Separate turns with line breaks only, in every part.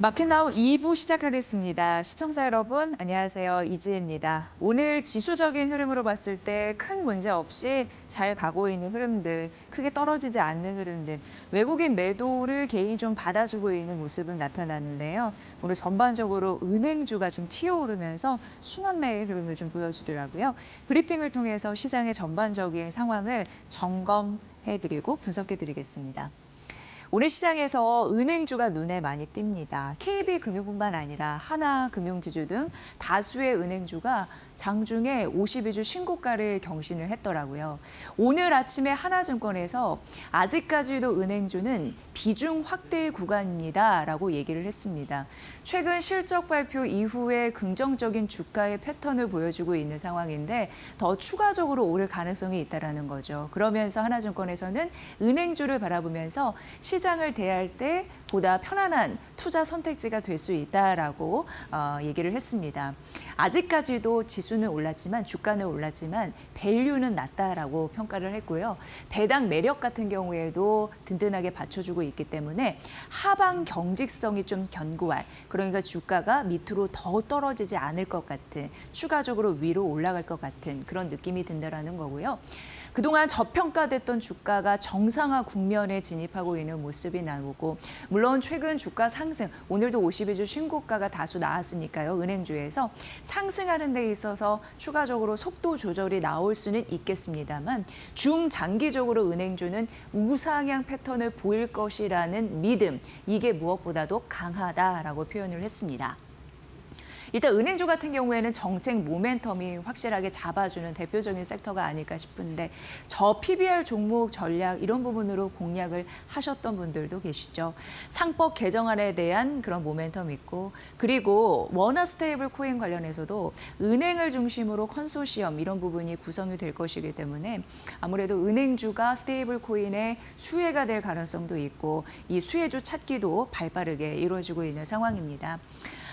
마켓나우 2부 시작하겠습니다. 시청자 여러분, 안녕하세요. 이지혜입니다. 오늘 지수적인 흐름으로 봤을 때 큰 문제 없이 잘 가고 있는 흐름들, 크게 떨어지지 않는 흐름들, 외국인 매도를 개인이 좀 받아주고 있는 모습은 나타나는데요. 오늘 전반적으로 은행주가 좀 튀어오르면서 순환매의 흐름을 좀 보여주더라고요. 브리핑을 통해서 시장의 전반적인 상황을 점검해드리고 분석해드리겠습니다. 오늘 시장에서 은행주가 눈에 많이 띕니다. KB금융뿐만 아니라 하나금융지주 등 다수의 은행주가 장중에 52주 신고가를 경신을 했더라고요. 오늘 아침에 하나증권에서 아직까지도 은행주는 비중 확대 구간입니다라고 얘기를 했습니다. 최근 실적 발표 이후에 긍정적인 주가의 패턴을 보여주고 있는 상황인데 더 추가적으로 오를 가능성이 있다는 거죠. 그러면서 하나증권에서는 은행주를 바라보면서 시장을 대할 때 보다 편안한 투자 선택지가 될 수 있다라고 얘기를 했습니다. 아직까지도 지수는 올랐지만 주가는 올랐지만 밸류는 낮다라고 평가를 했고요. 배당 매력 같은 경우에도 든든하게 받쳐주고 있기 때문에 하방 경직성이 좀 견고한, 그러니까 주가가 밑으로 더 떨어지지 않을 것 같은, 추가적으로 위로 올라갈 것 같은 그런 느낌이 든다라는 거고요. 그동안 저평가됐던 주가가 정상화 국면에 진입하고 있는 모습이 나오고, 물론 최근 주가 상승, 오늘도 52주 신고가가 다수 나왔으니까요. 은행주에서 상승하는 데 있어서 추가적으로 속도 조절이 나올 수는 있겠습니다만 중장기적으로 은행주는 우상향 패턴을 보일 것이라는 믿음, 이게 무엇보다도 강하다라고 표현을 했습니다. 일단 은행주 같은 경우에는 정책 모멘텀이 확실하게 잡아주는 대표적인 섹터가 아닐까 싶은데 저 PBR 종목 전략 이런 부분으로 공략을 하셨던 분들도 계시죠. 상법 개정안에 대한 그런 모멘텀이 있고, 그리고 원화 스테이블 코인 관련해서도 은행을 중심으로 컨소시엄 이런 부분이 구성이 될 것이기 때문에 아무래도 은행주가 스테이블 코인의 수혜가 될 가능성도 있고 이 수혜주 찾기도 발빠르게 이루어지고 있는 상황입니다.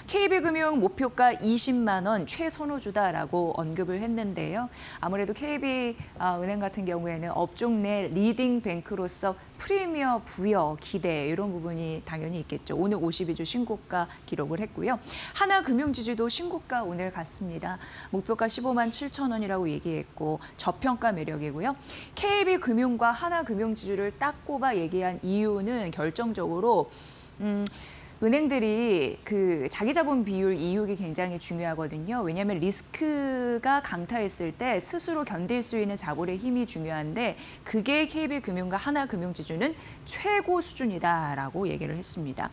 KB금융 목표가 20만 원 최선호주다라고 언급을 했는데요. 아무래도 KB은행 같은 경우에는 업종 내 리딩 뱅크로서 프리미어 부여 기대 이런 부분이 당연히 있겠죠. 오늘 52주 신고가 기록을 했고요. 하나금융지주도 신고가 오늘 갔습니다. 목표가 15만 7천 원이라고 얘기했고 저평가 매력이고요. KB금융과 하나금융지주를 딱 꼽아 얘기한 이유는 결정적으로 은행들이 그 자기 자본 비율 이익이 굉장히 중요하거든요. 왜냐하면 리스크가 강타했을 때 스스로 견딜 수 있는 자본의 힘이 중요한데 그게 KB금융과 하나금융지주는 최고 수준이다라고 얘기를 했습니다.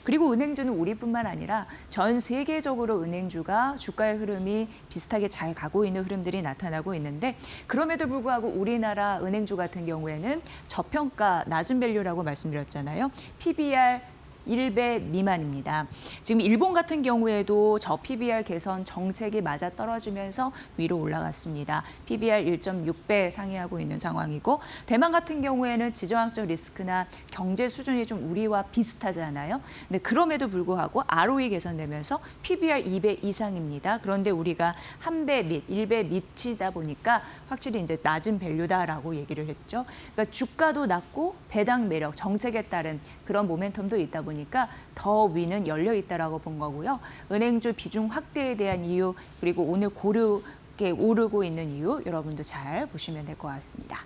그리고 은행주는 우리뿐만 아니라 전 세계적으로 은행주가 주가의 흐름이 비슷하게 잘 가고 있는 흐름들이 나타나고 있는데 그럼에도 불구하고 우리나라 은행주 같은 경우에는 저평가 낮은 밸류라고 말씀드렸잖아요. PBR 1배 미만입니다. 지금 일본 같은 경우에도 저 PBR 개선 정책이 맞아떨어지면서 위로 올라갔습니다. PBR 1.6배 상회하고 있는 상황이고 대만 같은 경우에는 지정학적 리스크나 경제 수준이 좀 우리와 비슷하잖아요. 근데 그럼에도 불구하고 ROE 개선되면서 PBR 2배 이상입니다. 그런데 우리가 1배 밑, 1배 밑이다 보니까 확실히 이제 낮은 밸류다라고 얘기를 했죠. 그러니까 주가도 낮고 배당 매력, 정책에 따른 그런 모멘텀도 있다 보니까 더 위는 열려 있다라고 본 거고요. 은행주 비중 확대에 대한 이유, 그리고 오늘 고르게 오르고 있는 이유 여러분도 잘 보시면 될 것 같습니다.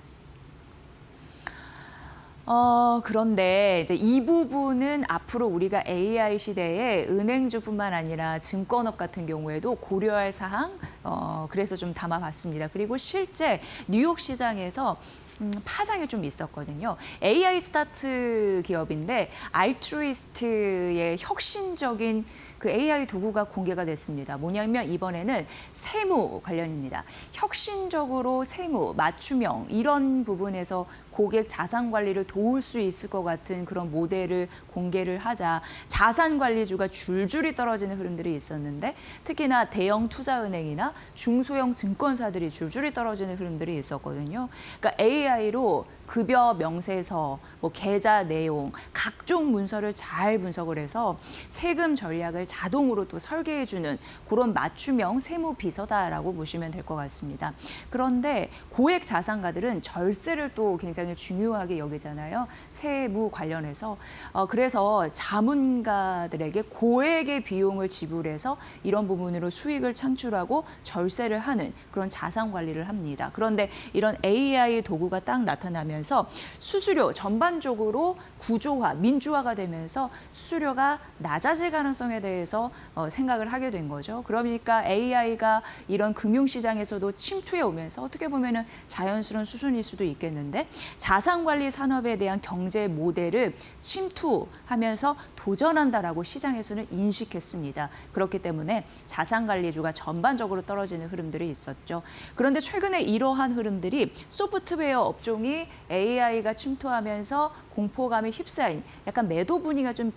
그런데 이제 이 부분은 앞으로 우리가 AI 시대에 은행주뿐만 아니라 증권업 같은 경우에도 고려할 사항, 그래서 좀 담아봤습니다. 그리고 실제 뉴욕 시장에서 파장이 좀 있었거든요. AI 스타트 기업인데 알트루이스트의 혁신적인 그 AI 도구가 공개가 됐습니다. 뭐냐면 이번에는 세무 관련입니다. 혁신적으로 세무, 맞춤형 이런 부분에서 고객 자산 관리를 도울 수 있을 것 같은 그런 모델을 공개를 하자 자산 관리주가 줄줄이 떨어지는 흐름들이 있었는데 특히나 대형 투자은행이나 중소형 증권사들이 줄줄이 떨어지는 흐름들이 있었거든요. 그러니까 AI로
급여 명세서, 뭐 계좌 내용, 각종 문서를 잘 분석을 해서 세금 전략을 자동으로 또 설계해주는 그런 맞춤형 세무 비서다라고 보시면 될 것 같습니다. 그런데 고액 자산가들은 절세를 또 굉장히 중요하게 여기잖아요. 세무 관련해서. 그래서 자문가들에게 고액의 비용을 지불해서 이런 부분으로 수익을 창출하고 절세를 하는 그런 자산 관리를 합니다. 그런데 이런 AI 도구가 딱 나타나면서 수수료 전반적으로 구조화, 민주화가 되면서 수수료가 낮아질 가능성에 대해서 생각을 하게 된 거죠. 그러니까 AI가 이런 금융시장에서도 침투해 오면서 어떻게 보면은 자연스러운 수순일 수도 있겠는데 자산관리 산업에 대한 경제 모델을 침투하면서 도전한다라고 시장에서는 인식했습니다. 그렇기 때문에 자산관리주가 전반적으로 떨어지는 흐름들이 있었죠. 그런데 최근에 이러한 흐름들이 소프트웨어 업종이 AI가 침투하면서 공포감에 휩싸인 약간 매도 분위기가 좀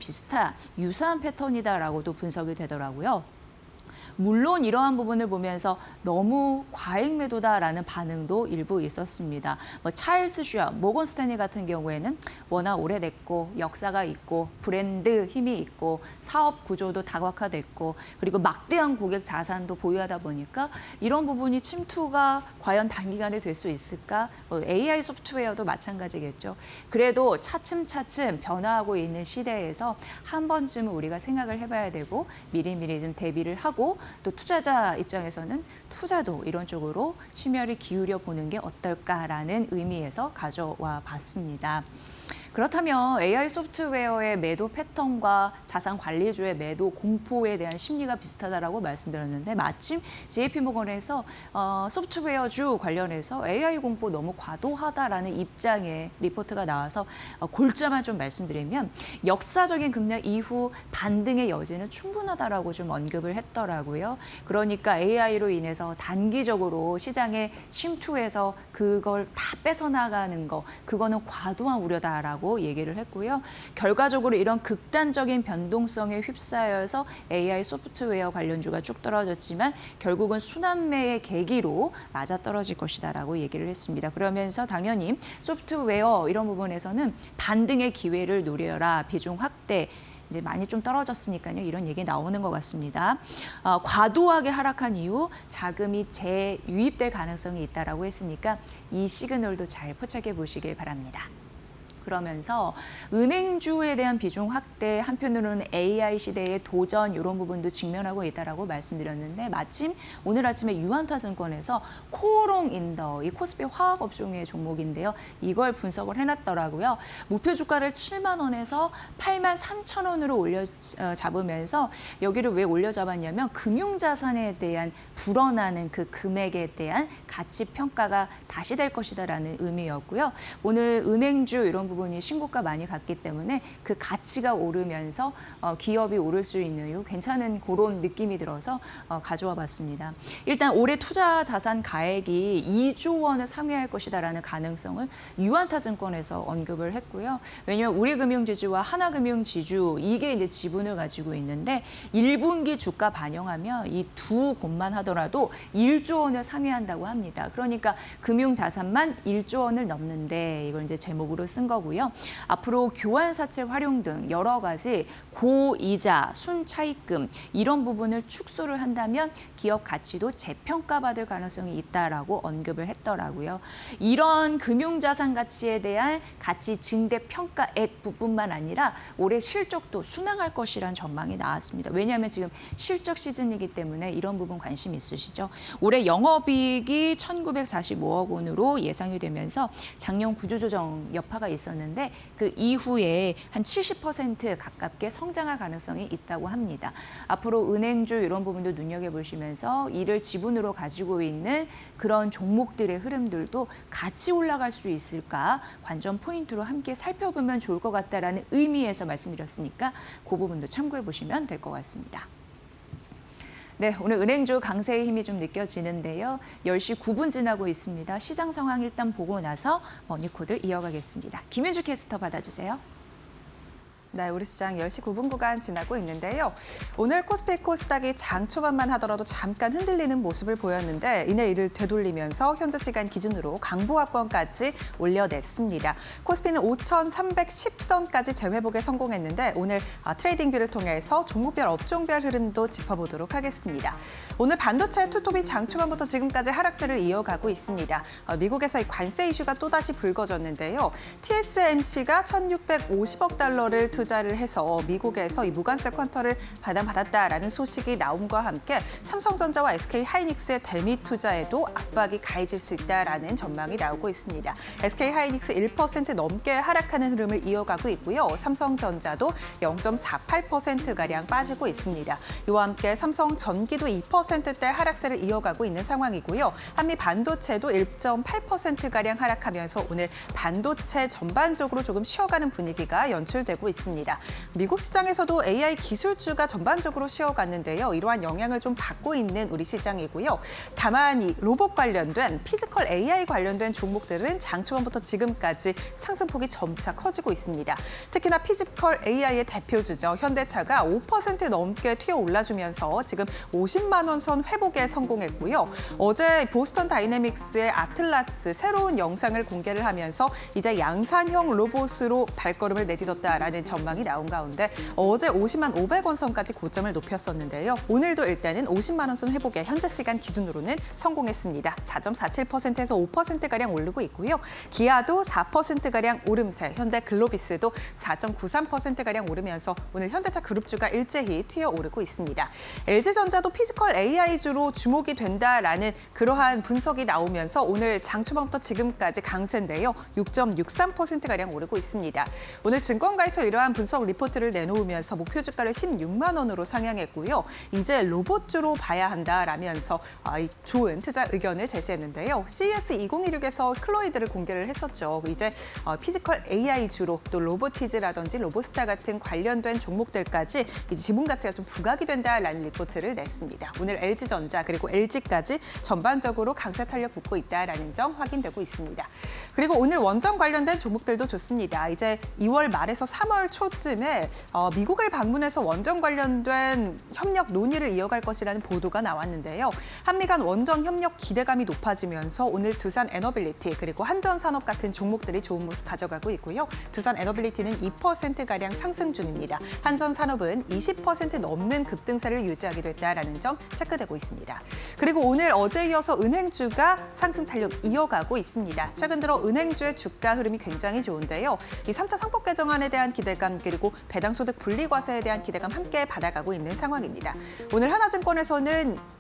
유사한 패턴이다라고도 분석이 되더라고요. 물론 이러한 부분을 보면서 너무 과잉 매도다라는 반응도 일부 있었습니다. 뭐 찰스 슈왑, 모건 스탠리 같은 경우에는 워낙 오래됐고 역사가 있고 브랜드 힘이 있고 사업 구조도 다각화됐고 그리고 막대한 고객 자산도 보유하다 보니까 이런 부분이 침투가 과연 단기간에 될 수 있을까? AI 소프트웨어도 마찬가지겠죠. 그래도 차츰차츰 변화하고 있는 시대에서 한 번쯤은 우리가 생각을 해봐야 되고 미리미리 좀 대비를 하고 또 투자자 입장에서는 투자도 이런 쪽으로 심혈을 기울여 보는 게 어떨까라는 의미에서 가져와 봤습니다. 그렇다면 AI 소프트웨어의 매도 패턴과 자산 관리주의 매도 공포에 대한 심리가 비슷하다라고 말씀드렸는데 마침 JP모건에서 소프트웨어주 관련해서 AI 공포 너무 과도하다라는 입장의 리포트가 나와서 골자만 좀 말씀드리면 역사적인 급락 이후 반등의 여지는 충분하다라고 좀 언급을 했더라고요. 그러니까 AI로 인해서 단기적으로 시장에 침투해서 그걸 다 뺏어나가는 거 그거는 과도한 우려다라고 얘기를 했고요. 결과적으로 이런 극단적인 변동성에 휩싸여서 AI 소프트웨어 관련주가 쭉 떨어졌지만 결국은 순환매의 계기로 맞아떨어질 것이다라고 얘기를 했습니다. 그러면서 당연히 소프트웨어 이런 부분에서는 반등의 기회를 노려라. 비중 확대. 이제 많이 좀 떨어졌으니까요. 이런 얘기 나오는 것 같습니다. 과도하게 하락한 이후 자금이 재유입될 가능성이 있다라고 했으니까 이 시그널도 잘 포착해 보시길 바랍니다. 그러면서 은행주에 대한 비중 확대, 한편으로는 AI 시대의 도전 이런 부분도 직면하고 있다라고 말씀드렸는데 마침 오늘 아침에 유한타증권에서 코오롱 인더, 이 코스피 화학 업종의 종목인데요. 이걸 분석을 해놨더라고요. 목표 주가를 7만 원에서 8만 3천 원으로 잡으면서 여기를 왜 올려 잡았냐면 금융자산에 대한 불어나는 그 금액에 대한 가치 평가가 다시 될 것이다라는 의미였고요. 오늘 은행주 이런 부분이 신고가 많이 갔기 때문에 그 가치가 오르면서 기업이 오를 수 있는 괜찮은 그런 느낌이 들어서 가져와 봤습니다. 일단 올해 투자 자산 가액이 2조 원을 상회할 것이다라는 가능성을 유한타증권에서 언급을 했고요. 왜냐하면 우리금융지주와 하나금융지주 이게 이제 지분을 가지고 있는데 1분기 주가 반영하면 이 두 곳만 하더라도 1조 원을 상회한다고 합니다. 그러니까 금융자산만 1조 원을 넘는데 이걸 이제 제목으로 쓴 거고요. 앞으로 교환사채 활용 등 여러 가지 고이자, 순차익금 이런 부분을 축소를 한다면 기업 가치도 재평가받을 가능성이 있다라고 언급을 했더라고요. 이런 금융자산 가치에 대한 가치 증대 평가액 부분만 아니라 올해 실적도 순항할 것이란 전망이 나왔습니다. 왜냐하면 지금 실적 시즌이기 때문에 이런 부분 관심 있으시죠? 올해 영업이익이 1,945억 원으로 예상이 되면서 작년 구조조정 여파가 있었는데 그 이후에 한 70% 가깝게 성장할 가능성이 있다고 합니다. 앞으로 은행주 이런 부분도 눈여겨보시면서 이를 지분으로 가지고 있는 그런 종목들의 흐름들도 같이 올라갈 수 있을까 관전 포인트로 함께 살펴보면 좋을 것 같다라는 의미에서 말씀드렸으니까 그 부분도 참고해 보시면 될 것 같습니다. 네, 오늘 은행주 강세의 힘이 좀 느껴지는데요. 10시 9분 지나고 있습니다. 시장 상황 일단 보고 나서 머니코드 이어가겠습니다. 김윤주 캐스터 받아주세요.
네, 우리 시장 10시 9분 구간 지나고 있는데요. 오늘 코스피 코스닥이 장 초반만 하더라도 잠깐 흔들리는 모습을 보였는데 이내 이를 되돌리면서 현재 시간 기준으로 강보합권까지 올려냈습니다. 코스피는 5,310선까지 재회복에 성공했는데 오늘 트레이딩 뷰를 통해서 종목별 업종별 흐름도 짚어보도록 하겠습니다. 오늘 반도체 투톱이 장 초반부터 지금까지 하락세를 이어가고 있습니다. 미국에서 이 관세 이슈가 또다시 불거졌는데요. TSMC가 1,650억 달러를 투자를 해서 미국에서 이 무관세 쿼터를 받았다라는 소식이 나옴과 함께 삼성전자와 SK하이닉스의 대미 투자에도 압박이 가해질 수 있다라는 전망이 나오고 있습니다. SK하이닉스 1% 넘게 하락하는 흐름을 이어가고 있고요. 삼성전자도 0.48%가량 빠지고 있습니다. 이와 함께 삼성전기도 2%대 하락세를 이어가고 있는 상황이고요. 한미 반도체도 1.8%가량 하락하면서 오늘 반도체 전반적으로 조금 쉬어가는 분위기가 연출되고 있습니다. 미국 시장에서도 AI 기술주가 전반적으로 쉬어갔는데요. 이러한 영향을 좀 받고 있는 우리 시장이고요. 다만 이 로봇 관련된 피지컬 AI 관련된 종목들은 장 초반부터 지금까지 상승폭이 점차 커지고 있습니다. 특히나 피지컬 AI의 대표주죠. 현대차가 5% 넘게 튀어 올라주면서 지금 50만 원 선 회복에 성공했고요. 어제 보스턴 다이내믹스의 아틀라스 새로운 영상을 공개를 하면서 이제 양산형 로봇으로 발걸음을 내딛었다라는 전망이 나온 가운데 어제 50만 500원 선까지 고점을 높였었는데요. 오늘도 일단은 50만 원 선 회복에 현재 시간 기준으로는 성공했습니다. 4.47%에서 5%가량 오르고 있고요. 기아도 4%가량 오름세, 현대 글로비스도 4.93%가량 오르면서 오늘 현대차 그룹주가 일제히 튀어오르고 있습니다. LG전자도 피지컬 AI주로 주목이 된다라는 그러한 분석이 나오면서 오늘 장 초반부터 지금까지 강세인데요. 6.63%가량 오르고 있습니다. 오늘 증권가에서 이러한 분석 리포트를 내놓으면서 목표 주가를 16만 원으로 상향했고요. 이제 로봇주로 봐야 한다라면서 좋은 투자 의견을 제시했는데요. CES 2016에서 클로이드를 공개를 했었죠. 이제 피지컬 AI주로 또 로보티즈라든지 로보스타 같은 관련된 종목들까지 이제 지분 가치가 좀 부각이 된다라는 리포트를 냈습니다. 오늘 LG전자 그리고 LG까지 전반적으로 강세 탄력 붙고 있다라는 점 확인되고 있습니다. 그리고 오늘 원전 관련된 종목들도 좋습니다. 이제 2월 말에서 3월 초쯤에 미국을 방문해서 원전 관련된 협력 논의를 이어갈 것이라는 보도가 나왔는데요. 한미 간 원전 협력 기대감이 높아지면서 오늘 두산 에너빌리티 그리고 한전산업 같은 종목들이 좋은 모습 가져가고 있고요. 두산 에너빌리티는 2%가량 상승 중입니다. 한전산업은 20% 넘는 급등세를 유지하게 됐다라는 점 체크되고 있습니다. 그리고 오늘 어제 이어서 은행주가 상승 탄력 이어가고 있습니다. 최근 들어 은행주의 주가 흐름이 굉장히 좋은데요. 이 3차 상법 개정안에 대한 기대감 그리고 배당소득 분리과세에 대한 기대감 함께 받아가고 있는 상황입니다. 오늘 하나증권에서는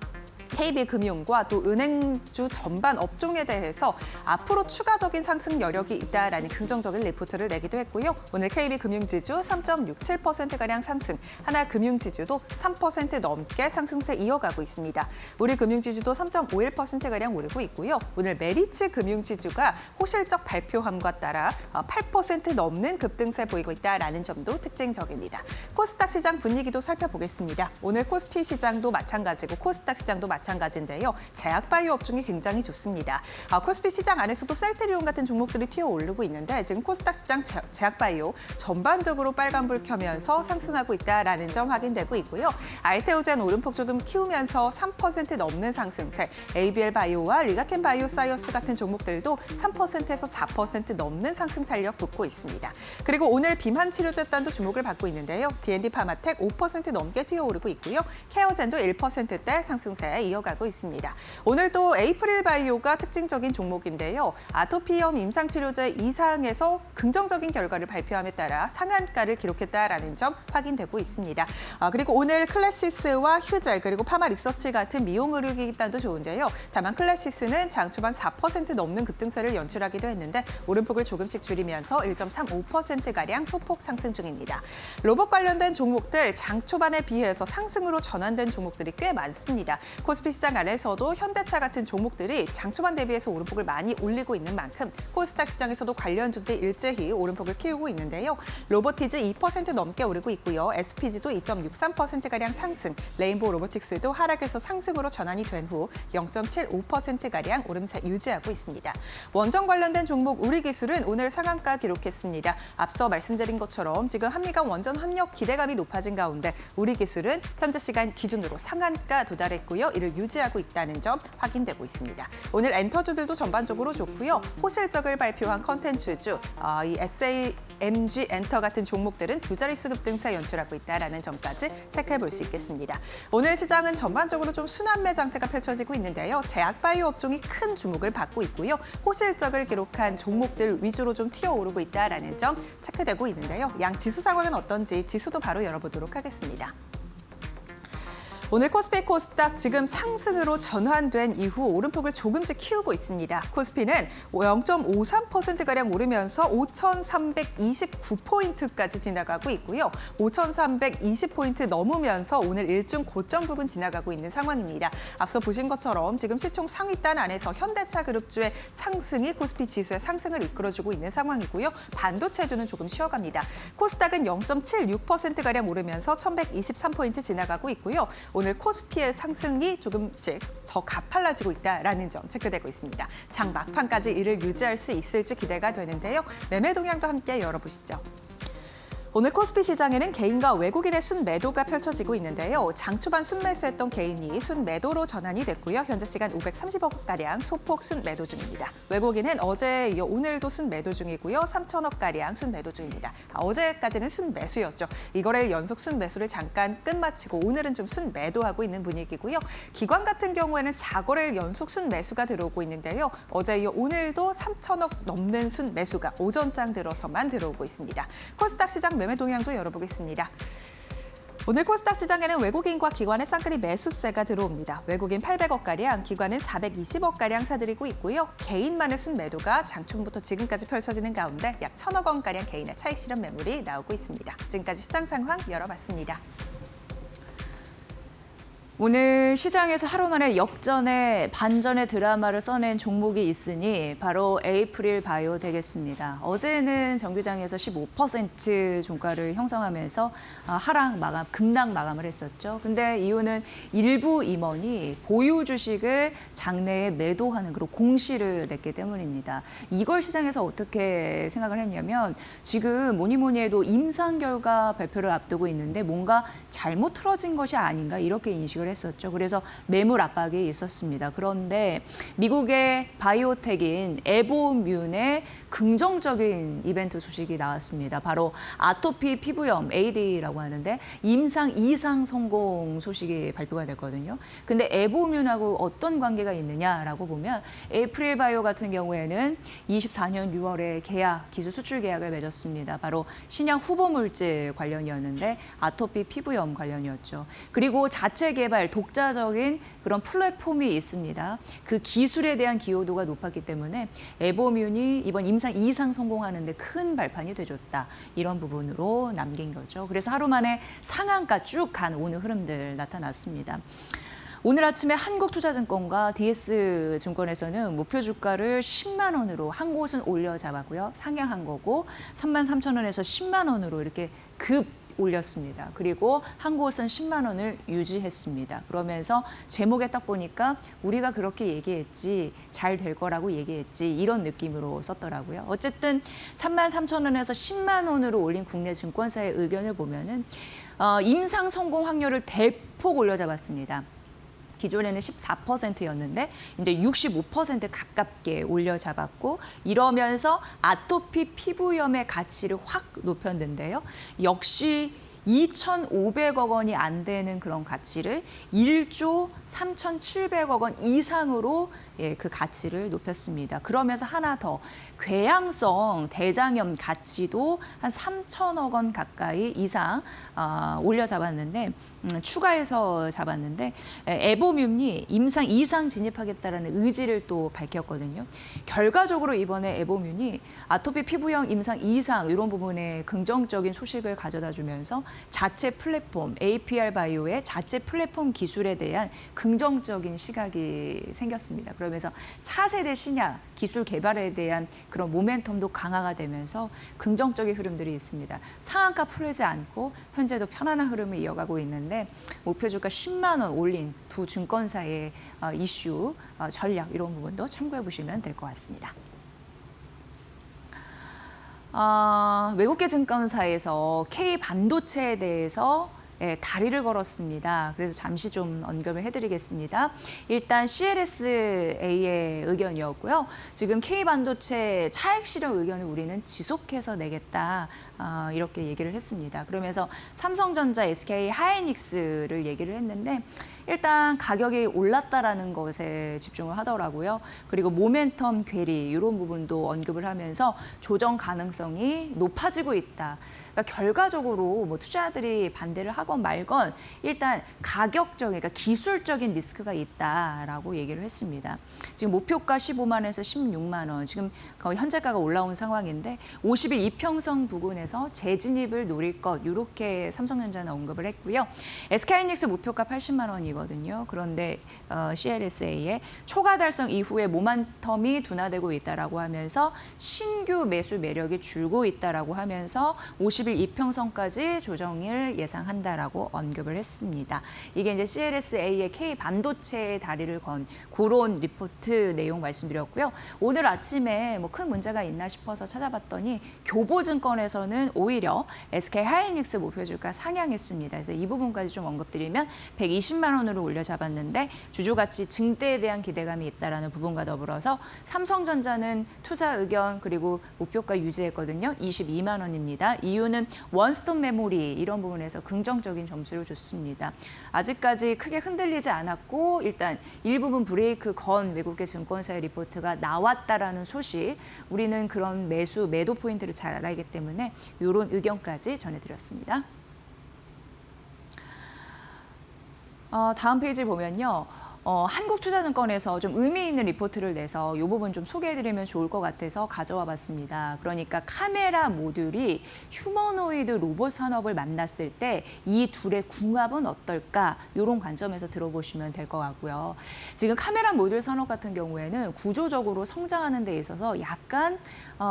KB금융과 또 은행주 전반 업종에 대해서 앞으로 추가적인 상승 여력이 있다라는 긍정적인 리포트를 내기도 했고요. 오늘 KB금융지주 3.67%가량 상승, 하나금융지주도 3% 넘게 상승세 이어가고 있습니다. 우리금융지주도 3.51%가량 오르고 있고요. 오늘 메리츠 금융지주가 호실적 발표함과 따라 8% 넘는 급등세 보이고 있다라는 점도 특징적입니다. 코스닥 시장 분위기도 살펴보겠습니다. 오늘 코스피 시장도 마찬가지고 코스닥 시장도 마찬가지인데요. 제약바이오 업종이 굉장히 좋습니다. 코스피 시장 안에서도 셀트리온 같은 종목들이 튀어 오르고 있는데 지금 코스닥 시장 제약바이오 전반적으로 빨간불 켜면서 상승하고 있다라는 점 확인되고 있고요. 알테오젠 오름폭 조금 키우면서 3% 넘는 상승세, ABL바이오와 리가켄바이오사이언스 같은 종목들도 3%에서 4% 넘는 상승 탄력 붙고 있습니다. 그리고 오늘 비만 치료제단도 주목을 받고 있는데요. D&D 파마텍 5% 넘게 튀어오르고 있고요. 케어젠도 1%대 상승세 이어가고 있습니다. 오늘 또 에이프릴 바이오가 특징적인 종목인데요. 아토피염 임상치료제 2상에서 긍정적인 결과를 발표함에 따라 상한가를 기록했다라는 점 확인되고 있습니다. 그리고 오늘 클래시스와 휴젤 그리고 파마 리서치 같은 미용 의료기기단도 좋은데요. 다만 클래시스는 장 초반 4% 넘는 급등세를 연출하기도 했는데 오름폭을 조금씩 줄이면서 1.35%가량 소폭 상승 중입니다. 로봇 관련된 종목들 장 초반에 비해서 상승으로 전환된 종목들이 꽤 많습니다. 코스피 코스피 시장 안에서도 현대차 같은 종목들이 장 초반 대비해서 오름폭을 많이 올리고 있는 만큼 코스닥 시장에서도 관련주들이 일제히 오름폭을 키우고 있는데요. 로보티즈 2% 넘게 오르고 있고요. SPG도 2.63%가량 상승, 레인보우 로보틱스도 하락에서 상승으로 전환이 된 후 0.75%가량 오름세 유지하고 있습니다. 원전 관련된 종목 우리기술은 오늘 상한가 기록했습니다. 앞서 말씀드린 것처럼 지금 한미 간 원전 협력 기대감이 높아진 가운데 우리기술은 현재 시간 기준으로 상한가 도달했고요. 이를 유지하고 있다는 점 확인되고 있습니다. 오늘 엔터주들도 전반적으로 좋고요. 호실적을 발표한 컨텐츠주, 이 SAMG 엔터 같은 종목들은 두 자릿수 급등세 연출하고 있다는 점까지 체크해 볼 수 있겠습니다. 오늘 시장은 전반적으로 좀 순환매 장세가 펼쳐지고 있는데요. 제약바이오 업종이 큰 주목을 받고 있고요. 호실적을 기록한 종목들 위주로 좀 튀어오르고 있다는 점 체크되고 있는데요. 양 지수 상황은 어떤지 지수도 바로 열어보도록 하겠습니다. 오늘 코스피 코스닥 지금 상승으로 전환된 이후 오름폭을 조금씩 키우고 있습니다. 코스피는 0.53%가량 오르면서 5,329포인트까지 지나가고 있고요. 5,320포인트 넘으면서 오늘 일중 고점 부근 지나가고 있는 상황입니다. 앞서 보신 것처럼 지금 시총 상위단 안에서 현대차 그룹주의 상승이 코스피 지수의 상승을 이끌어주고 있는 상황이고요. 반도체주는 조금 쉬어갑니다. 코스닥은 0.76%가량 오르면서 1,123포인트 지나가고 있고요. 오늘 코스피의 상승이 조금씩 더 가팔라지고 있다는 점 체크되고 있습니다. 장 막판까지 이를 유지할 수 있을지 기대가 되는데요. 매매 동향도 함께 열어보시죠. 오늘 코스피 시장에는 개인과 외국인의 순매도가 펼쳐지고 있는데요. 장 초반 순매수했던 개인이 순매도로 전환이 됐고요. 현재 시간 530억가량 소폭 순매도 중입니다. 외국인은 어제 이어 오늘도 순매도 중이고요. 3천억가량 순매도 중입니다. 어제까지는 순매수였죠. 이거래 연속 순매수를 잠깐 끝마치고 오늘은 좀 순매도하고 있는 분위기고요. 기관 같은 경우에는 4거래일 연속 순매수가 들어오고 있는데요. 어제 이어 오늘도 3천억 넘는 순매수가 오전장 들어서만 들어오고 있습니다. 코스닥 시장 매매 동향도 열어보겠습니다. 오늘 코스닥 시장에는 외국인과 기관의 쌍끌이 매수세가 들어옵니다. 외국인 800억가량, 기관은 420억가량 사들이고 있고요. 개인만의 순매도가 장초부터 지금까지 펼쳐지는 가운데 약 1,000억 원가량 개인의 차익 실현 매물이 나오고 있습니다. 지금까지 시장 상황 열어봤습니다.
오늘 시장에서 하루 만에 역전의 반전의 드라마를 써낸 종목이 있으니 바로 에이프릴 바이오 되겠습니다. 어제는 정규장에서 15% 종가를 형성하면서 급락 마감을 했었죠. 근데 이유는 일부 임원이 보유 주식을 장내에 매도하는 그런 공시를 냈기 때문입니다. 이걸 시장에서 어떻게 생각을 했냐면 지금 뭐니 해도 임상 결과 발표를 앞두고 있는데 뭔가 잘못 틀어진 것이 아닌가 이렇게 인식을 했었죠. 그래서 매물 압박이 있었습니다. 그런데 미국의 바이오텍인 에보뮌의 긍정적인 이벤트 소식이 나왔습니다. 바로 아토피 피부염 AD라고 하는데 임상 2상 성공 소식이 발표가 됐거든요. 근데 에보뮌하고 어떤 관계가 있느냐라고 보면 에이프릴 바이오 같은 경우에는 24년 6월에 기술 수출 계약을 맺었습니다. 바로 신약 후보 물질 관련이었는데 아토피 피부염 관련이었죠. 그리고 자체 개발 독자적인 그런 플랫폼이 있습니다. 그 기술에 대한 기여도가 높았기 때문에 에보뮌이 이번 임상 2상 성공하는데 큰 발판이 돼줬다. 이런 부분으로 남긴 거죠. 그래서 하루 만에 상한가 쭉 간 오늘 흐름들 나타났습니다. 오늘 아침에 한국투자증권과 DS증권에서는 목표 주가를 10만 원으로 한 곳은 올려 잡았고요. 상향한 거고 33,000원에서 10만 원으로 이렇게 급 올렸습니다. 그리고 한 곳은 10만 원을 유지했습니다. 그러면서 제목에 딱 보니까 우리가 그렇게 얘기했지, 잘 될 거라고 얘기했지 이런 느낌으로 썼더라고요. 어쨌든 33,000원에서 10만 원으로 올린 국내 증권사의 의견을 보면은 임상 성공 확률을 대폭 올려잡았습니다. 기존에는 14%였는데 이제 65% 가깝게 올려잡았고 이러면서 아토피 피부염의 가치를 확 높였는데요. 역시 2,500억 원이 안 되는 그런 가치를 1조 3,700억 원 이상으로 그 가치를 높였습니다. 그러면서 하나 더 궤양성 대장염 가치도 한 3,000억 원 가까이 이상 올려 잡았는데 추가해서 잡았는데 에보뮌이 임상 2상 진입하겠다라는 의지를 또 밝혔거든요. 결과적으로 이번에 에보뮌이 아토피 피부염 임상 2상 이런 부분에 긍정적인 소식을 가져다 주면서 자체 플랫폼, APR 바이오의 자체 플랫폼 기술에 대한 긍정적인 시각이 생겼습니다. 그러면서 차세대 신약 기술 개발에 대한 그런 모멘텀도 강화가 되면서 긍정적인 흐름들이 있습니다. 상한가 풀리지 않고 현재도 편안한 흐름을 이어가고 있는데 목표 주가 10만 원 올린 두 증권사의 이슈, 전략 이런 부분도 참고해 보시면 될 것 같습니다. 외국계 증권사에서 K 반도체에 대해서 다리를 걸었습니다. 그래서 잠시 좀 언급을 해드리겠습니다. 일단 CLSA의 의견이었고요. 지금 K반도체 차익 실현 의견을 우리는 지속해서 내겠다. 이렇게 얘기를 했습니다. 그러면서 삼성전자, SK 하이닉스를 얘기를 했는데 일단 가격이 올랐다라는 것에 집중을 하더라고요. 그리고 모멘텀 괴리 이런 부분도 언급을 하면서 조정 가능성이 높아지고 있다. 그러니까 결과적으로 뭐 투자자들이 반대를 하건 말건 일단 가격적인, 그러니까 기술적인 리스크가 있다라고 얘기를 했습니다. 지금 목표가 15만 원에서 16만 원, 지금 거의 현재가가 올라온 상황인데 50일 이평선 부근에서 재진입을 노릴 것 이렇게 삼성전자는 언급을 했고요. SK하이닉스 목표가 80만 원이거든요. 그런데 CLSA의 초과 달성 이후에 모멘텀이 둔화되고 있다라고 하면서 신규 매수 매력이 줄고 있다라고 하면서 50일 이평선까지 조정을 예상한다라고 언급을 했습니다. 이게 이제 CLSA의 K 반도체의 다리를 건 그런 리포트 내용 말씀드렸고요. 오늘 아침에 뭐 큰 문제가 있나 싶어서 찾아봤더니 교보증권에서는 오히려 SK 하이닉스 목표 주가 상향했습니다. 그래서 이 부분까지 좀 언급드리면 120만 원으로 올려 잡았는데 주주가치 증대에 대한 기대감이 있다라는 부분과 더불어서 삼성전자는 투자 의견 그리고 목표가 유지했거든요. 22만 원입니다. 이유는 원스톱 메모리 이런 부분에서 긍정적인 점수를 줬습니다. 아직까지 크게 흔들리지 않았고 일단 일부분 브레이크 건 외국계 증권사의 리포트가 나왔다라는 소식, 우리는 그런 매도 포인트를 잘 알아야기 때문에 이런 의견까지 전해드렸습니다. 다음 페이지 보면요. 한국투자증권에서 좀 의미 있는 리포트를 내서 이 부분 좀 소개해드리면 좋을 것 같아서 가져와 봤습니다. 그러니까 카메라 모듈이 휴머노이드 로봇 산업을 만났을 때 이 둘의 궁합은 어떨까? 이런 관점에서 들어보시면 될 것 같고요. 지금 카메라 모듈 산업 같은 경우에는 구조적으로 성장하는 데 있어서 약간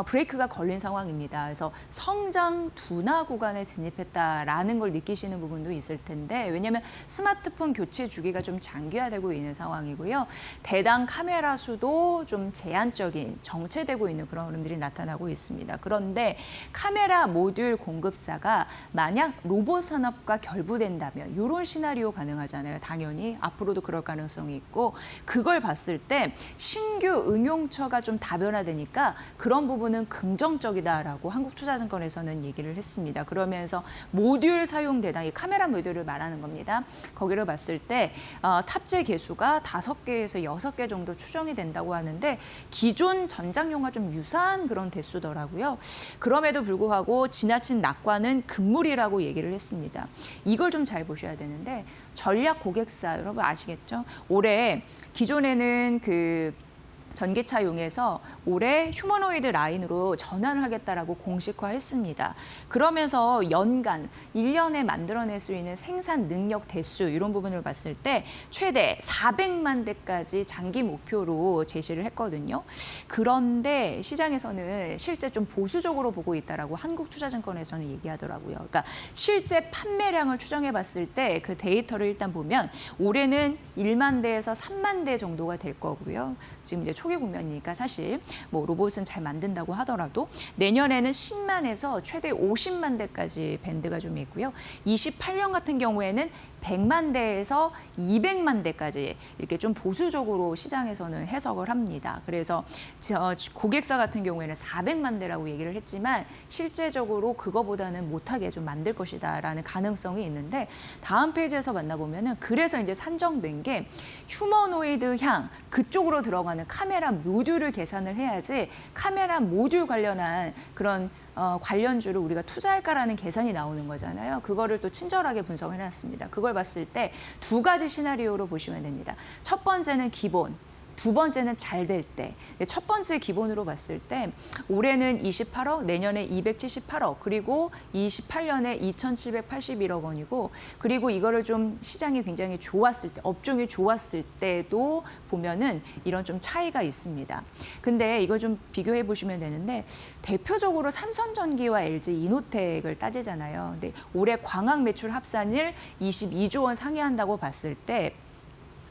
브레이크가 걸린 상황입니다. 그래서 성장 둔화 구간에 진입했다라는 걸 느끼시는 부분도 있을 텐데 왜냐하면 스마트폰 교체 주기가 좀 장기화되고 있는 상황이고요. 대당 카메라 수도 좀 제한적인, 정체되고 있는 그런 흐름들이 나타나고 있습니다. 그런데 카메라 모듈 공급사가 만약 로봇 산업과 결부된다면 이런 시나리오 가능하잖아요. 당연히 앞으로도 그럴 가능성이 있고 그걸 봤을 때 신규 응용처가 좀 다변화되니까 그런 부분은 긍정적이다라고 한국투자증권에서는 얘기를 했습니다. 그러면서 모듈 사용 대당, 이 카메라 모듈을 말하는 겁니다. 거기를 봤을 때 탑재 개수가 5개에서 6개 정도 추정이 된다고 하는데 기존 전장용과 좀 유사한 그런 대수더라고요. 그럼에도 불구하고 지나친 낙관은 금물이라고 얘기를 했습니다. 이걸 좀 잘 보셔야 되는데 전략 고객사 여러분 아시겠죠? 올해 기존에는 전기차용에서 올해 휴머노이드 라인으로 전환을 하겠다라고 공식화했습니다. 그러면서 연간 1년에 만들어낼 수 있는 생산 능력 대수 이런 부분을 봤을 때 최대 400만 대까지 장기 목표로 제시를 했거든요. 그런데 시장에서는 실제 좀 보수적으로 보고 있다라고 한국투자증권에서는 얘기하더라고요. 그러니까 실제 판매량을 추정해 봤을 때 그 데이터를 일단 보면 올해는 1만 대에서 3만 대 정도가 될 거고요. 지금 이제 초기 국면이니까 사실 뭐 로봇은 잘 만든다고 하더라도 내년에는 10만에서 최대 50만 대까지 밴드가 좀 있고요. 28년 같은 경우에는 100만 대에서 200만 대까지 이렇게 좀 보수적으로 시장에서는 해석을 합니다. 그래서 고객사 같은 경우에는 400만 대라고 얘기를 했지만 실제적으로 그거보다는 못하게 좀 만들 것이다라는 가능성이 있는데 다음 페이지에서 만나보면은 그래서 이제 산정된 게 휴머노이드 향 그쪽으로 들어가는 카메라 모듈을 계산을 해야지 카메라 모듈 관련한 그런 관련주를 우리가 투자할까라는 계산이 나오는 거잖아요. 그거를 또 친절하게 분석을 해놨습니다. 그걸 봤을 때 두 가지 시나리오로 보시면 됩니다. 첫 번째는 기본, 두 번째는 잘 될 때. 첫 번째 기본으로 봤을 때 올해는 28억, 내년에 278억, 그리고 28년에 2,781억 원이고, 그리고 이거를 좀 시장이 굉장히 좋았을 때, 업종이 좋았을 때도 보면은 이런 좀 차이가 있습니다. 근데 이거 좀 비교해 보시면 되는데, 대표적으로 삼성전기와 LG 이노텍을 따지잖아요. 근데 올해 광학 매출 합산을 22조 원 상회한다고 봤을 때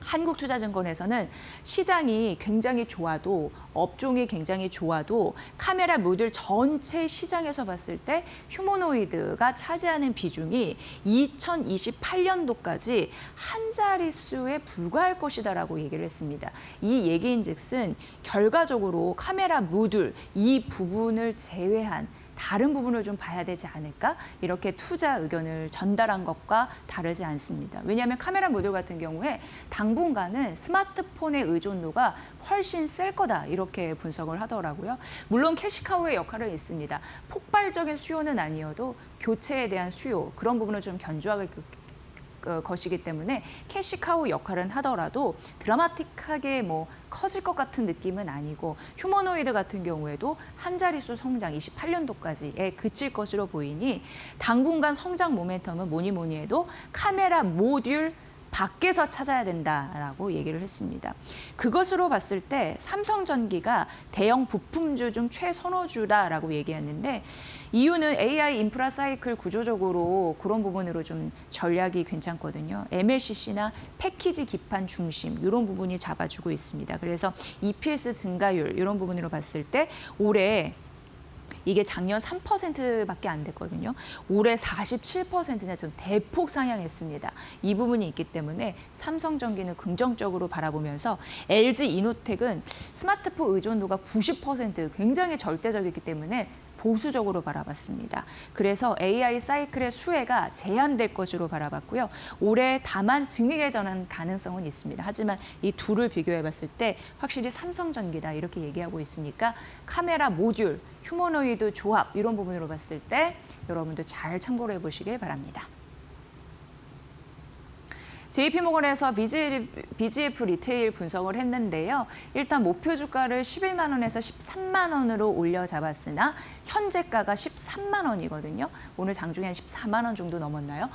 한국투자증권에서는 시장이 굉장히 좋아도, 업종이 굉장히 좋아도 카메라 모듈 전체 시장에서 봤을 때 휴머노이드가 차지하는 비중이 2028년도까지 한 자릿수에 불과할 것이다라고 얘기를 했습니다. 이 얘기인즉슨 결과적으로 카메라 모듈 이 부분을 제외한 다른 부분을 좀 봐야 되지 않을까? 이렇게 투자 의견을 전달한 것과 다르지 않습니다. 왜냐하면 카메라 모듈 같은 경우에 당분간은 스마트폰의 의존도가 훨씬 셀 거다, 이렇게 분석을 하더라고요. 물론 캐시카우의 역할은 있습니다. 폭발적인 수요는 아니어도 교체에 대한 수요, 그런 부분을 좀 견조하게 것이기 때문에 캐시카우 역할은 하더라도 드라마틱하게 뭐 커질 것 같은 느낌은 아니고, 휴머노이드 같은 경우에도 한 자릿수 성장 28년도까지에 그칠 것으로 보이니 당분간 성장 모멘텀은 뭐니 해도 카메라 모듈 밖에서 찾아야 된다라고 얘기를 했습니다. 그것으로 봤을 때 삼성전기가 대형 부품주 중 최선호주다라고 얘기했는데, 이유는 AI 인프라 사이클 구조적으로 그런 부분으로 좀 전략이 괜찮거든요. MLCC나 패키지 기판 중심 이런 부분이 잡아주고 있습니다. 그래서 EPS 증가율 이런 부분으로 봤을 때 올해 이게 작년 3%밖에 안 됐거든요. 올해 47%나 좀 대폭 상향했습니다. 이 부분이 있기 때문에 삼성전기는 긍정적으로 바라보면서, LG 이노텍은 스마트폰 의존도가 90%, 굉장히 절대적이기 때문에 보수적으로 바라봤습니다. 그래서 AI 사이클의 수혜가 제한될 것으로 바라봤고요. 올해 다만 증액에 전환 가능성은 있습니다. 하지만 이 둘을 비교해봤을 때 확실히 삼성전기다 이렇게 얘기하고 있으니까 카메라 모듈, 휴머노이드 조합 이런 부분으로 봤을 때 여러분도 잘 참고를 해보시길 바랍니다. JP모건에서 BGF 리테일 분석을 했는데요. 일단 목표 주가를 11만 원에서 13만 원으로 올려 잡았으나 현재가가 13만 원이거든요. 오늘 장중에 한 14만 원 정도 넘었나요?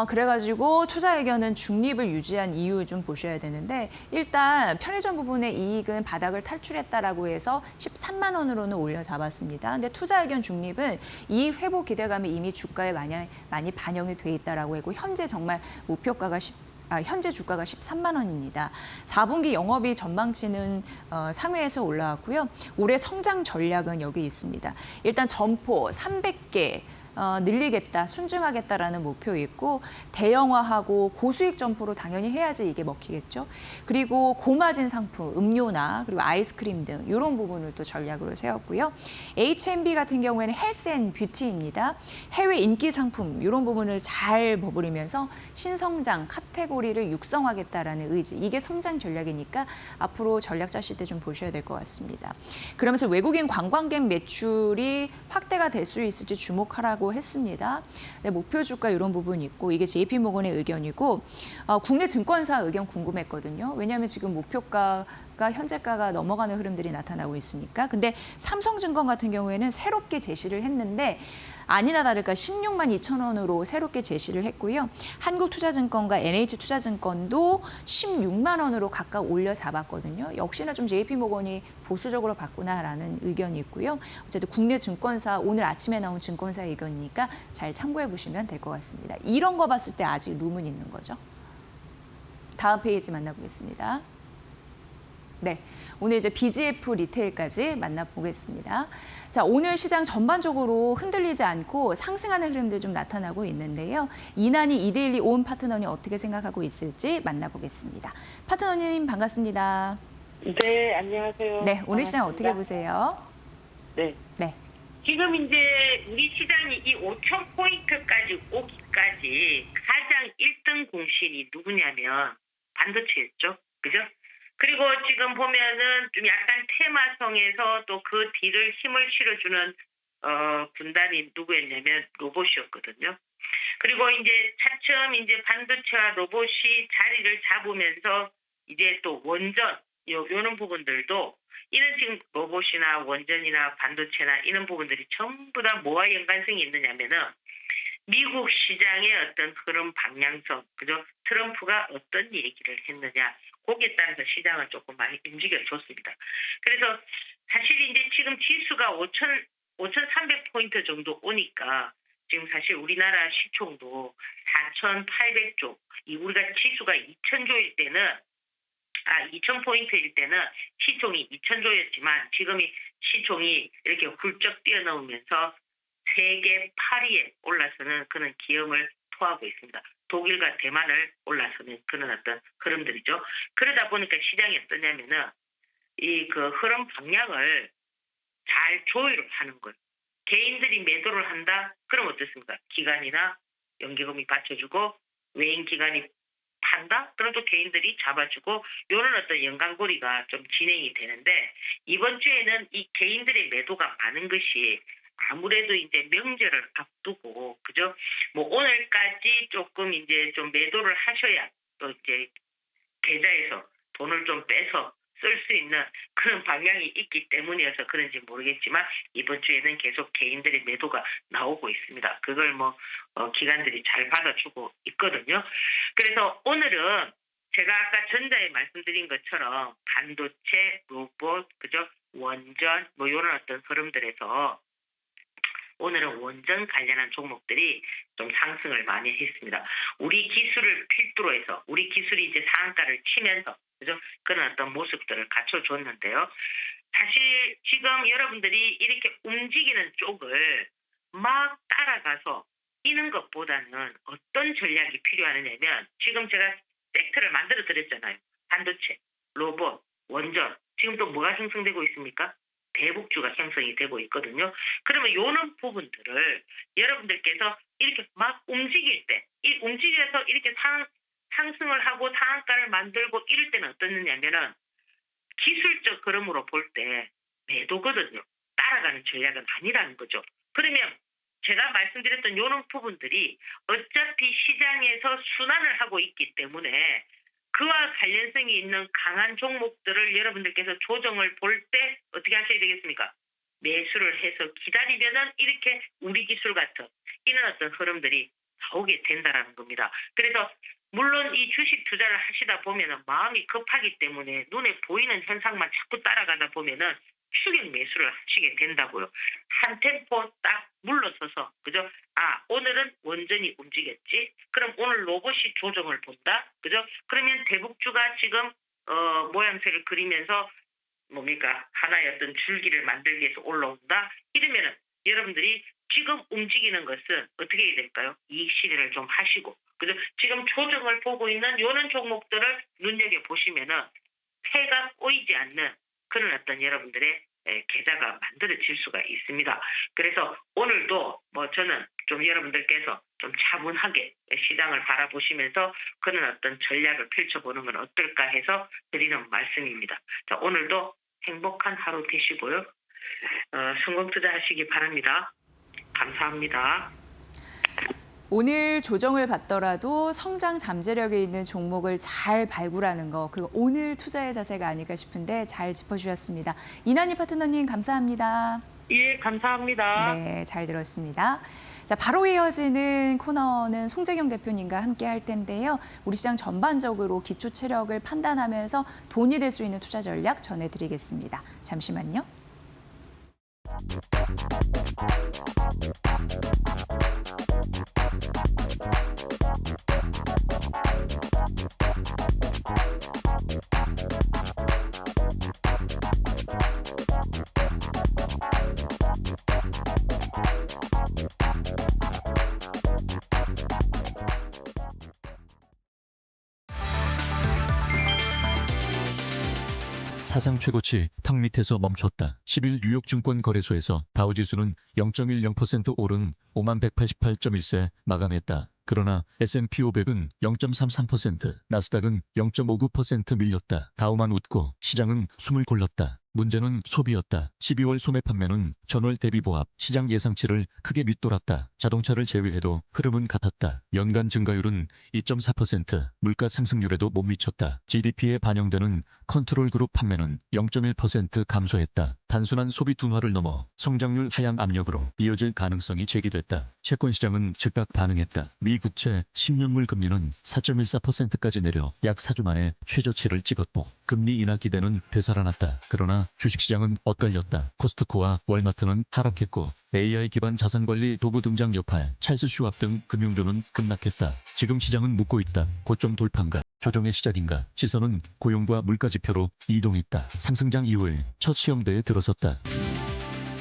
그래가지고 투자 의견은 중립을 유지한 이유 좀 보셔야 되는데, 일단 편의점 부분의 이익은 바닥을 탈출했다라고 해서 13만 원으로는 올려 잡았습니다. 근데 투자 의견 중립은 이익 회복 기대감이 이미 주가에 많이 반영이 돼 있다라고 하고, 현재 정말 목표가가 현재 주가가 13만 원입니다. 4분기 영업이익 전망치는 상회에서 올라왔고요. 올해 성장 전략은 여기 있습니다. 일단 점포 300개 늘리겠다, 순증하겠다라는 목표 있고, 대형화하고 고수익 점포로 당연히 해야지 이게 먹히겠죠. 그리고 고마진 상품, 음료나 그리고 아이스크림 등 이런 부분을 또 전략으로 세웠고요. H&B 같은 경우에는 헬스 앤 뷰티입니다. 해외 인기 상품 이런 부분을 잘 버무리면서 신성장 카테고리를 육성하겠다라는 의지, 이게 성장 전략이니까 앞으로 전략 짜실 때 좀 보셔야 될 것 같습니다. 그러면서 외국인 관광객 매출이 확대가 될 수 있을지 주목하라고 했습니다. 네, 목표 주가 이런 부분이 있고, 이게 JP모건의 의견이고, 국내 증권사 의견 궁금했거든요. 왜냐하면 지금 목표가가 현재가가 넘어가는 흐름들이 나타나고 있으니까. 근데 삼성증권 같은 경우에는 새롭게 제시를 했는데 아니나 다를까 16만 2천 원으로 새롭게 제시를 했고요. 한국투자증권과 NH투자증권도 16만 원으로 각각 올려 잡았거든요. 역시나 좀 JP모건이 보수적으로 봤구나라는 의견이 있고요. 어쨌든 국내 증권사, 오늘 아침에 나온 증권사 의견이니까 잘 참고해 보시면 될 것 같습니다. 이런 거 봤을 때 아직 룸은 있는 거죠. 다음 페이지 만나보겠습니다. 네, 오늘 이제 BGF 리테일까지 만나보겠습니다. 자, 오늘 시장 전반적으로 흔들리지 않고 상승하는 흐름들 좀 나타나고 있는데요. 이난희 이데일리 온 파트너님 어떻게 생각하고 있을지 만나보겠습니다. 파트너님 반갑습니다.
네, 안녕하세요.
네, 오늘 시장 어떻게
반갑습니다.
보세요?
네.
네.
지금 이제 우리 시장이 이 5,000포인트까지 오기까지 가장 1등 공신이 누구냐면 반도체였죠. 그죠? 그리고 지금 보면은 좀 약간 테마성에서 또 그 뒤를 힘을 실어주는 분단이 누구였냐면 로봇이었거든요. 그리고 이제 차츰 이제 반도체와 로봇이 자리를 잡으면서 이제 또 원전 요런 부분들도 이런 지금 로봇이나 원전이나 반도체나 이런 부분들이 전부 다 뭐와 연관성이 있느냐면은 미국 시장의 어떤 흐름 방향성, 그죠? 트럼프가 어떤 얘기를 했느냐, 거기에 따라서 시장을 조금 많이 움직여줬습니다. 그래서 사실 이제 지금 지수가 5,300포인트 정도 오니까 지금 사실 우리나라 시총도 4,800조, 우리가 지수가 2,000조일 때는 2,000포인트일 때는 시총이 2,000조였지만 지금이 시총이 이렇게 훌쩍 뛰어넘으면서 세계 8위에 올라서는 그런 기염을 토하고 있습니다. 독일과 대만을 올라서는 그런 어떤 흐름들이죠. 그러다 보니까 시장이 어떠냐면은 이 그 흐름 방향을 잘 조율을 하는 거예요. 개인들이 매도를 한다? 그럼 어떻습니까? 기관이나 연기금이 받쳐주고 외인 기관이 판다? 그럼 또 개인들이 잡아주고 이런 어떤 연관고리가 좀 진행이 되는데 이번 주에는 이 개인들의 매도가 많은 것이 아무래도 이제 명절을 앞두고 그죠? 뭐 오늘까지 조금 이제 좀 매도를 하셔야 또 이제 계좌에서 돈을 좀 빼서 쓸 수 있는 그런 방향이 있기 때문이어서 그런지 모르겠지만 이번 주에는 계속 개인들의 매도가 나오고 있습니다. 그걸 기관들이 잘 받아주고 있거든요. 그래서 오늘은 제가 아까 전자에 말씀드린 것처럼 반도체, 로봇, 그죠? 원전 이런 어떤 흐름들에서 오늘은 원전 관련한 종목들이 좀 상승을 많이 했습니다. 우리 기술을 필두로 해서 우리 기술이 이제 상한가를 치면서 그죠? 그런 어떤 모습들을 갖춰줬는데요. 사실 지금 여러분들이 이렇게 움직이는 쪽을 막 따라가서 뛰는 것보다는 어떤 전략이 필요하느냐면 지금 제가 섹터를 만들어 드렸잖아요. 반도체, 로봇, 원전. 지금 또 뭐가 형성되고 있습니까? 대북주가 형성이 되고 있거든요. 그러면 이런 부분들을 여러분들께서 이렇게 막 움직일 때, 이 움직여서 이렇게 상승을 하고 상한가를 만들고 이럴 때는 어떻느냐면은 기술적 흐름으로 볼 때 매도거든요. 따라가는 전략은 아니라는 거죠. 그러면 제가 말씀드렸던 이런 부분들이 어차피 시장에서 순환을 하고 있기 때문에 그와 관련성이 있는 강한 종목들을 여러분들께서 조정을 볼 때 어떻게 하셔야 되겠습니까? 매수를 해서 기다리면은 이렇게 우리 기술 같은 이런 어떤 흐름들이 나오게 된다라는 겁니다. 그래서 물론 이 주식 투자를 하시다 보면은 마음이 급하기 때문에 눈에 보이는 현상만 자꾸 따라가다 보면은 추격 매수를 하시게 된다고요. 한 템포 딱 물러서서 그죠? 오늘은 원전이 움직였지. 그럼 오늘 로봇이 조정을 본다. 그죠? 그러면 대북주가 지금 모양새를 그리면서 뭡니까? 하나의 어떤 줄기를 만들기 위해서 올라온다. 이러면은 여러분들이 지금 움직이는 것은 어떻게 해야 될까요? 이익 실현을 좀 하시고 그죠? 지금 조정을 보고 있는 이런 종목들을 눈여겨보시면은 폐가 꼬이지 않는 그런 어떤 여러분들의 계좌가 만들어질 수가 있습니다. 그래서 오늘도 저는 좀 여러분들께서 좀 차분하게 시장을 바라보시면서 그런 어떤 전략을 펼쳐보는 건 어떨까 해서 드리는 말씀입니다. 자, 오늘도 행복한 하루 되시고요. 성공 투자하시기 바랍니다. 감사합니다.
오늘 조정을 받더라도 성장 잠재력에 있는 종목을 잘 발굴하는 거, 그거 오늘 투자의 자세가 아닐까 싶은데 잘 짚어주셨습니다. 이난희 파트너님 감사합니다.
예, 감사합니다.
네, 잘 들었습니다. 자, 바로 이어지는 코너는 송재경 대표님과 함께 할 텐데요. 우리 시장 전반적으로 기초 체력을 판단하면서 돈이 될 수 있는 투자 전략 전해드리겠습니다. 잠시만요.
사상 최고치 턱 밑에서 멈췄다. 10일 뉴욕 증권거래소에서 다우지수는 0.10% 오른 5188.1세 마감했다. 그러나 S&P 500은 0.33%, 나스닥은 0.59% 밀렸다. 다우만 웃고 시장은 숨을 골랐다. 문제는 소비였다. 12월 소매 판매는 전월 대비 보합, 시장 예상치를 크게 밑돌았다. 자동차를 제외해도 흐름은 같았다. 연간 증가율은 2.4%, 물가 상승률에도 못 미쳤다. GDP에 반영되는 컨트롤 그룹 판매는 0.1% 감소했다. 단순한 소비 둔화를 넘어 성장률 하향 압력으로 이어질 가능성이 제기됐다. 채권 시장은 즉각 반응했다. 미 국채 10년물 금리는 4.14%까지 내려 약 4주 만에 최저치를 찍었고 금리 인하 기대는 되살아났다. 그러나 주식시장은 엇갈렸다. 코스트코와 월마트는 하락했고 AI 기반 자산관리 도구 등장 여파에 찰스 슈왑 등 금융주는 급락했다. 지금 시장은 묻고 있다. 고점 돌파인가? 조정의 시작인가? 시선은 고용과 물가 지표로 이동했다. 상승장 이후에 첫 시험대에 들어섰다.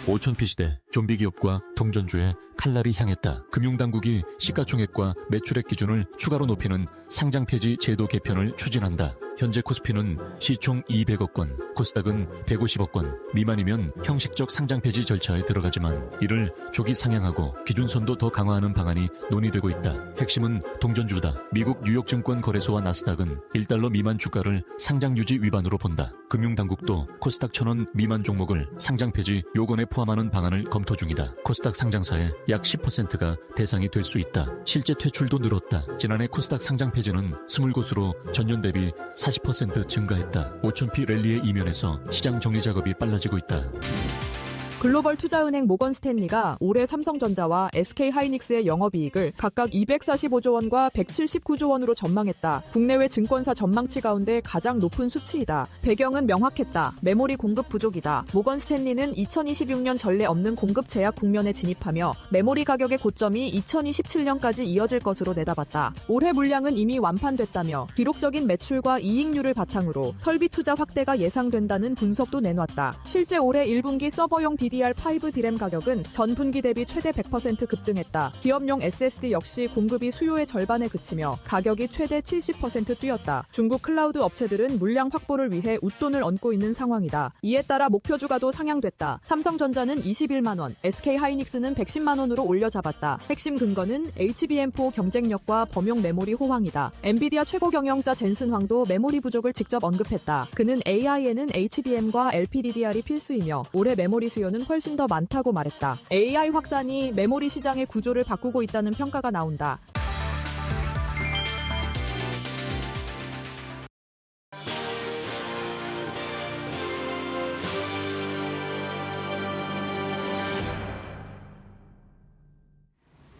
5,000피 시대 좀비 기업과 동전주의 칼날이 향했다. 금융당국이 시가총액과 매출액 기준을 추가로 높이는 상장 폐지 제도 개편을 추진한다. 현재 코스피는 시총 200억 건, 코스닥은 150억 건 미만이면 형식적 상장 폐지 절차에 들어가지만 이를 조기 상향하고 기준선도 더 강화하는 방안이 논의되고 있다. 핵심은 동전주다. 미국 뉴욕증권거래소와 나스닥은 1달러 미만 주가를 상장 유지 위반으로 본다. 금융당국도 코스닥 1,000원 미만 종목을 상장 폐지 요건에 포함하는 방안을 검토 중이다. 코스닥 상장사의 약 10%가 대상이 될 수 있다. 실제 퇴출도 늘었다. 지난해 코스닥 상장 폐지는 20곳으로 전년 대비 40% 증가했다. 5,000피 랠리의 이면에서 시장 정리 작업이 빨라지고 있다.
글로벌 투자은행 모건 스탠리가 올해 삼성전자와 SK하이닉스의 영업이익을 각각 245조 원과 179조 원으로 전망했다. 국내외 증권사 전망치 가운데 가장 높은 수치이다. 배경은 명확했다. 메모리 공급 부족이다. 모건 스탠리는 2026년 전례 없는 공급 제약 국면에 진입하며 메모리 가격의 고점이 2027년까지 이어질 것으로 내다봤다. 올해 물량은 이미 완판됐다며 기록적인 매출과 이익률을 바탕으로 설비 투자 확대가 예상된다는 분석도 내놨다. 실제 올해 1분기 서버용 DDR5 디램 가격은 전분기 대비 최대 100% 급등했다. 기업용 SSD 역시 공급이 수요의 절반에 그치며 가격이 최대 70% 뛰었다. 중국 클라우드 업체들은 물량 확보를 위해 웃돈을 얹고 있는 상황이다. 이에 따라 목표 주가도 상향됐다. 삼성전자는 21만 원, SK하이닉스는 110만 원으로 올려잡았다. 핵심 근거는 HBM4 경쟁력과 범용 메모리 호황이다. 엔비디아 최고 경영자 젠슨 황도 메모리 부족을 직접 언급했다. 그는 AI에는 HBM과 LPDDR이 필수이며 올해 메모리 수요는 훨씬 더 많다고 말했다. AI 확산이 메모리 시장의 구조를 바꾸고 있다는 평가가 나온다.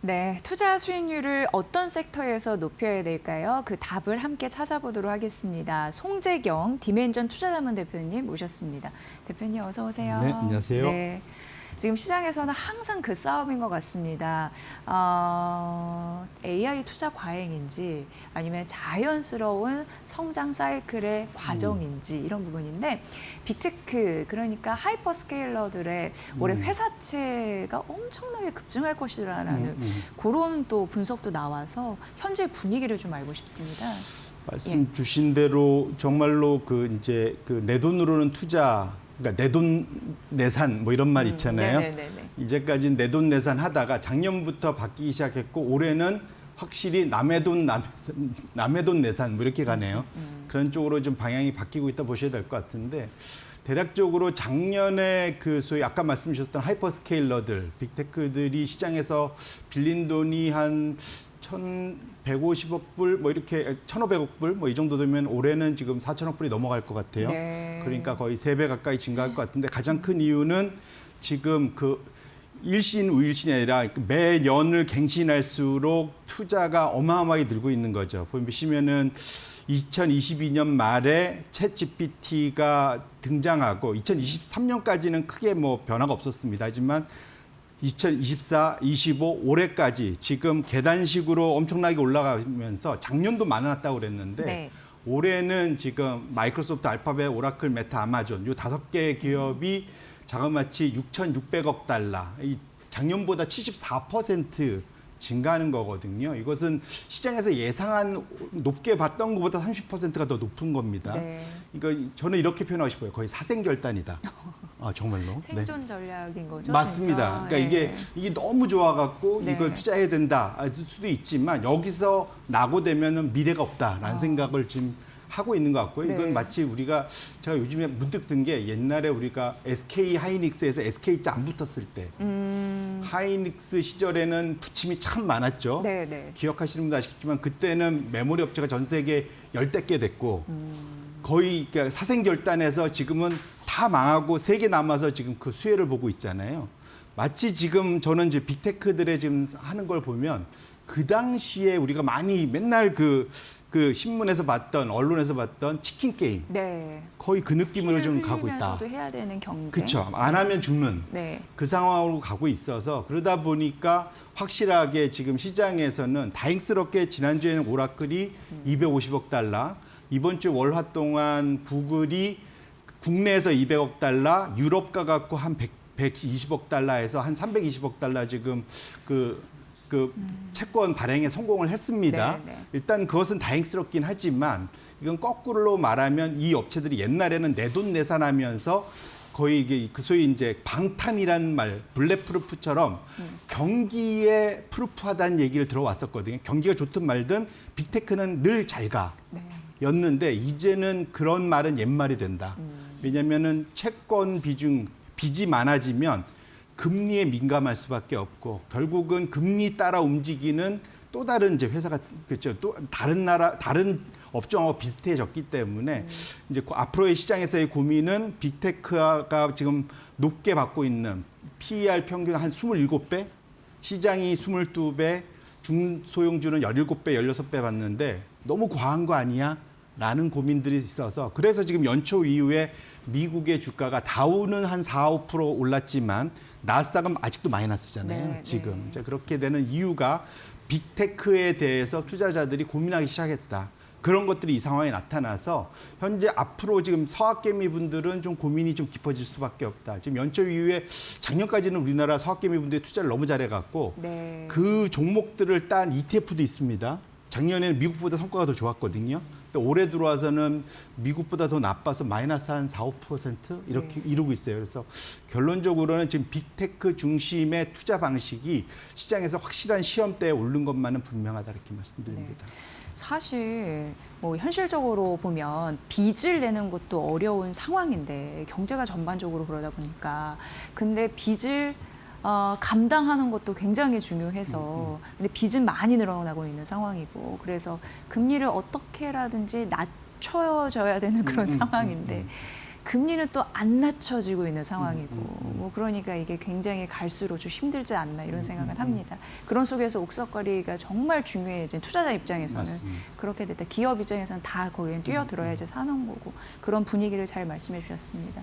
네, 투자 수익률을 어떤 섹터에서 높여야 될까요? 그 답을 함께 찾아보도록 하겠습니다. 송재경 디멘전 투자자문 대표님 모셨습니다. 대표님 어서 오세요.
네, 안녕하세요.
네. 지금 시장에서는 항상 그 싸움인 것 같습니다. AI 투자 과잉인지 아니면 자연스러운 성장 사이클의 과정인지 이런 부분인데 빅테크 그러니까 하이퍼스케일러들의 올해 회사채가 엄청나게 급증할 것이라는 그런 또 분석도 나와서 현재 분위기를 좀 알고 싶습니다.
말씀 주신 대로 정말로 이제 내 돈으로는 투자, 그러니까 내 돈 내산 뭐 이런 말 있잖아요. 이제까지 내 돈 내산 하다가 작년부터 바뀌기 시작했고 올해는 확실히 남의 돈 내산 뭐 이렇게 가네요. 그런 쪽으로 좀 방향이 바뀌고 있다 보셔야 될 것 같은데 대략적으로 작년에 소위 아까 말씀 주셨던 하이퍼스케일러들, 빅테크들이 시장에서 빌린 돈이 한 1,150억 불, 뭐 이렇게 1,500억 불, 뭐 이 정도 되면 올해는 지금 4천억 불이 넘어갈 것 같아요.
네.
그러니까 거의 3배 가까이 증가할 것 같은데 가장 큰 이유는 지금 일신, 우일신이 아니라 매년을 갱신할수록 투자가 어마어마하게 늘고 있는 거죠. 보시면은 2022년 말에 챗GPT가 등장하고 2023년까지는 크게 뭐 변화가 없었습니다. 하지만 2024, 25, 올해까지 지금 계단식으로 엄청나게 올라가면서 작년도 많았다고 그랬는데
네.
올해는 지금 마이크로소프트, 알파벳, 오라클, 메타, 아마존 이 5개 기업이 자그마치 6,600억 달러, 이 작년보다 74% 증가하는 거거든요. 이것은 시장에서 예상한 높게 봤던 것보다 30%가 더 높은 겁니다.
네.
이거 저는 이렇게 표현하고 싶어요. 거의 사생결단이다. 아 정말로.
생존 전략인 거죠.
맞습니다.
진짜.
그러니까
네.
이게 너무 좋아갖고
네.
이걸 투자해야 된다 할 수도 있지만 여기서 낙오되면은 미래가 없다라는 생각을 지금 하고 있는 것 같고요. 이건
네.
마치 우리가 제가 요즘에 문득 든 게 옛날에 우리가 SK 하이닉스에서 SK자 안 붙었을 때 하이닉스 시절에는 부침이 참 많았죠.
네, 네.
기억하시는 분도 아시겠지만 그때는 메모리 업체가 전 세계 10개 됐고 거의 그러니까 사생결단해서 지금은 다 망하고 3개 남아서 지금 그 수혜를 보고 있잖아요. 마치 지금 저는 이제 빅테크들의 지금 하는 걸 보면 그 당시에 우리가 많이 맨날 그 신문에서 봤던 언론에서 봤던 치킨 게임
네.
거의 그 느낌으로 좀 가고 있다.
흘리면서도 해야 되는 경쟁.
그렇죠. 안 하면 죽는
네.
그 상황으로 가고 있어서 그러다 보니까 확실하게 지금 시장에서는 다행스럽게 지난주에는 오라클이 250억 달러, 이번 주 월화 동안 구글이 국내에서 200억 달러, 유럽 가갖고 한 120억 달러에서 한 320억 달러 지금 그 채권 발행에 성공을 했습니다.
네, 네.
일단 그것은 다행스럽긴 하지만 이건 거꾸로 말하면 이 업체들이 옛날에는 내돈내산하면서 거의 이게 그 소위 이제 방탄이라는 말, 블랙프루프처럼 경기에 프루프하다는 얘기를 들어왔었거든요. 경기가 좋든 말든 빅테크는 늘 잘 가.
네.
였는데 이제는 그런 말은 옛말이 된다. 왜냐면은 채권 비중, 빚이 많아지면 금리에 민감할 수밖에 없고 결국은 금리 따라 움직이는 또 다른 이제 회사가 그렇죠. 또 다른 업종하고 비슷해졌기 때문에 이제 앞으로의 시장에서의 고민은 빅테크가 지금 높게 받고 있는 PER 평균 한 27배, 시장이 22배, 중소형주는 17배, 16배 받는데 너무 과한 거 아니야? 라는 고민들이 있어서 그래서 지금 연초 이후에 미국의 주가가 다우는 한 4, 5% 올랐지만 나스닥은 아직도 마이너스잖아요.
네,
지금
네.
이제 그렇게 되는 이유가 빅테크에 대해서 투자자들이 고민하기 시작했다. 그런 것들이 이 상황에 나타나서 현재 앞으로 지금 서학개미 분들은 좀 고민이 좀 깊어질 수밖에 없다. 지금 연초 이후에 작년까지는 우리나라 서학개미 분들이 투자를 너무 잘해갖고
네.
그 종목들을 딴 ETF도 있습니다. 작년에는 미국보다 성과가 더 좋았거든요. 근데 올해 들어와서는 미국보다 더 나빠서 마이너스 한 4, 5% 이렇게 이루고 있어요. 그래서 결론적으로는 지금 빅테크 중심의 투자 방식이 시장에서 확실한 시험대에 오른 것만은 분명하다 이렇게 말씀드립니다.
사실 뭐 현실적으로 보면 빚을 내는 것도 어려운 상황인데 경제가 전반적으로 그러다 보니까 근데 빚을 감당하는 것도 굉장히 중요해서 근데 빚은 많이 늘어나고 있는 상황이고 그래서 금리를 어떻게라든지 낮춰줘야 되는 그런 상황인데 금리는 또 안 낮춰지고 있는 상황이고 뭐 그러니까 이게 굉장히 갈수록 좀 힘들지 않나 이런 생각을 합니다. 그런 속에서 옥석거리가 정말 중요해진 투자자 입장에서는
맞습니다.
그렇게 됐다. 기업 입장에서는 다 거기에 뛰어들어야지 사는 거고 그런 분위기를 잘 말씀해 주셨습니다.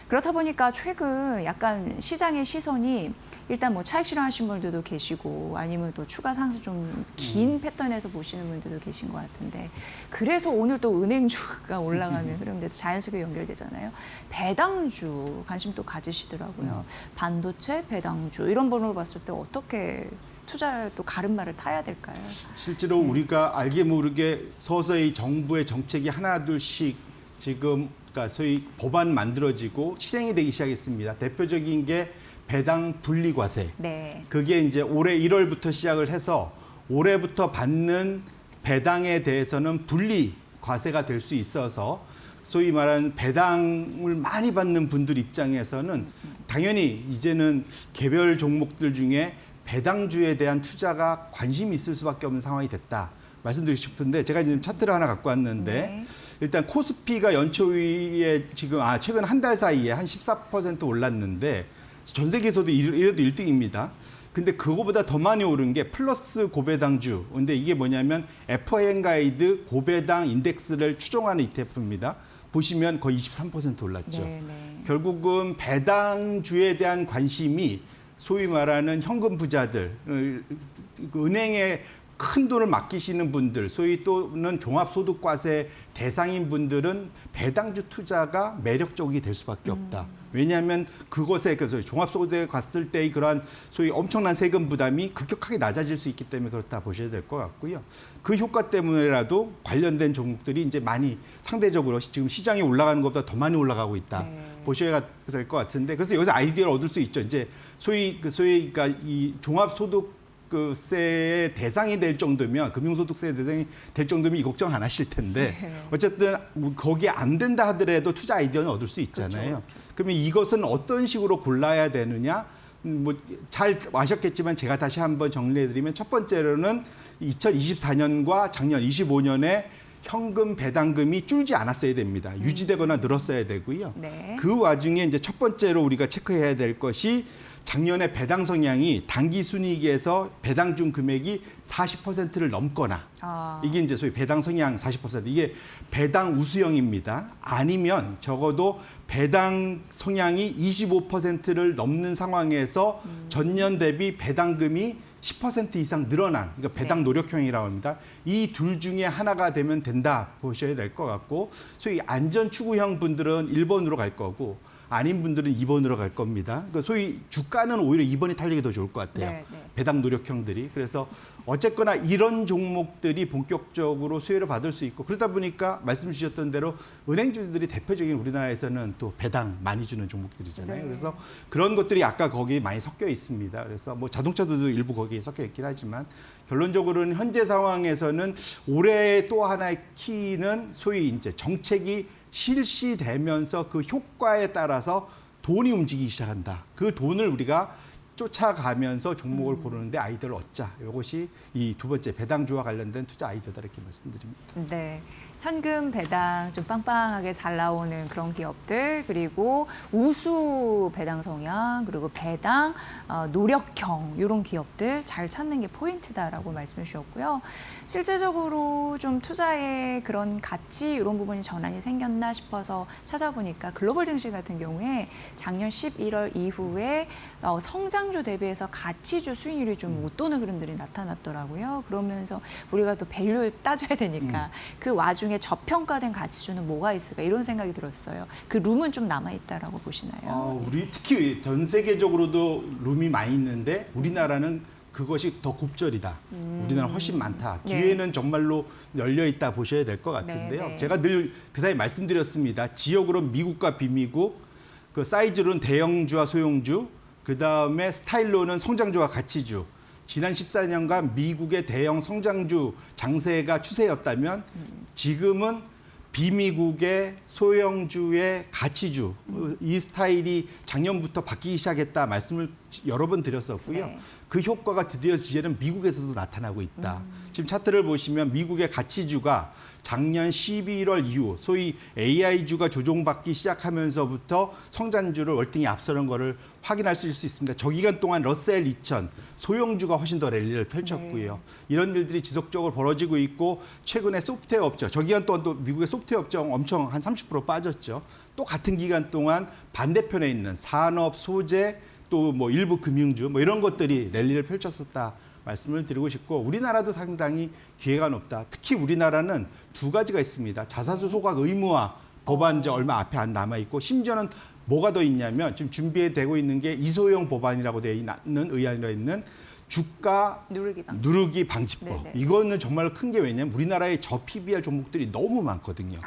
그렇다 보니까 최근 약간 시장의 시선이 일단 뭐 차익 실현하신 분들도 계시고 아니면 또 추가 상승 좀 긴 패턴에서 보시는 분들도 계신 것 같은데 그래서 오늘 또 은행주가 올라가는 흐름들도 자연스럽게 연결되잖아요. 배당주 관심 또 가지시더라고요. 반도체, 배당주 이런 번호로 봤을 때 어떻게 투자를 또 가름말을 타야 될까요?
실제로 우리가 알게 모르게 서서히 정부의 정책이 하나둘씩 지금 그러니까 소위 법안 만들어지고 실행이 되기 시작했습니다. 대표적인 게 배당 분리과세.
네.
그게 이제 올해 1월부터 시작을 해서 올해부터 받는 배당에 대해서는 분리 과세가 될 수 있어서 소위 말하는 배당을 많이 받는 분들 입장에서는 당연히 이제는 개별 종목들 중에 배당주에 대한 투자가 관심이 있을 수밖에 없는 상황이 됐다. 말씀드리고 싶은데 제가 지금 차트를 하나 갖고 왔는데
네.
일단 코스피가 연초에 지금 최근 한 달 사이에 한 14% 올랐는데 전 세계에서도 이래도 1등입니다. 근데 그거보다 더 많이 오른 게 플러스 고배당주. 근데 이게 뭐냐면 FIN 가이드 고배당 인덱스를 추종하는 ETF입니다. 보시면 거의 23% 올랐죠.
네, 네.
결국은 배당주에 대한 관심이 소위 말하는 현금 부자들, 은행에 큰 돈을 맡기시는 분들, 소위 또는 종합소득과세 대상인 분들은 배당주 투자가 매력적이 될 수밖에 없다. 왜냐하면 그것에 그래서 종합소득에 갔을 때의 그러한 소위 엄청난 세금 부담이 급격하게 낮아질 수 있기 때문에 그렇다 보셔야 될 것 같고요. 그 효과 때문에라도 관련된 종목들이 이제 많이 상대적으로 지금 시장이 올라가는 것보다 더 많이 올라가고 있다.
네.
보셔야 될 것 같은데 그래서 여기서 아이디어를 얻을 수 있죠. 이제 소위 그러니까 이 종합소득 금융소득세의 대상이 될 정도면 금융소득세 대상이 될 정도면 이 걱정 안 하실 텐데 어쨌든 거기에 안 된다 하더라도 투자 아이디어는 얻을 수 있잖아요. 그러면 이것은 어떤 식으로 골라야 되느냐? 뭐 잘 아셨겠지만 제가 다시 한번 정리해드리면 첫 번째로는 2024년과 작년 25년에 현금 배당금이 줄지 않았어야 됩니다. 유지되거나 늘었어야 되고요.
네.
그 와중에 이제 첫 번째로 우리가 체크해야 될 것이 작년에 배당 성향이 단기 순이익에서 배당 준 금액이 40%를 넘거나 이게 이제 소위 배당 성향 40% 이게 배당 우수형입니다. 아니면 적어도 배당 성향이 25%를 넘는 상황에서 전년 대비 배당금이 10% 이상 늘어난 그러니까 배당 노력형이라고 합니다. 이 둘 중에 하나가 되면 된다 보셔야 될 것 같고 소위 안전 추구형 분들은 1번으로 갈 거고 아닌 분들은 2번으로 갈 겁니다. 그러니까 소위 주가는 오히려 2번이 탄력이 더 좋을 것 같아요.
네, 네.
배당 노력형들이. 그래서 어쨌거나 이런 종목들이 본격적으로 수혜를 받을 수 있고 그러다 보니까 말씀 주셨던 대로 은행주들이 대표적인 우리나라에서는 또 배당 많이 주는 종목들이잖아요.
네.
그래서 그런 것들이 아까 거기 많이 섞여 있습니다. 그래서 뭐 자동차도 일부 거기에 섞여 있긴 하지만 결론적으로는 현재 상황에서는 올해 또 하나의 키는 소위 이제 정책이 실시되면서 그 효과에 따라서 돈이 움직이기 시작한다. 그 돈을 우리가 쫓아가면서 종목을 고르는데 아이디어를 얻자. 이것이 이 두 번째 배당주와 관련된 투자 아이디어다 이렇게 말씀드립니다.
네. 현금 배당 좀 빵빵하게 잘 나오는 그런 기업들 그리고 우수 배당 성향 그리고 배당 노력형 이런 기업들 잘 찾는 게 포인트다라고 말씀해 주셨고요. 실제적으로 좀 투자의 그런 가치 이런 부분이 전환이 생겼나 싶어서 찾아보니까 글로벌 증시 같은 경우에 작년 11월 이후에 성장주 대비해서 가치주 수익률이 좀 못 도는 흐름들이 나타났더라고요. 그러면서 우리가 또 밸류 따져야 되니까 그 와중에 저평가된 가치주는 뭐가 있을까 이런 생각이 들었어요. 그 룸은 좀 남아있다라고 보시나요?
우리 특히 전 세계적으로도 룸이 많이 있는데 우리나라는 그것이 더 곱절이다. 우리나라는 훨씬 많다.
네.
기회는 정말로 열려 있다 보셔야 될 것 같은데요.
네, 네.
제가 늘 그 사이 말씀드렸습니다. 지역으로 미국과 비미국, 그 사이즈로는 대형주와 소형주, 그 다음에 스타일로는 성장주와 가치주. 지난 14년간 미국의 대형 성장주 장세가 추세였다면 지금은 비미국의 소형주의 가치주 이 스타일이 작년부터 바뀌기 시작했다 말씀을 여러 번 드렸었고요.
네.
그 효과가 드디어 이제는 미국에서도 나타나고 있다. 지금 차트를 보시면 미국의 가치주가 작년 11월 이후 소위 AI주가 조종받기 시작하면서부터 성장주를 월등히 앞서는 거를 확인할 수 있습니다. 저 기간 동안 러셀 2000 소형주가 훨씬 더 랠리를 펼쳤고요. 이런 일들이 지속적으로 벌어지고 있고 최근에 소프트웨어 업종, 저 기간 동안 또 미국의 소프트웨어 업종 엄청 한 30% 빠졌죠. 또 같은 기간 동안 반대편에 있는 산업, 소재, 또 뭐 일부 금융주 뭐 이런 것들이 랠리를 펼쳤었다 말씀을 드리고 싶고 우리나라도 상당히 기회가 높다. 특히 우리나라는 두 가지가 있습니다. 자사주 소각 의무화 법안 이제 얼마 앞에 안 남아 있고 심지어는 뭐가 더 있냐면 지금 준비되고 있는 게 이소영 법안이라고 되어 있는 의안으로 있는 주가 누르기 방지법.
네네.
이거는 정말 큰 게 왜냐면 우리나라의 저 PBR 종목들이 너무 많거든요.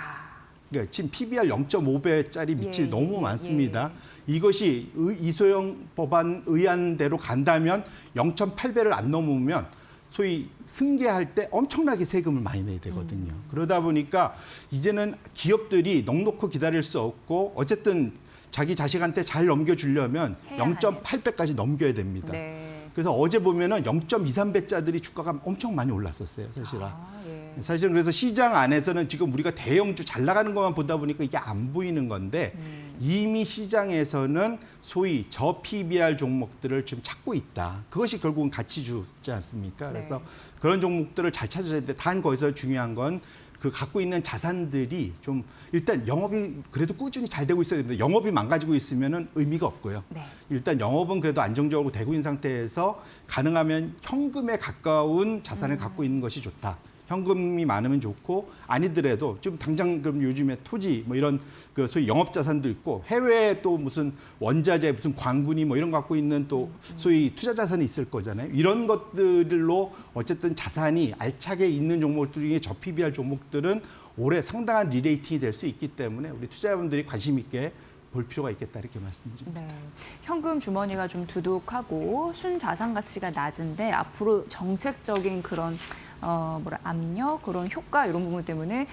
그러니까 지금 PBR 0.5배짜리 밑이 너무 많습니다. 이것이 이소영 법안 의안대로 간다면 0.8배를 안 넘으면 소위 승계할 때 엄청나게 세금을 많이 내야 되거든요. 그러다 보니까 이제는 기업들이 넉넉히 기다릴 수 없고 어쨌든 자기 자식한테 잘 넘겨주려면 0.8배까지 넘겨야 됩니다.
네.
그래서 어제 보면은 0.23배짜리 주가가 엄청 많이 올랐었어요, 사실은. 사실은 그래서 시장 안에서는 지금 우리가 대형주 잘 나가는 것만 보다 보니까 이게 안 보이는 건데 이미 시장에서는 소위 저 PBR 종목들을 지금 찾고 있다. 그것이 결국은 가치주지 않습니까? 그래서 그런 종목들을 잘 찾아야 되는데 단 거기서 중요한 건 그 갖고 있는 자산들이 좀 일단 영업이 그래도 꾸준히 잘 되고 있어야 되는데 영업이 망가지고 있으면은 의미가 없고요.
네.
일단 영업은 그래도 안정적으로 되고 있는 상태에서 가능하면 현금에 가까운 자산을 갖고 있는 것이 좋다. 현금이 많으면 좋고 아니더라도 좀 당장 그럼 요즘에 토지 뭐 이런 그 소위 영업 자산도 있고 해외에 또 무슨 원자재 무슨 광분이 뭐 이런 거 갖고 있는 또 소위 투자 자산이 있을 거잖아요. 이런 것들로 어쨌든 자산이 알차게 있는 종목들 중에 저 PBR 종목들은 올해 상당한 리레이팅이 될 수 있기 때문에 우리 투자자분들이 관심 있게 볼 필요가 있겠다 이렇게 말씀드립니다.
네. 현금 주머니가 좀 두둑하고 순자산 가치가 낮은데 앞으로 정책적인 그런 압력, 그런 효과 이런 부분 때문에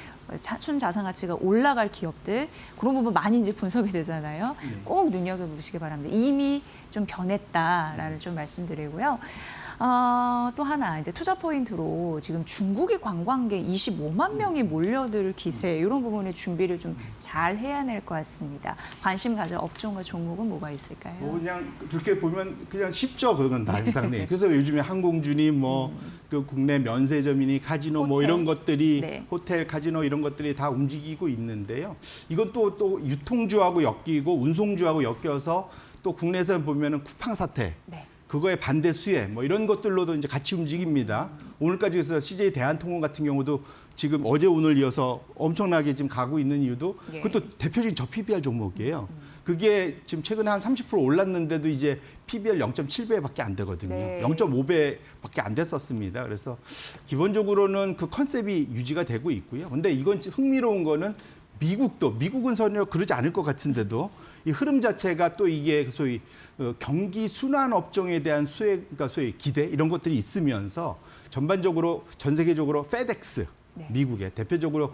순자산 가치가 올라갈 기업들 그런 부분 많이 이제 분석이 되잖아요.
네.
꼭 눈여겨보시기 바랍니다. 이미 좀 변했다라는 좀 말씀드리고요. 또 하나 이제 투자 포인트로 지금 중국의 관광객 25만 명이 몰려들 기세 이런 부분의 준비를 좀 잘 해야 될 것 같습니다. 관심 가질 업종과 종목은 뭐가 있을까요?
그냥 그렇게 보면 그냥 쉽죠, 그건 당연히. 그래서 요즘에 항공주니 그 국내 면세점이니 카지노
호텔.
이런 것들이
네.
호텔, 카지노 이런 것들이 다 움직이고 있는데요. 이건 또 유통주하고 엮이고 운송주하고 엮여서 또 국내에서 보면은 쿠팡 사태.
네.
그거에 반대 수혜 이런 것들로도 이제 같이 움직입니다. 오늘까지 그래서 CJ 대한통운 같은 경우도 지금 어제 오늘 이어서 엄청나게 지금 가고 있는 이유도
예.
그것도 대표적인 저PBR 종목이에요. 그게 지금 최근에 한 30% 올랐는데도 이제 PBR 0.7배밖에 안 되거든요.
네.
0.5배밖에 안 됐었습니다. 그래서 기본적으로는 그 컨셉이 유지가 되고 있고요. 근데 이건 흥미로운 거는 미국은 전혀 그러지 않을 것 같은데도 이 흐름 자체가 또 이게 소위 경기 순환 업종에 대한 그러니까 소위 기대 이런 것들이 있으면서 전반적으로 전 세계적으로 페덱스
네.
미국의 대표적으로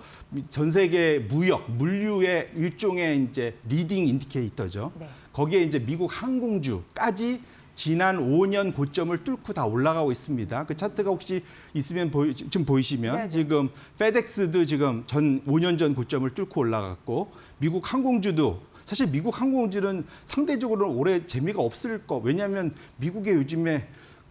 전 세계 물류의 일종의 이제 리딩 인디케이터죠.
네.
거기에 이제 미국 항공주까지 지난 5년 고점을 뚫고 다 올라가고 있습니다. 그 차트가 혹시 있으면 지금 보이시면
네, 네.
지금 페덱스도 지금 5년 전 고점을 뚫고 올라갔고 미국 항공주도 사실 미국 항공주는 상대적으로 올해 재미가 없을 거. 왜냐하면 미국에 요즘에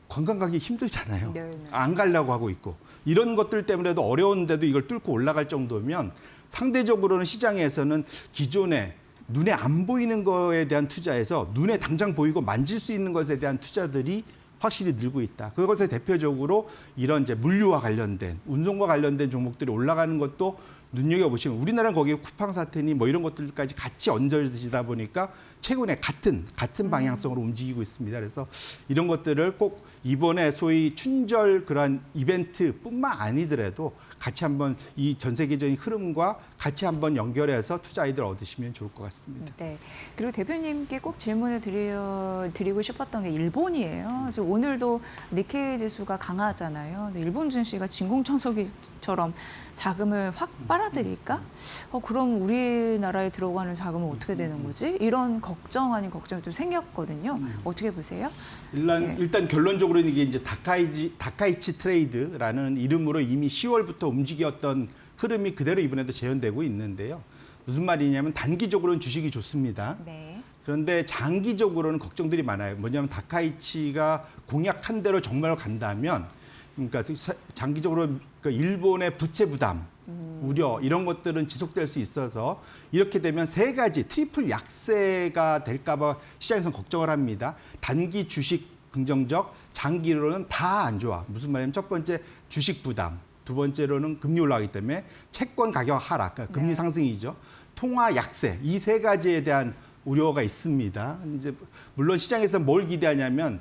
관광 가기 힘들잖아요.
네, 네.
안 가려고 하고 있고. 이런 것들 때문에도 어려운데도 이걸 뚫고 올라갈 정도면 상대적으로는 시장에서는 기존에 눈에 안 보이는 거에 대한 투자에서 눈에 당장 보이고 만질 수 있는 것에 대한 투자들이 확실히 늘고 있다. 그것에 대표적으로 이런 이제 물류와 관련된 운송과 관련된 종목들이 올라가는 것도 눈여겨보시면 우리나라는 거기에 쿠팡 사태니 이런 것들까지 같이 얹어지다 보니까 최근에 같은 방향성으로 움직이고 있습니다. 그래서 이런 것들을 꼭 이번에 소위 춘절 그러한 이벤트뿐만 아니더라도 같이 한번 이 전 세계적인 흐름과 같이 한번 연결해서 투자 아이디어를 얻으시면 좋을 것 같습니다.
네. 그리고 대표님께 꼭 질문을 드리고 싶었던 게 일본이에요. 지금 오늘도 니케이 지수가 강하잖아요. 근데 일본 증시가 진공청소기처럼 자금을 확 빨아들일까? 그럼 우리나라에 들어가는 자금은 어떻게 되는 거지? 이런 걱정 아닌 걱정이 좀 생겼거든요. 어떻게 보세요?
일단 결론적으로 이게 이제 다카이치 트레이드라는 이름으로 이미 10월부터 움직였던 흐름이 그대로 이번에도 재현되고 있는데요. 무슨 말이냐면 단기적으로는 주식이 좋습니다.
네.
그런데 장기적으로는 걱정들이 많아요. 뭐냐면 다카이치가 공약한 대로 정말 간다면 그러니까 장기적으로 일본의 부채 부담, 우려 이런 것들은 지속될 수 있어서 이렇게 되면 세 가지 트리플 약세가 될까 봐 시장에서는 걱정을 합니다. 단기 주식 긍정적, 장기로는 다 안 좋아. 무슨 말이냐면 첫 번째 주식 부담, 두 번째로는 금리 올라가기 때문에 채권 가격 하락, 그러니까 금리
네.
상승이죠. 통화 약세 이 세 가지에 대한 우려가 있습니다. 이제 물론 시장에서 뭘 기대하냐면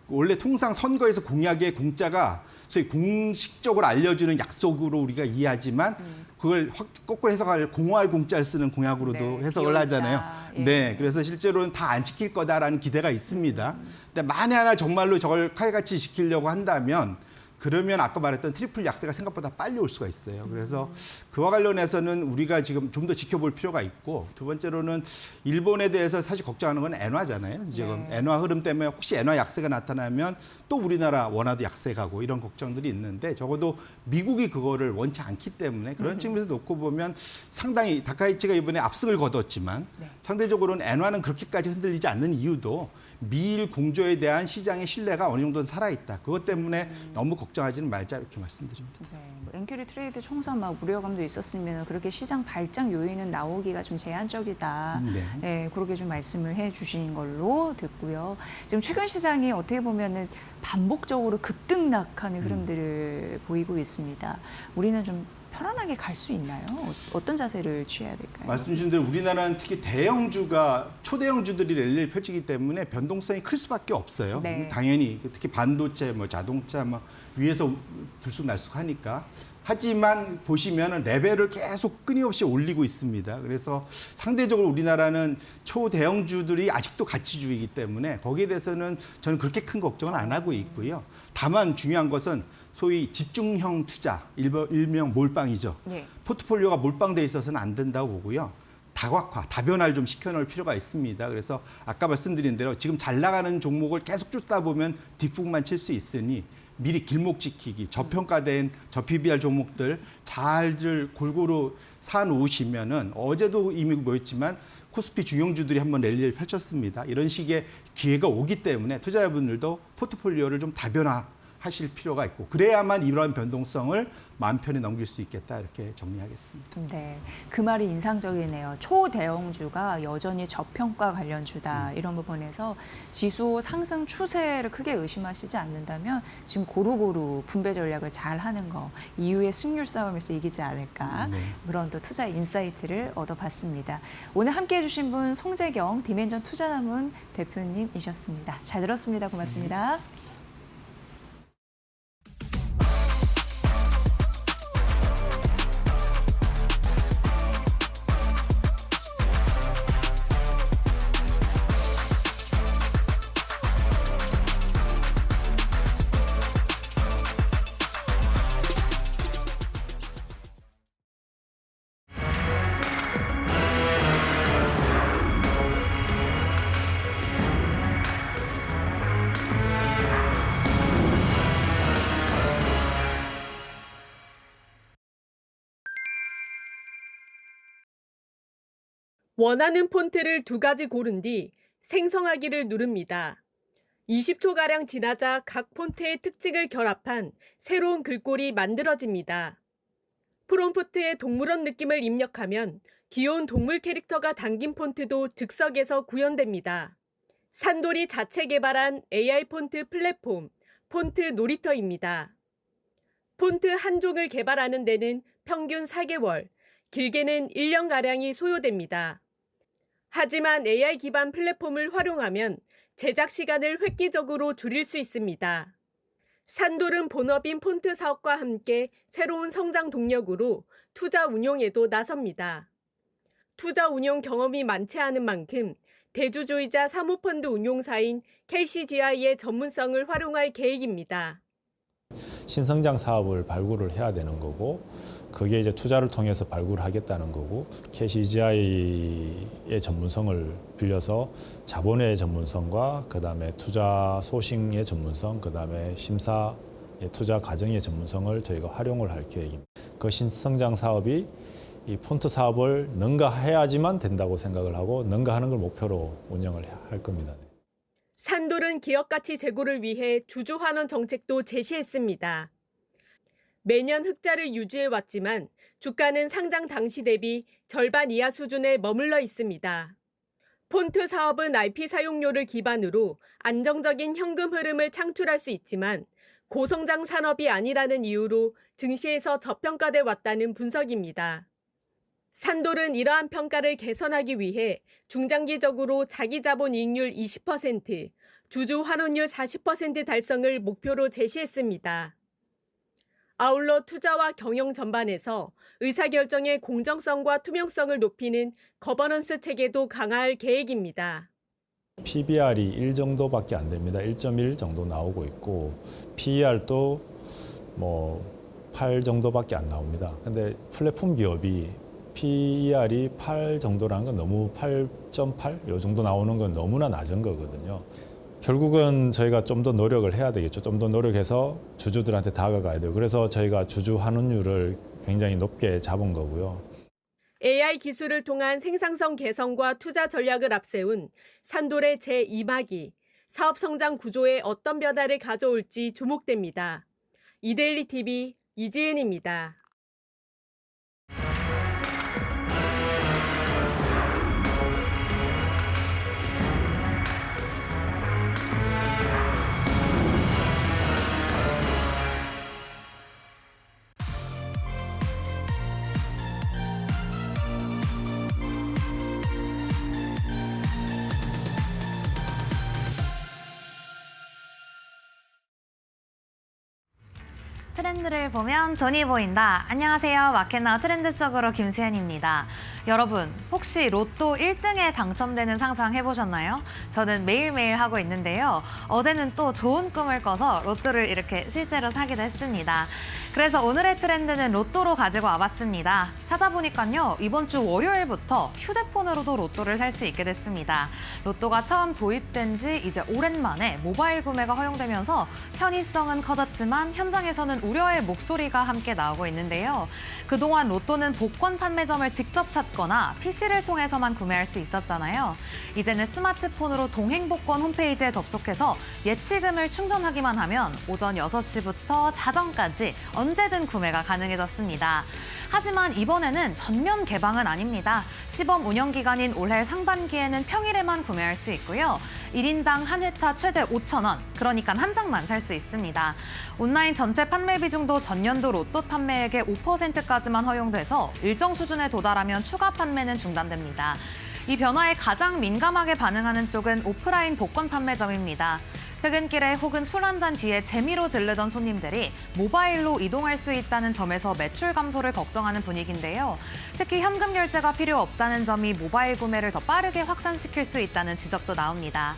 원래 통상 선거에서 공약의 공짜가 소위 공식적으로 알려주는 약속으로 우리가 이해하지만 그걸 거꾸로 해석할 공화할 공짜를 쓰는 공약으로도
네,
해석을
비어있다.
하잖아요.
예.
네, 그래서 실제로는 다 안 지킬 거다라는 기대가 있습니다. 근데 만에 하나 정말로 저걸 칼같이 지키려고 한다면 그러면 아까 말했던 트리플 약세가 생각보다 빨리 올 수가 있어요. 그래서 그와 관련해서는 우리가 지금 좀 더 지켜볼 필요가 있고 두 번째로는 일본에 대해서 사실 걱정하는 건 엔화잖아요. 지금
네.
엔화 흐름 때문에 혹시 엔화 약세가 나타나면 또 우리나라 원화도 약세 가고 이런 걱정들이 있는데 적어도 미국이 그거를 원치 않기 때문에 그런 측면에서 놓고 보면 상당히 다카이치가 이번에 압승을 거뒀지만
네.
상대적으로는 엔화는 그렇게까지 흔들리지 않는 이유도 미일 공조에 대한 시장의 신뢰가 어느 정도는 살아있다. 그것 때문에 너무 걱정하지는 말자 이렇게 말씀드립니다.
네, 엔큐리 트레이드 총선 우려감도 있었으면 그렇게 시장 발작 요인은 나오기가 좀 제한적이다.
네.
네, 그렇게 좀 말씀을 해주신 걸로 듣고요. 지금 최근 시장이 어떻게 보면은 반복적으로 급등락하는 흐름들을 보이고 있습니다. 우리는 좀 편안하게 갈 수 있나요? 어떤 자세를 취해야 될까요?
말씀 주신 대로 우리나라는 특히 대형주가 초대형주들이 랠리를 펼치기 때문에 변동성이 클 수밖에 없어요.
네.
당연히 특히 반도체, 자동차 위에서 들쑥날쑥하니까 하지만 보시면 레벨을 계속 끊임없이 올리고 있습니다. 그래서 상대적으로 우리나라는 초대형주들이 아직도 가치주의이기 때문에 거기에 대해서는 저는 그렇게 큰 걱정은 안 하고 있고요. 다만 중요한 것은 소위 집중형 투자, 일명 몰빵이죠.
네.
포트폴리오가 몰빵돼 있어서는 안 된다고 보고요. 다각화, 다변화를 좀 시켜놓을 필요가 있습니다. 그래서 아까 말씀드린 대로 지금 잘 나가는 종목을 계속 쫓다 보면 뒷북만 칠 수 있으니 미리 길목 지키기, 저평가된 저PBR 종목들 잘들 골고루 사놓으시면은 어제도 이미 모였지만 코스피 중형주들이 한번 랠리를 펼쳤습니다. 이런 식의 기회가 오기 때문에 투자자분들도 포트폴리오를 좀 다변화하실 필요가 있고 그래야만 이러한 변동성을 마음 편히 넘길 수 있겠다 이렇게 정리하겠습니다.
네, 그 말이 인상적이네요. 초대형주가 여전히 저평가 관련주다 이런 부분에서 지수 상승 추세를 크게 의심하시지 않는다면 지금 고루고루 분배 전략을 잘 하는 거 이후에 승률 싸움에서 이기지 않을까 그런 또 투자 인사이트를 얻어봤습니다. 오늘 함께해 주신 분 송재경 디멘전 투자자문 대표님이셨습니다. 잘 들었습니다. 고맙습니다.
원하는 폰트를 2가지 고른 뒤 생성하기를 누릅니다. 20초가량 지나자 각 폰트의 특징을 결합한 새로운 글꼴이 만들어집니다. 프롬프트에 동물원 느낌을 입력하면 귀여운 동물 캐릭터가 담긴 폰트도 즉석에서 구현됩니다. 산돌이 자체 개발한 AI 폰트 플랫폼, 폰트 놀이터입니다. 폰트 한 종을 개발하는 데는 평균 4개월, 길게는 1년가량이 소요됩니다. 하지만 AI 기반 플랫폼을 활용하면 제작 시간을 획기적으로 줄일 수 있습니다. 산돌은 본업인 폰트 사업과 함께 새로운 성장 동력으로 투자 운용에도 나섭니다. 투자 운용 경험이 많지 않은 만큼 대주주이자 사모펀드 운용사인 KCGI의 전문성을 활용할 계획입니다.
신성장 사업을 발굴을 해야 되는 거고 그게 이제 투자를 통해서 발굴하겠다는 거고 KCGI의 전문성을 빌려서 자본의 전문성과 그다음에 투자 소싱의 전문성, 그다음에 심사 투자 과정의 전문성을 저희가 활용을 할 계획입니다. 그 신성장 사업이 이 폰트 사업을 능가해야지만 된다고 생각을 하고 능가하는 걸 목표로 운영을 할 겁니다.
산돌은 기업가치 제고를 위해 주주환원 정책도 제시했습니다. 매년 흑자를 유지해왔지만 주가는 상장 당시 대비 절반 이하 수준에 머물러 있습니다. 폰트 사업은 IP 사용료를 기반으로 안정적인 현금 흐름을 창출할 수 있지만 고성장 산업이 아니라는 이유로 증시에서 저평가돼 왔다는 분석입니다. 산돌은 이러한 평가를 개선하기 위해 중장기적으로 자기자본 이익률 20%, 주주 환원율 40% 달성을 목표로 제시했습니다. 아울러 투자와 경영 전반에서 의사결정의 공정성과 투명성을 높이는 거버넌스 체계도 강화할 계획입니다.
PBR이 1 정도밖에 안 됩니다. 1.1 정도 나오고 있고 PER도 8 정도밖에 안 나옵니다. 근데 플랫폼 기업이 PER이 8 정도라는 건 너무 8.8 요 정도 나오는 건 너무나 낮은 거거든요. 결국은 저희가 좀 더 노력을 해야 되겠죠. 좀 더 노력해서 주주들한테 다가가야 돼요. 그래서 저희가 주주 환원율을 굉장히 높게 잡은 거고요.
AI 기술을 통한 생산성 개선과 투자 전략을 앞세운 산돌의 제2막이 사업 성장 구조에 어떤 변화를 가져올지 주목됩니다. 이데일리 TV 이지은입니다.
트렌드를 보면 돈이 보인다. 안녕하세요. 마켓나우 트렌드 속으로 김수현입니다. 여러분, 혹시 로또 1등에 당첨되는 상상 해보셨나요? 저는 매일매일 하고 있는데요. 어제는 또 좋은 꿈을 꿔서 로또를 이렇게 실제로 사기도 했습니다. 그래서 오늘의 트렌드는 로또로 가지고 와봤습니다. 찾아보니까요, 이번 주 월요일부터 휴대폰으로도 로또를 살 수 있게 됐습니다. 로또가 처음 도입된 지 이제 오랜만에 모바일 구매가 허용되면서 편의성은 커졌지만 현장에서는 우려의 목소리가 함께 나오고 있는데요. 그동안 로또는 복권 판매점을 직접 찾거나 PC를 통해서만 구매할 수 있었잖아요. 이제는 스마트폰으로 동행복권 홈페이지에 접속해서 예치금을 충전하기만 하면 오전 6시부터 자정까지 언제든 구매가 가능해졌습니다. 하지만 이번에는 전면 개방은 아닙니다. 시범 운영 기간인 올해 상반기에는 평일에만 구매할 수 있고요. 1인당 한 회차 최대 5,000원, 그러니까 한 장만 살 수 있습니다. 온라인 전체 판매 비중도 전년도 로또 판매액의 5%까지만 허용돼서 일정 수준에 도달하면 추가 판매는 중단됩니다. 이 변화에 가장 민감하게 반응하는 쪽은 오프라인 복권 판매점입니다. 퇴근길에 혹은 술 한잔 뒤에 재미로 들르던 손님들이 모바일로 이동할 수 있다는 점에서 매출 감소를 걱정하는 분위기인데요. 특히 현금 결제가 필요 없다는 점이 모바일 구매를 더 빠르게 확산시킬 수 있다는 지적도 나옵니다.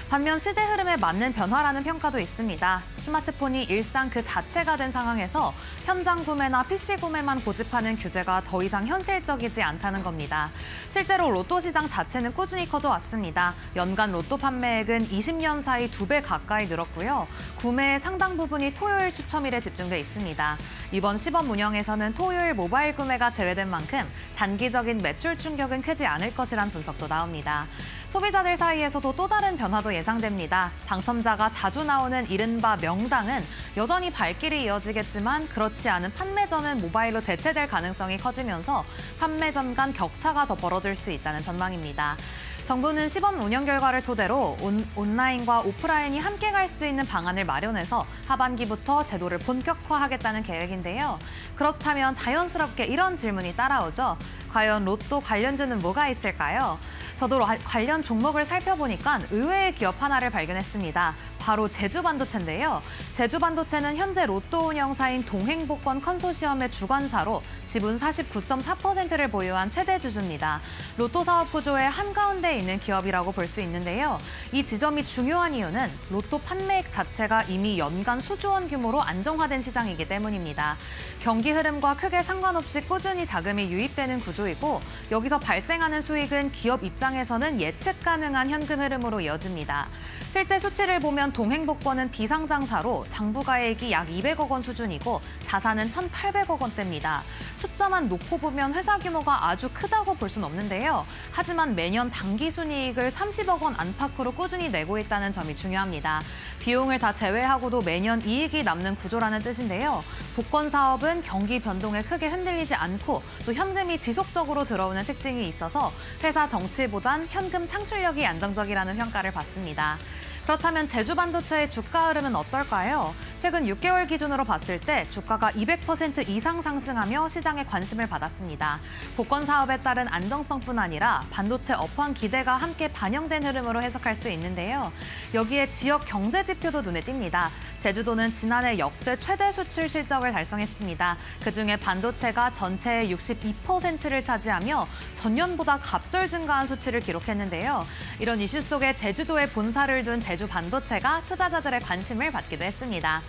반면 시대 흐름에 맞는 변화라는 평가도 있습니다. 스마트폰이 일상 그 자체가 된 상황에서 현장 구매나 PC 구매만 고집하는 규제가 더 이상 현실적이지 않다는 겁니다. 실제로 로또 시장 자체는 꾸준히 커져왔습니다. 연간 로또 판매액은 20년 사이 2배 가까이 늘었고요. 구매의 상당 부분이 토요일 추첨일에 집중돼 있습니다. 이번 시범 운영에서는 토요일 모바일 구매가 제외된 만큼 단기적인 매출 충격은 크지 않을 것이란 분석도 나옵니다. 소비자들 사이에서도 또 다른 변화도 예상됩니다. 당첨자가 자주 나오는 이른바 명당은 여전히 발길이 이어지겠지만 그렇지 않은 판매점은 모바일로 대체될 가능성이 커지면서 판매점 간 격차가 더 벌어질 수 있다는 전망입니다. 정부는 시범 운영 결과를 토대로 온라인과 오프라인이 함께 갈 수 있는 방안을 마련해서 하반기부터 제도를 본격화하겠다는 계획인데요. 그렇다면 자연스럽게 이런 질문이 따라오죠. 과연 로또 관련주는 뭐가 있을까요? 저도 관련 종목을 살펴보니까 의외의 기업 하나를 발견했습니다. 바로 제주반도체인데요. 제주반도체는 현재 로또 운영사인 동행복권 컨소시엄의 주관사로 지분 49.4%를 보유한 최대 주주입니다. 로또 사업 구조의 한가운데 있는 기업이라고 볼 수 있는데요. 이 지점이 중요한 이유는 로또 판매액 자체가 이미 연간 수조 원 규모로 안정화된 시장이기 때문입니다. 경기 흐름과 크게 상관없이 꾸준히 자금이 유입되는 구조이고 여기서 발생하는 수익은 기업 입장에서는 예측 가능한 현금 흐름으로 이어집니다. 실제 수치를 보면 동행복권은 비상장사로 장부가액이 약 200억 원 수준이고 자산은 1,800억 원대입니다. 숫자만 놓고 보면 회사 규모가 아주 크다고 볼 수는 없는데요. 하지만 매년 당기순이익을 30억 원 안팎으로 꾸준히 내고 있다는 점이 중요합니다. 비용을 다 제외하고도 매년 이익이 남는 구조라는 뜻인데요. 복권 사업은 경기 변동에 크게 흔들리지 않고 또 현금이 지속적으로 들어오는 특징이 있어서 회사 덩치보단 현금 창출력이 안정적이라는 평가를 받습니다. 그렇다면 제주반도체의 주가 흐름은 어떨까요? 최근 6개월 기준으로 봤을 때 주가가 200% 이상 상승하며 시장의 관심을 받았습니다. 복권 사업에 따른 안정성뿐 아니라 반도체 업황 기대가 함께 반영된 흐름으로 해석할 수 있는데요. 여기에 지역 경제 지표도 눈에 띕니다. 제주도는 지난해 역대 최대 수출 실적을 달성했습니다. 그중에 반도체가 전체의 62%를 차지하며 전년보다 갑절 증가한 수치를 기록했는데요. 이런 이슈 속에 제주도에 본사를 둔 제주 반도체가 투자자들의 관심을 받기도 했습니다.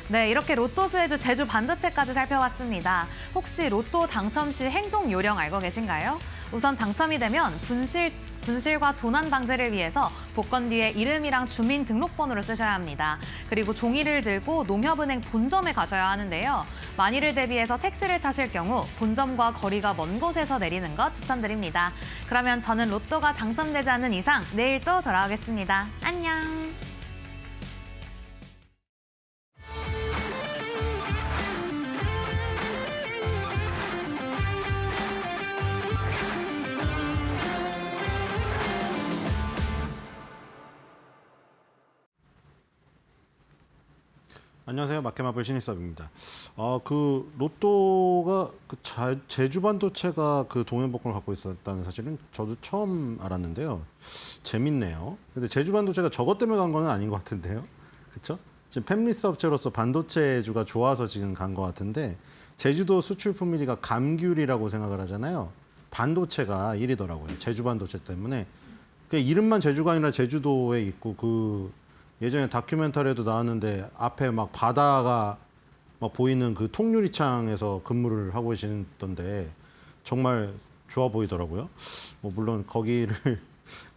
네, 이렇게 로또 수혜주 제주 반도체까지 살펴봤습니다. 혹시 로또 당첨 시 행동 요령 알고 계신가요? 우선 당첨이 되면 분실과 도난 방지를 위해서 복권 뒤에 이름이랑 주민등록번호를 쓰셔야 합니다. 그리고 종이를 들고 농협은행 본점에 가셔야 하는데요. 만일을 대비해서 택시를 타실 경우 본점과 거리가 먼 곳에서 내리는 것 추천드립니다. 그러면 저는 로또가 당첨되지 않는 이상 내일 또 돌아오겠습니다. 안녕!
안녕하세요. 마켓마블 신입사입니다. 로또가 제주반도체가 그 동행복권을 갖고 있었다는 사실은 저도 처음 알았는데요. 재밌네요. 근데 제주반도체가 저것 때문에 간 건 아닌 것 같은데요. 그렇죠? 지금 팹리스 업체로서 반도체주가 좋아서 지금 간 것 같은데 제주도 수출품 1위가 감귤이라고 생각을 하잖아요. 반도체가 1위더라고요. 제주 반도체 때문에. 그 이름만 제주가 아니라 제주도에 있고 그 예전에 다큐멘터리에도 나왔는데 앞에 막 바다가 막 보이는 그 통유리창에서 근무를 하고 계시던데 정말 좋아 보이더라고요. 뭐 물론 거기를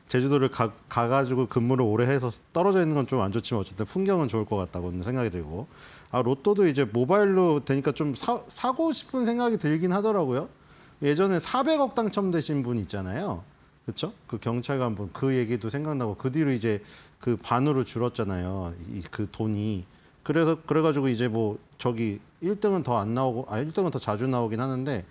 제주도를 가가지고 근무를 오래 해서 떨어져 있는 건 좀 안 좋지만 어쨌든 풍경은 좋을 것 같다고는 생각이 들고 로또도 이제 모바일로 되니까 좀 사고 싶은 생각이 들긴 하더라고요. 예전에 400억 당첨되신 분 있잖아요. 그렇죠? 그 경찰관 분 그 얘기도 생각나고 그 뒤로 이제 그 반으로 줄었잖아요. 그 돈이. 그래가지고 이제 뭐 저기 1등은 더 안 나오고 1등은 더 자주 나오긴 하는데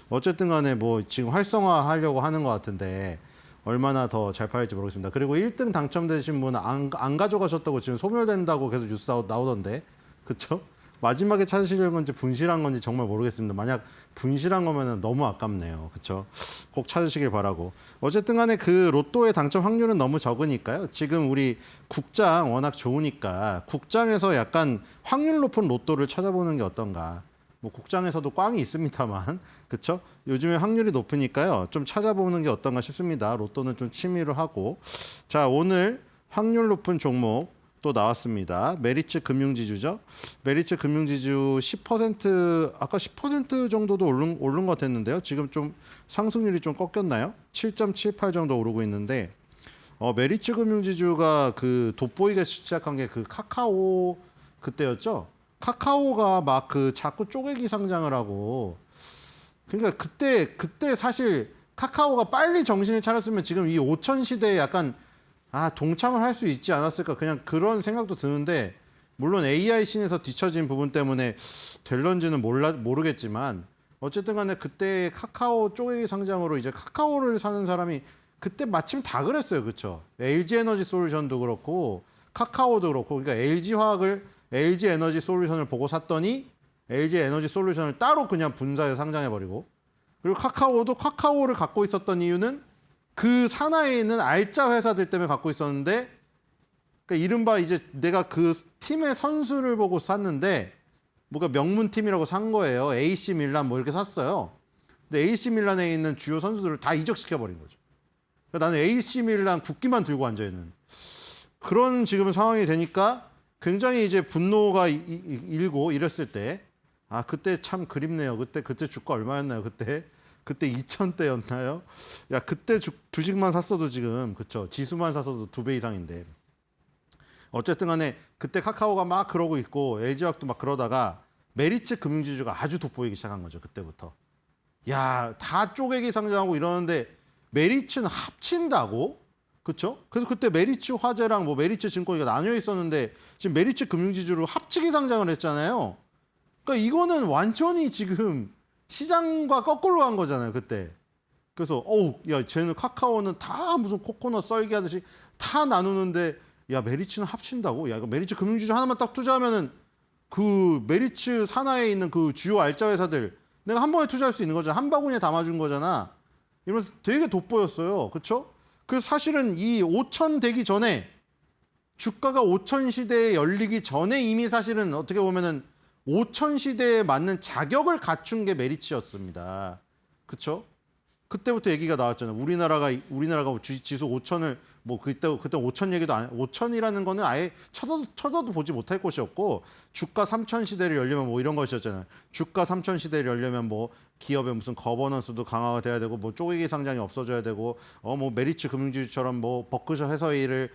어쨌든 간에 뭐 지금 활성화하려고 하는 것 같은데 얼마나 더 잘 팔릴지 모르겠습니다. 그리고 1등 당첨되신 분은 안 가져가셨다고 지금 소멸된다고 계속 뉴스 나오던데 그렇죠? 마지막에 찾으시려는 건지 분실한 건지 정말 모르겠습니다. 만약 분실한 거면 너무 아깝네요. 그렇죠? 꼭 찾으시길 바라고. 어쨌든 간에 그 로또의 당첨 확률은 너무 적으니까요. 지금 우리 국장 워낙 좋으니까 국장에서 약간 확률 높은 로또를 찾아보는 게 어떤가. 뭐 국장에서도 꽝이 있습니다만 그렇죠? 요즘에 확률이 높으니까요. 좀 찾아보는 게 어떤가 싶습니다. 로또는 좀 취미로 하고. 자, 오늘 확률 높은 종목 또 나왔습니다. 메리츠 금융지주죠. 메리츠 금융지주 10% 아까 10% 정도도 오른 것 같았는데요. 지금 좀 상승률이 좀 꺾였나요? 7.78 정도 오르고 있는데 메리츠 금융지주가 그 돋보이기 시작한 게 그 카카오 그때였죠. 카카오가 막 그 자꾸 쪼개기 상장을 하고 그러니까 그때 사실 카카오가 빨리 정신을 차렸으면 지금 이 5천 시대에 약간 동참을 할 수 있지 않았을까 그냥 그런 생각도 드는데 물론 AI 씬에서 뒤처진 부분 때문에 될런지는 모르겠지만 어쨌든 간에 그때 카카오 쪼개기 상장으로 이제 카카오를 사는 사람이 그때 마침 다 그랬어요. 그렇죠? LG 에너지 솔루션도 그렇고 카카오도 그렇고 그러니까 LG화학을 LG 에너지 솔루션을 보고 샀더니 LG 에너지 솔루션을 따로 그냥 분사해서 상장해버리고 그리고 카카오도 카카오를 갖고 있었던 이유는 그 산하에 있는 알짜 회사들 때문에 갖고 있었는데 그러니까 이른바 이제 내가 그 팀의 선수를 보고 샀는데 뭔가 명문팀이라고 산 거예요. AC 밀란 뭐 이렇게 샀어요. 근데 AC 밀란에 있는 주요 선수들을 다 이적시켜버린 거죠. 그러니까 나는 AC 밀란 국기만 들고 앉아있는 그런 지금 상황이 되니까 굉장히 이제 분노가 일고 이랬을 때 그때 참 그립네요. 그때 주가 얼마였나요? 그때 2,000대였나요? 야 그때 주식만 샀어도 지금 그쵸 지수만 샀어도 2배 이상인데 어쨌든 간에 그때 카카오가 막 그러고 있고 LG화학도 막 그러다가 메리츠 금융지주가 아주 돋보이기 시작한 거죠. 그때부터 야 다 쪼개기 상장하고 이러는데 메리츠는 합친다고? 그렇죠? 그래서 그때 메리츠 화재랑 뭐 메리츠 증권이 나뉘어 있었는데 지금 메리츠 금융지주로 합치기 상장을 했잖아요. 그러니까 이거는 완전히 지금 시장과 거꾸로 간 거잖아요, 그때. 그래서 야, 쟤는 카카오는 다 무슨 코코넛 썰기 하듯이 다 나누는데 야, 메리츠는 합친다고? 야, 이거 메리츠 금융지주 하나만 딱 투자하면은 그 메리츠 산하에 있는 그 주요 알짜 회사들 내가 한 번에 투자할 수 있는 거잖아. 한 바구니에 담아준 거잖아. 이러면서 되게 돋보였어요. 그렇죠? 그래서 사실은 이 5천 되기 전에 주가가 5천 시대에 열리기 전에 이미 사실은 어떻게 보면은 5천 시대에 맞는 자격을 갖춘 게 메리츠였습니다. 그렇죠? 그때부터 얘기가 나왔잖아요. 우리나라가 지수 5천을 뭐 그때 5천 얘기도 5천이라는 거는 아예 쳐다도 보지 못할 것이었고 주가 3천 시대를 열려면 뭐 이런 것이었잖아요. 주가 3천 시대를 열려면 뭐 기업의 무슨 거버넌스도 강화가 돼야 되고 뭐 쪼개기 상장이 없어져야 되고 뭐 메리츠 금융지주처럼 뭐 버크셔 해서웨이를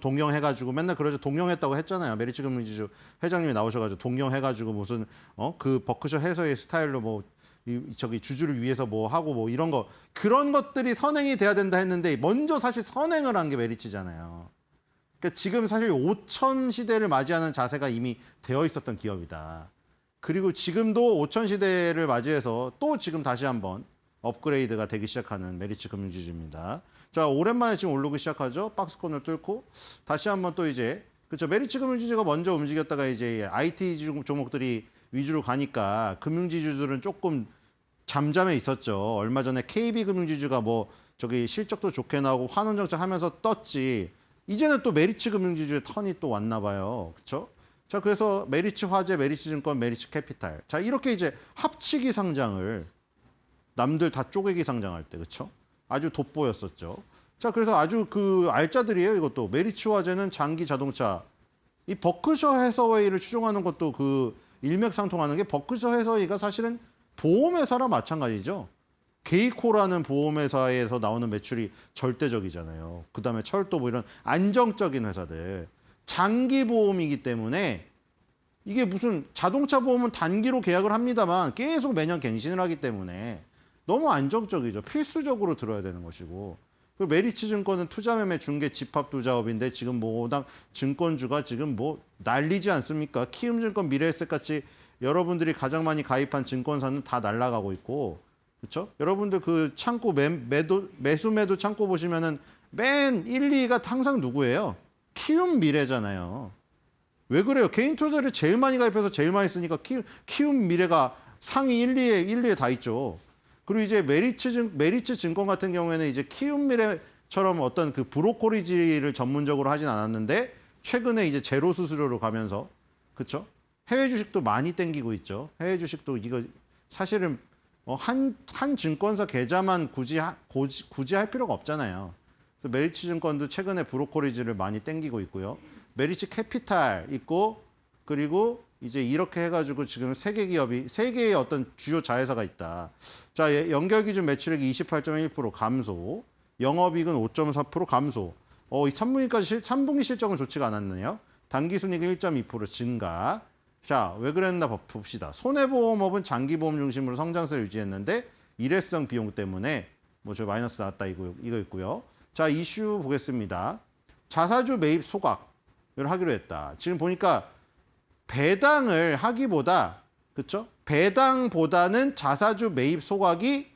동경해가지고 맨날 그러죠. 동경했다고 했잖아요. 메리츠 금융지주 회장님이 나오셔가지고 동경해가지고 무슨 그 버크셔 해서웨이 스타일로 뭐 저기 주주를 위해서 뭐 하고 뭐 이런 거 그런 것들이 선행이 돼야 된다 했는데 먼저 사실 선행을 한 게 메리츠잖아요. 그러니까 지금 사실 5천 시대를 맞이하는 자세가 이미 되어 있었던 기업이다. 그리고 지금도 5천 시대를 맞이해서 또 지금 다시 한번 업그레이드가 되기 시작하는 메리츠 금융지주입니다. 자, 오랜만에 지금 오르기 시작하죠. 박스권을 뚫고 다시 한번 또 이제 그렇죠. 메리츠 금융지주가 먼저 움직였다가 이제 IT 종목들이 위주로 가니까 금융지주들은 조금 잠잠해 있었죠. 얼마 전에 KB금융지주가 뭐 저기 실적도 좋게 나오고 환원정책 하면서 떴지. 이제는 또 메리츠 금융지주의 턴이 또 왔나 봐요. 그렇죠? 자, 그래서 메리츠 화재, 메리츠 증권, 메리츠 캐피탈. 자, 이렇게 이제 합치기 상장을 남들 다 쪼개기 상장할 때, 그렇죠? 아주 돋보였었죠. 자, 그래서 아주 그 알짜들이에요, 이것도. 메리츠 화재는 장기 자동차. 이 버크셔 해서웨이를 추종하는 것도 그 일맥상통하는 게 버크셔 해서웨이가 사실은 보험회사랑 마찬가지죠. 게이코라는 보험회사에서 나오는 매출이 절대적이잖아요. 그다음에 철도 뭐 이런 안정적인 회사들. 장기 보험이기 때문에 이게 무슨 자동차 보험은 단기로 계약을 합니다만 계속 매년 갱신을 하기 때문에 너무 안정적이죠. 필수적으로 들어야 되는 것이고. 그리고 메리츠 증권은 투자매매 중개 집합 투자업인데 지금 뭐 워낙 증권주가 지금 뭐 난리지 않습니까? 키움증권 미래에셋 같이 여러분들이 가장 많이 가입한 증권사는 다 날아가고 있고, 그렇죠? 여러분들 그 창고 매수 매도 창고 보시면은 맨 1, 2위가 항상 누구예요? 키움 미래잖아요. 왜 그래요? 개인 투자를 제일 많이 가입해서 제일 많이 쓰니까 키움 미래가 상위 1, 2에 다 있죠. 그리고 이제 메리츠 증권 같은 경우에는 이제 키움 미래처럼 어떤 그 브로커리지를 전문적으로 하진 않았는데 최근에 이제 제로 수수료로 가면서, 그렇죠? 해외 주식도 많이 땡기고 있죠. 해외 주식도 이거 사실은 한 증권사 계좌만 굳이 할 필요가 없잖아요. 그래서 메리츠 증권도 최근에 브로커리지를 많이 땡기고 있고요. 메리츠 캐피탈 있고, 그리고 이제 이렇게 해가지고 지금 세 개의 어떤 주요 자회사가 있다. 자, 연결 기준 매출액이 28.1% 감소, 영업이익은 5.4% 감소. 이 3분기 실적은 좋지가 않았네요. 단기 순이익은 1.2% 증가. 자, 왜 그랬나 봅시다. 손해보험업은 장기보험 중심으로 성장세를 유지했는데 일회성 비용 때문에 뭐 저 마이너스 나왔다 이거 있고요. 자, 이슈 보겠습니다. 자사주 매입 소각을 하기로 했다. 지금 보니까 배당을 하기보다, 그렇죠? 배당보다는 자사주 매입 소각이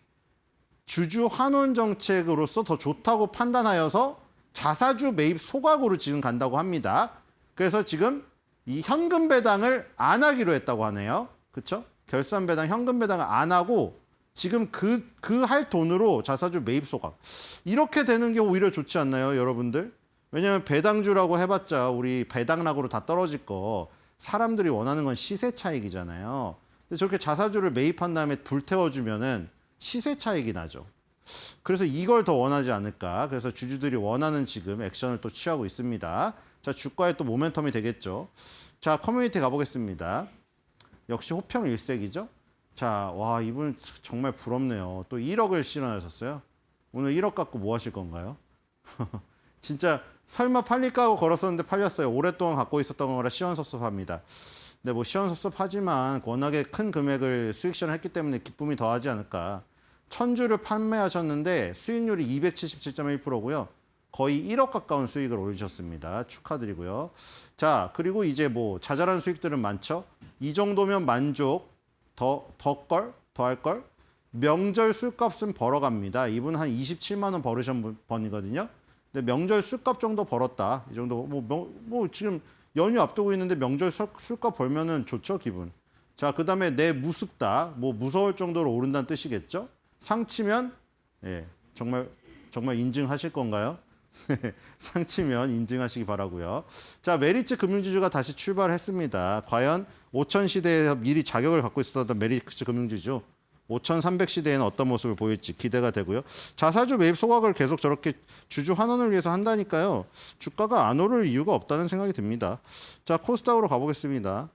주주 환원 정책으로서 더 좋다고 판단하여서 자사주 매입 소각으로 지금 간다고 합니다. 그래서 지금 이 현금 배당을 안 하기로 했다고 하네요. 그렇죠? 결산 배당, 현금 배당을 안 하고 지금 그 할 돈으로 자사주 매입 소각. 이렇게 되는 게 오히려 좋지 않나요, 여러분들? 왜냐하면 배당주라고 해봤자 우리 배당락으로 다 떨어질 거 사람들이 원하는 건 시세 차익이잖아요. 근데 저렇게 자사주를 매입한 다음에 불태워주면은 시세 차익이 나죠. 그래서 이걸 더 원하지 않을까. 그래서 주주들이 원하는 지금 액션을 또 취하고 있습니다. 자, 주가에 또 모멘텀이 되겠죠. 자, 커뮤니티 가보겠습니다. 역시 호평 일색이죠. 자, 와, 이분 정말 부럽네요. 또 1억을 실현하셨어요. 오늘 1억 갖고 뭐 하실 건가요? 진짜 설마 팔릴까 하고 걸었었는데 팔렸어요. 오랫동안 갖고 있었던 거라 시원섭섭합니다. 근데 뭐 시원섭섭하지만 워낙에 큰 금액을 수익 실현했기 때문에 기쁨이 더하지 않을까. 1000주를 판매하셨는데 수익률이 277.1%고요. 거의 1억 가까운 수익을 올리셨습니다. 축하드리고요. 자, 그리고 이제 뭐 자잘한 수익들은 많죠. 이 정도면 만족, 더 할 걸. 명절 술값은 벌어갑니다. 이분 한 27만 원 벌으신 분이거든요. 근데 명절 술값 정도 벌었다. 이 정도 뭐 지금 연휴 앞두고 있는데 명절 술값 벌면은 좋죠, 기분. 자, 그다음에 내 무섭다. 뭐 무서울 정도로 오른다는 뜻이겠죠. 상치면 정말 인증하실 건가요? 상치면 인증하시기 바라고요. 자, 메리츠 금융지주가 다시 출발했습니다. 과연 5000 시대에서 미리 자격을 갖고 있었던 메리츠 금융지주 5300 시대에는 어떤 모습을 보일지 기대가 되고요. 자사주 매입 소각을 계속 저렇게 주주 환원을 위해서 한다니까요. 주가가 안 오를 이유가 없다는 생각이 듭니다. 자, 코스닥으로 가보겠습니다.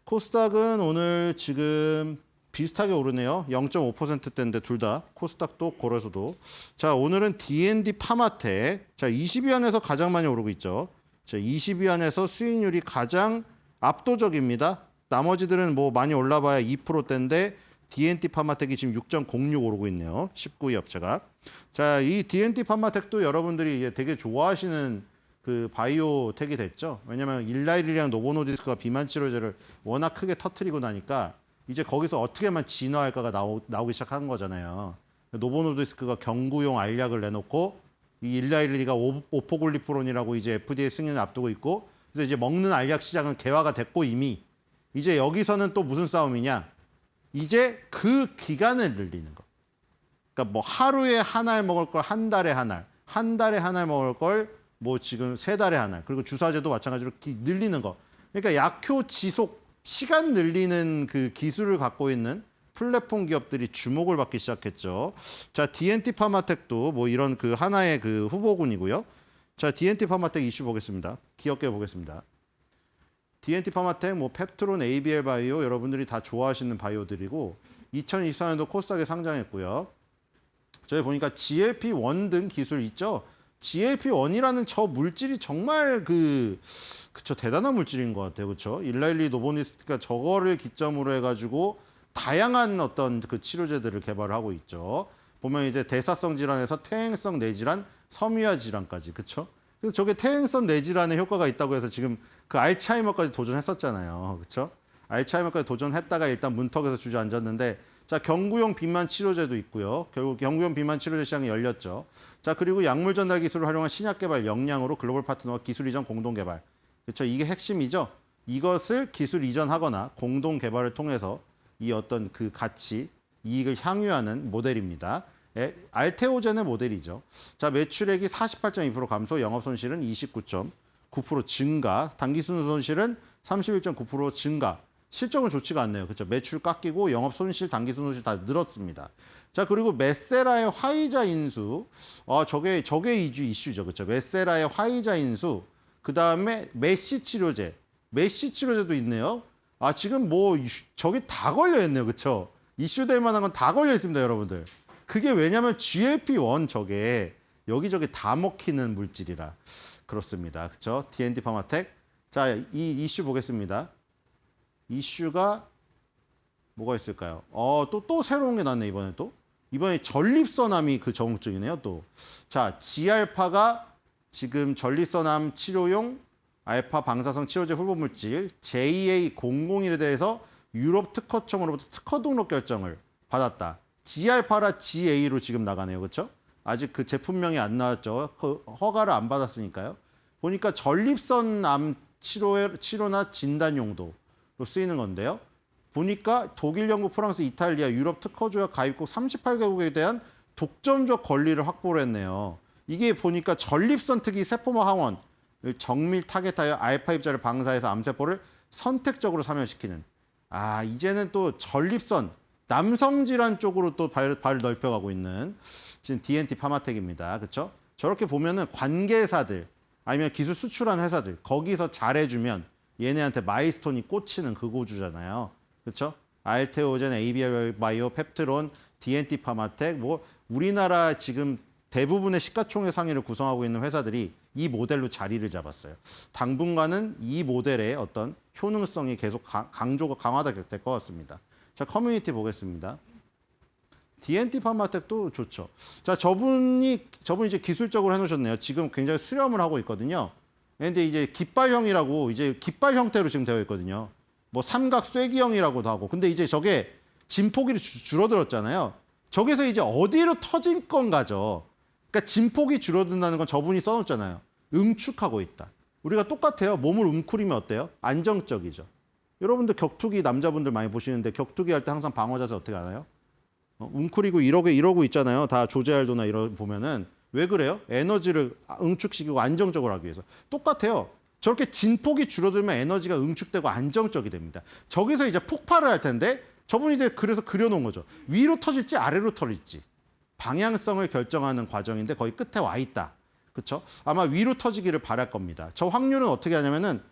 코스닥은 오늘 지금 비슷하게 오르네요. 0.5%대인데 둘 다 코스닥도 고려서도. 자, 오늘은 D&D 파마텍. 자, 20위안에서 가장 많이 오르고 있죠. 자, 20위안에서 수익률이 가장 압도적입니다. 나머지들은 뭐 많이 올라봐야 2%대인데 D&D 파마텍이 지금 6.06 오르고 있네요. 19위 업체가. 자, 이 D&D 파마텍도 여러분들이 되게 좋아하시는 그 바이오텍이 됐죠. 왜냐하면 일라일이랑 노보노디스크가 비만 치료제를 워낙 크게 터트리고 나니까 이제 거기서 어떻게만 진화할까가 나오기 시작한 거잖아요. 노보노디스크가 경구용 알약을 내놓고 이 일라일리가 오포글리프론이라고 이제 FDA 승인을 앞두고 있고, 그래서 이제 먹는 알약 시장은 개화가 됐고 이미 이제 여기서는 또 무슨 싸움이냐? 이제 그 기간을 늘리는 거. 그러니까 뭐 하루에 한 알 먹을 걸 한 달에 한 알, 한 달에 한 알 먹을 걸 뭐 지금 3달에 한 알. 그리고 주사제도 마찬가지로 늘리는 거. 그러니까 약효 지속 시간 늘리는 그 기술을 갖고 있는 플랫폼 기업들이 주목을 받기 시작했죠. 자, D&T 파마텍도 뭐 이런 그 하나의 그 후보군이고요. 자, D&T 파마텍 이슈 보겠습니다. 기업계 보겠습니다. D&T 파마텍, 뭐 펩트론, ABL 바이오 여러분들이 다 좋아하시는 바이오들이고 2024년도 코스닥에 상장했고요. 저희 보니까 GLP-1 등 기술 있죠. GLP-1이라는 저 물질이 정말 그쵸 대단한 물질인 것 같아요, 그렇죠? 일라일리 노보니스트가 저거를 기점으로 해가지고 다양한 어떤 그 치료제들을 개발하고 있죠. 보면 이제 대사성 질환에서 퇴행성 뇌질환, 섬유화 질환까지, 그렇죠? 그래서 저게 퇴행성 뇌질환에 효과가 있다고 해서 지금 그 알츠하이머까지 도전했었잖아요, 그렇죠? 알츠하이머까지 도전했다가 일단 문턱에서 주저앉았는데, 자, 경구용 비만 치료제도 있고요. 결국 경구용 비만 치료제 시장이 열렸죠. 자, 그리고 약물 전달 기술을 활용한 신약 개발 역량으로 글로벌 파트너와 기술 이전 공동 개발. 그렇죠? 이게 핵심이죠. 이것을 기술 이전하거나 공동 개발을 통해서 이 어떤 그 가치, 이익을 향유하는 모델입니다. 알테오젠의 모델이죠. 자, 매출액이 48.2% 감소, 영업 손실은 29.9% 증가, 당기 순손실은 31.9% 증가. 실적은 좋지가 않네요. 그렇죠? 매출 깎이고 영업 손실, 당기 순손실 다 늘었습니다. 자, 그리고 메세라의 화이자 인수. 저게 이슈죠. 그렇죠? 메세라의 화이자 인수. 그다음에 메시 치료제. 메시 치료제도 있네요. 지금 뭐 저기 다 걸려 있네요. 그렇죠? 이슈될 만한 건 다 걸려 있습니다, 여러분들. 그게 왜냐면 GLP-1 저게 여기저기 다 먹히는 물질이라 그렇습니다. 그렇죠? D&T 파마텍. 자, 이 이슈 보겠습니다. 이슈가 뭐가 있을까요? 또 새로운 게 나왔네, 이번에 또. 이번에 전립선암이 그 전증이네요, 또. 자, G알파가 지금 전립선암 치료용 알파 방사성 치료제 후보 물질 JA001에 대해서 유럽 특허청으로부터 특허 등록 결정을 받았다. G알파라 GA로 지금 나가네요, 그렇죠? 아직 그 제품명이 안 나왔죠. 허가를 안 받았으니까요. 보니까 전립선암 치료나 진단 용도로 쓰이는 건데요. 보니까 독일, 영국, 프랑스, 이탈리아, 유럽 특허조약 가입국 38개국에 대한 독점적 권리를 확보를 했네요. 이게 보니까 전립선 특이 세포막 항원을 정밀 타겟하여 알파 입자를 방사해서 암세포를 선택적으로 사멸시키는. 이제는 또 전립선, 남성 질환 쪽으로 또 발을 넓혀가고 있는 지금 D&T 파마텍입니다. 그렇죠? 저렇게 보면은 관계사들 아니면 기술 수출한 회사들 거기서 잘해주면 얘네한테 마일스톤이 꽂히는 그 구조잖아요. 그렇죠? 알테오젠, ABL 바이오, 펩트론, D&T 파마텍, 뭐 우리나라 지금 대부분의 시가총액 상위를 구성하고 있는 회사들이 이 모델로 자리를 잡았어요. 당분간은 이 모델의 어떤 효능성이 계속 강조가 강화될 것 같습니다. 자, 커뮤니티 보겠습니다. D&T 파마텍도 좋죠. 자, 저분이 이제 기술적으로 해놓으셨네요. 지금 굉장히 수렴을 하고 있거든요. 근데 이제 깃발형이라고 이제 깃발 형태로 지금 되어 있거든요. 뭐 삼각 쐐기형이라고도 하고. 근데 이제 저게 진폭이 줄어들었잖아요. 저기서 이제 어디로 터진 건가죠. 그러니까 진폭이 줄어든다는 건 저분이 써놓잖아요. 응축하고 있다. 우리가 똑같아요. 몸을 웅크리면 어때요? 안정적이죠. 여러분들 격투기 남자분들 많이 보시는데 격투기 할 때 항상 방어 자세 어떻게 하나요? 웅크리고 이러고 있잖아요. 다 조제알도나 보면은 왜 그래요? 에너지를 응축시키고 안정적으로 하기 위해서. 똑같아요. 저렇게 진폭이 줄어들면 에너지가 응축되고 안정적이 됩니다. 저기서 이제 폭발을 할 텐데 저분이 이제 그래서 그려놓은 거죠. 위로 터질지 아래로 터질지. 방향성을 결정하는 과정인데 거의 끝에 와 있다. 그렇죠? 아마 위로 터지기를 바랄 겁니다. 저 확률은 어떻게 하냐면은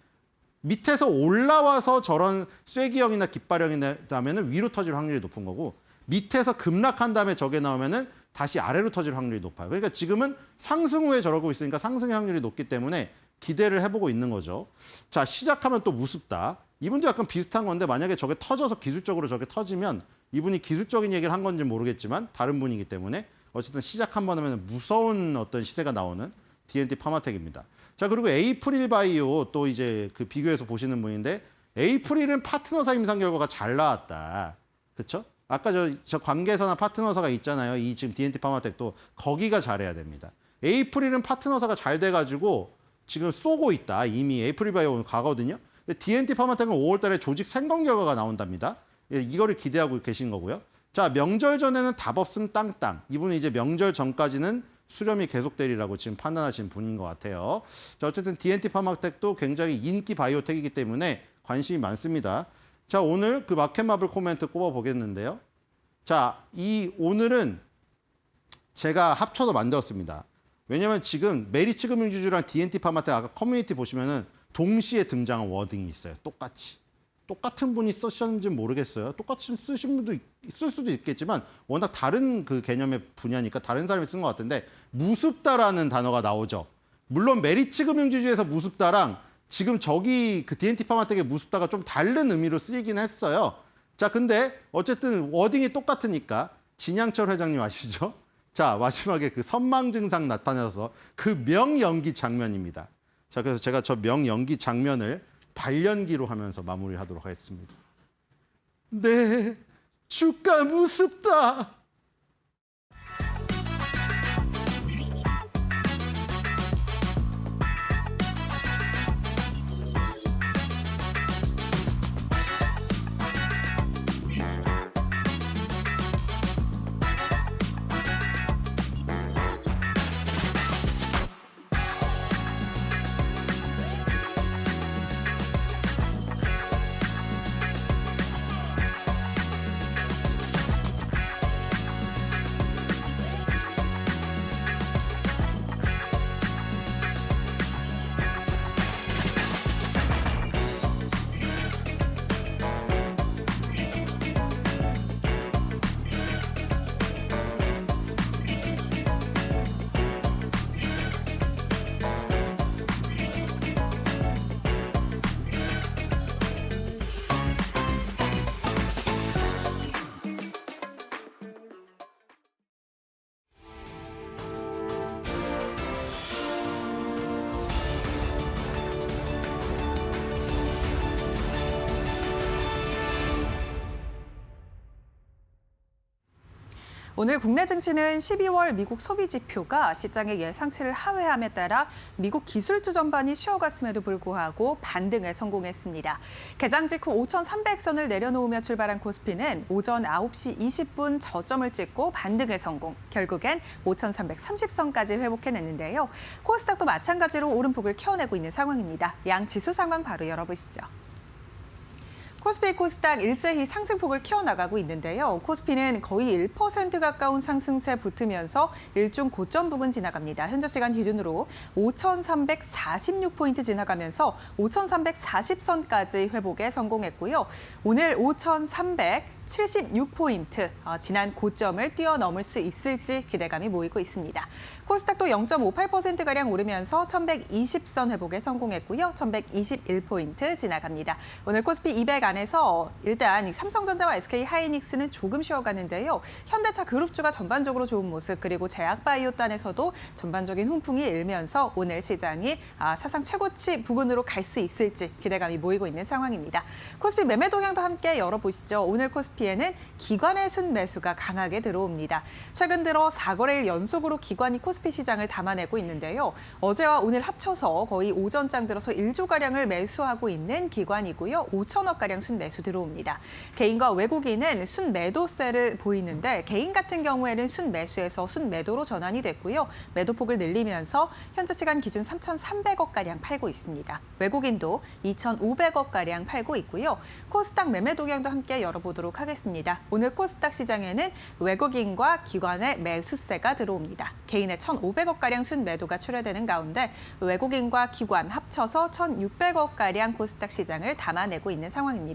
밑에서 올라와서 저런 쐐기형이나 깃발형이라면 위로 터질 확률이 높은 거고 밑에서 급락한 다음에 저게 나오면은 다시 아래로 터질 확률이 높아요. 그러니까 지금은 상승 후에 저러고 있으니까 상승의 확률이 높기 때문에 기대를 해보고 있는 거죠. 자, 시작하면 또 무섭다. 이분도 약간 비슷한 건데 만약에 저게 터져서 기술적으로 저게 터지면 이분이 기술적인 얘기를 한 건지 모르겠지만 다른 분이기 때문에 어쨌든 시작 한 번 하면 무서운 어떤 시세가 나오는 D&T 파마텍입니다. 자, 그리고 에이프릴 바이오 또 이제 그 비교해서 보시는 분인데 에이프릴은 파트너사 임상 결과가 잘 나왔다. 그렇죠? 아까 저 관계사나 파트너사가 있잖아요. 이 지금 D&T 파마텍도 거기가 잘해야 됩니다. 에이프릴은 파트너사가 잘 돼가지고 지금 쏘고 있다. 이미 에이프릴 바이오 가거든요. 근데 D&T 파마텍은 5월 달에 조직 생검 결과가 나온답니다. 이거를 기대하고 계신 거고요. 자, 명절 전에는 답 없음 땅땅. 이분은 이제 명절 전까지는 수렴이 계속되리라고 지금 판단하신 분인 것 같아요. 자, 어쨌든 D&T 파마텍도 굉장히 인기 바이오텍이기 때문에 관심이 많습니다. 자, 오늘 그 마켓마블 코멘트 꼽아보겠는데요. 자, 오늘은 제가 합쳐서 만들었습니다. 왜냐면 지금 메리츠 금융지주랑 D&T 파마텍 아까 커뮤니티 보시면은 동시에 등장한 워딩이 있어요. 똑같은 분이 쓰셨는지는 모르겠어요. 똑같이 쓰신 분도 있을 수도 있겠지만 워낙 다른 그 개념의 분야니까 다른 사람이 쓴 것 같은데 무습다라는 단어가 나오죠. 물론 메리츠 금융지주에서 무습다랑 지금 저기 그 D&T 파마텍의 무습다가 좀 다른 의미로 쓰이긴 했어요. 자, 근데 어쨌든 워딩이 똑같으니까 진양철 회장님 아시죠? 자, 마지막에 그 선망 증상 나타나서 그 명연기 장면입니다. 자, 그래서 제가 저 명연기 장면을 발연기로 하면서 마무리하도록 하겠습니다. 네, 주가 무섭다.
오늘 국내 증시는 12월 미국 소비 지표가 시장의 예상치를 하회함에 따라 미국 기술주 전반이 쉬어갔음에도 불구하고 반등에 성공했습니다. 개장 직후 5,300선을 내려놓으며 출발한 코스피는 오전 9시 20분 저점을 찍고 반등에 성공. 결국엔 5,330선까지 회복해냈는데요. 코스닥도 마찬가지로 오름폭을 키워내고 있는 상황입니다. 양 지수 상황 바로 열어보시죠. 코스피 코스닥 일제히 상승폭을 키워나가고 있는데요. 코스피는 거의 1% 가까운 상승세 붙으면서 일중 고점 부근 지나갑니다. 현재 시간 기준으로 5,346포인트 지나가면서 5,340선까지 회복에 성공했고요. 오늘 5,376포인트, 지난 고점을 뛰어넘을 수 있을지 기대감이 모이고 있습니다. 코스닥도 0.58%가량 오르면서 1,120선 회복에 성공했고요. 1,121포인트 지나갑니다. 오늘 코스피 200 안에서 일단 삼성전자와 SK하이닉스는 조금 쉬어가는데요. 현대차 그룹주가 전반적으로 좋은 모습, 그리고 제약바이오단에서도 전반적인 훈풍이 일면서 오늘 시장이 사상 최고치 부근으로 갈 수 있을지 기대감이 모이고 있는 상황입니다. 코스피 매매 동향도 함께 열어보시죠. 오늘 코스피에는 기관의 순매수가 강하게 들어옵니다. 최근 들어 4거래일 연속으로 기관이 코스피 시장을 담아내고 있는데요. 어제와 오늘 합쳐서 거의 오전장 들어서 1조가량을 매수하고 있는 기관이고요. 5천억가량 순매수 들어옵니다. 개인과 외국인은 순매도세를 보이는데 개인 같은 경우에는 순매수에서 순매도로 전환이 됐고요. 매도폭을 늘리면서 현재 시간 기준 3,300억가량 팔고 있습니다. 외국인도 2,500억가량 팔고 있고요. 코스닥 매매 동향도 함께 열어보도록 하겠습니다. 오늘 코스닥 시장에는 외국인과 기관의 매수세가 들어옵니다. 개인의 1,500억가량 순매도가 출회되는 가운데 외국인과 기관 합쳐서 1,600억가량 코스닥 시장을 담아내고 있는 상황입니다.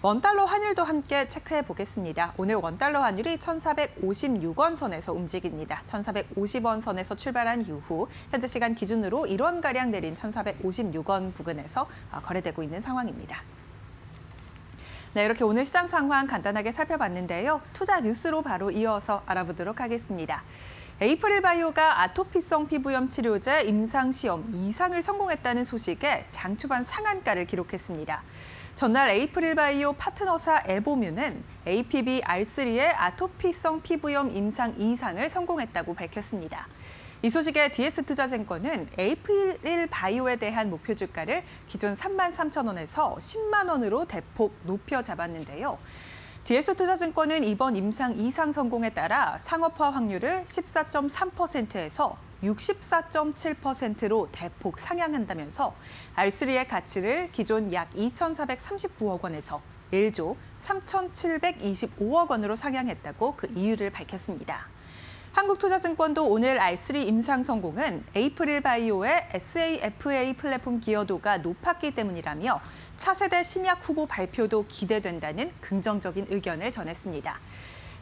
원달러 환율도 함께 체크해 보겠습니다. 오늘 원달러 환율이 1,456원 선에서 움직입니다. 1,450원 선에서 출발한 이후 현재 시간 기준으로 1원가량 내린 1,456원 부근에서 거래되고 있는 상황입니다. 네, 이렇게 오늘 시장 상황 간단하게 살펴봤는데요. 투자 뉴스로 바로 이어서 알아보도록 하겠습니다. 에이프릴 바이오가 아토피성 피부염 치료제 임상시험 2상을 성공했다는 소식에 장 초반 상한가를 기록했습니다. 전날 에이프릴 바이오 파트너사 에보뮤는 APB-R3의 아토피성 피부염 임상 2상을 성공했다고 밝혔습니다. 이 소식에 DS투자증권은 에이프릴 바이오에 대한 목표 주가를 기존 33,000원에서 10만 원으로 대폭 높여 잡았는데요. DS투자증권은 이번 임상 2상 성공에 따라 상업화 확률을 14.3%에서 64.7%로 대폭 상향한다면서 R3의 가치를 기존 약 2,439억 원에서 1조 3,725억 원으로 상향했다고 그 이유를 밝혔습니다. 한국투자증권도 오늘 R3 임상 성공은 에이프릴 바이오의 SAFA 플랫폼 기여도가 높았기 때문이라며 차세대 신약 후보 발표도 기대된다는 긍정적인 의견을 전했습니다.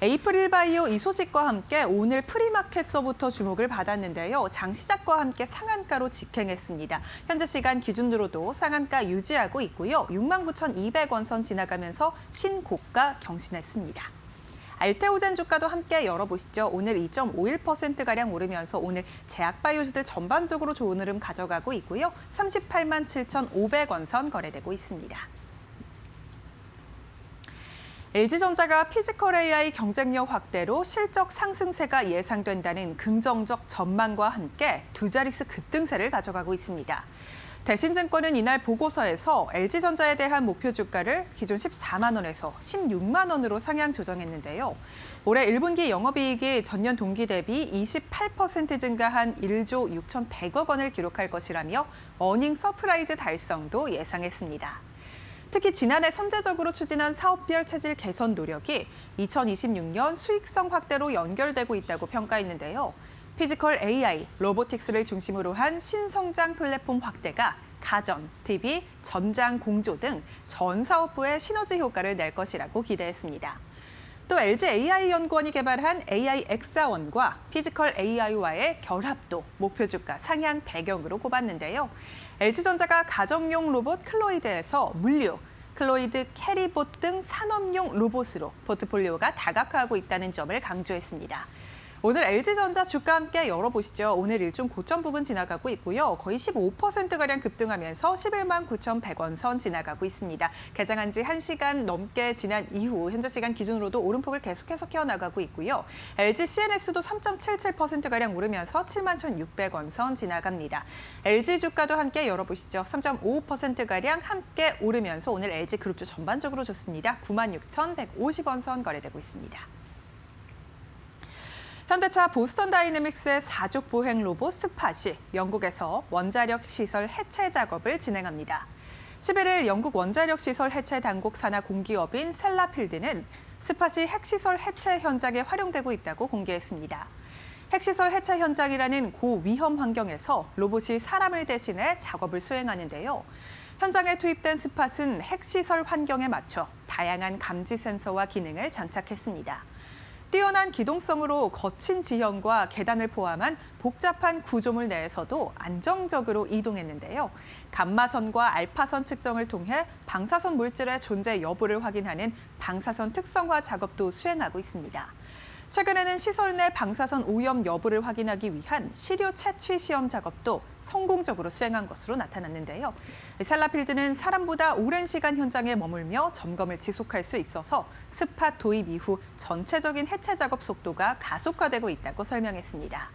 에이프릴 바이오 이 소식과 함께 오늘 프리마켓서부터 주목을 받았는데요. 장 시작과 함께 상한가로 직행했습니다. 현재 시간 기준으로도 상한가 유지하고 있고요. 69,200원 선 지나가면서 신고가 경신했습니다. 알테오젠 주가도 함께 열어보시죠. 오늘 2.51%가량 오르면서 오늘 제약바이오주들 전반적으로 좋은 흐름 가져가고 있고요. 38만 7,500원 선 거래되고 있습니다. LG전자가 피지컬 AI 경쟁력 확대로 실적 상승세가 예상된다는 긍정적 전망과 함께 두 자릿수 급등세를 가져가고 있습니다. 대신증권은 이날 보고서에서 LG전자에 대한 목표 주가를 기존 14만 원에서 16만 원으로 상향 조정했는데요. 올해 1분기 영업이익이 전년 동기 대비 28% 증가한 1조 6,100억 원을 기록할 것이라며 어닝 서프라이즈 달성도 예상했습니다. 특히 지난해 선제적으로 추진한 사업별 체질 개선 노력이 2026년 수익성 확대로 연결되고 있다고 평가했는데요. 피지컬 AI, 로보틱스를 중심으로 한 신성장 플랫폼 확대가 가전, TV, 전장 공조 등 전 사업부에 시너지 효과를 낼 것이라고 기대했습니다. 또 LG AI연구원이 개발한 AI X1과 피지컬 AI와의 결합도 목표 주가 상향 배경으로 꼽았는데요. LG전자가 가정용 로봇 클로이드에서 물류, 클로이드 캐리봇 등 산업용 로봇으로 포트폴리오가 다각화하고 있다는 점을 강조했습니다. 오늘 LG전자 주가 함께 열어보시죠. 오늘 일종 고점 부근 지나가고 있고요. 거의 15%가량 급등하면서 11만 9,100원 선 지나가고 있습니다. 개장한 지 1시간 넘게 지난 이후 현재 시간 기준으로도 오름폭을 계속해서 키워나가고 있고요. LG CNS도 3.77%가량 오르면서 7만 1,600원 선 지나갑니다. LG 주가도 함께 열어보시죠. 3.55%가량 함께 오르면서 오늘 LG 그룹주 전반적으로 좋습니다. 9만 6,150원 선 거래되고 있습니다. 현대차 보스턴 다이내믹스의 사족 보행 로봇 스팟이 영국에서 원자력 시설 해체 작업을 진행합니다. 11일 영국 원자력 시설 해체 당국 산하 공기업인 셀라필드는 스팟이 핵시설 해체 현장에 활용되고 있다고 공개했습니다. 핵시설 해체 현장이라는 고위험 환경에서 로봇이 사람을 대신해 작업을 수행하는데요. 현장에 투입된 스팟은 핵시설 환경에 맞춰 다양한 감지 센서와 기능을 장착했습니다. 뛰어난 기동성으로 거친 지형과 계단을 포함한 복잡한 구조물 내에서도 안정적으로 이동했는데요. 감마선과 알파선 측정을 통해 방사선 물질의 존재 여부를 확인하는 방사선 특성화 작업도 수행하고 있습니다. 최근에는 시설 내 방사선 오염 여부를 확인하기 위한 시료 채취 시험 작업도 성공적으로 수행한 것으로 나타났는데요. 셀라필드는 사람보다 오랜 시간 현장에 머물며 점검을 지속할 수 있어서 스팟 도입 이후 전체적인 해체 작업 속도가 가속화되고 있다고 설명했습니다.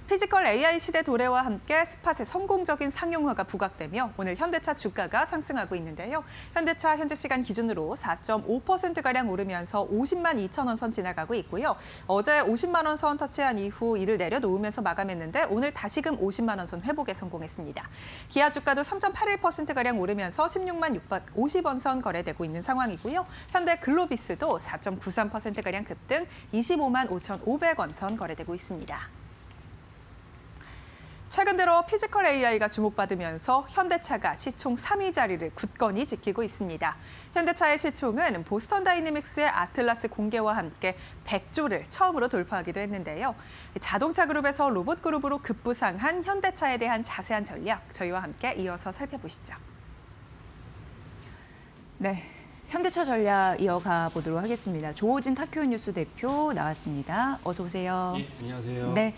피지컬 AI 시대 도래와 함께 스팟의 성공적인 상용화가 부각되며 오늘 현대차 주가가 상승하고 있는데요. 현대차 현재 시간 기준으로 4.5%가량 오르면서 50만 2천 원 선 지나가고 있고요. 어제 50만 원 선 터치한 이후 이를 내려놓으면서 마감했는데 오늘 다시금 50만 원 선 회복에 성공했습니다. 기아 주가도 3.81%가량 오르면서 16만 650원 선 거래되고 있는 상황이고요. 현대 글로비스도 4.93%가량 급등 25만 5,500원 선 거래되고 있습니다. 최근 들어 피지컬 AI가 주목받으면서 현대차가 시총 3위 자리를 굳건히 지키고 있습니다. 현대차의 시총은 보스턴 다이내믹스의 아틀라스 공개와 함께 100조를 처음으로 돌파하기도 했는데요. 자동차 그룹에서 로봇 그룹으로 급부상한 현대차에 대한 자세한 전략 저희와 함께 이어서 살펴보시죠.
네, 현대차 전략 이어가 보도록 하겠습니다. 조호진 타큐뉴스 대표 나왔습니다. 어서 오세요.
네, 안녕하세요.
네.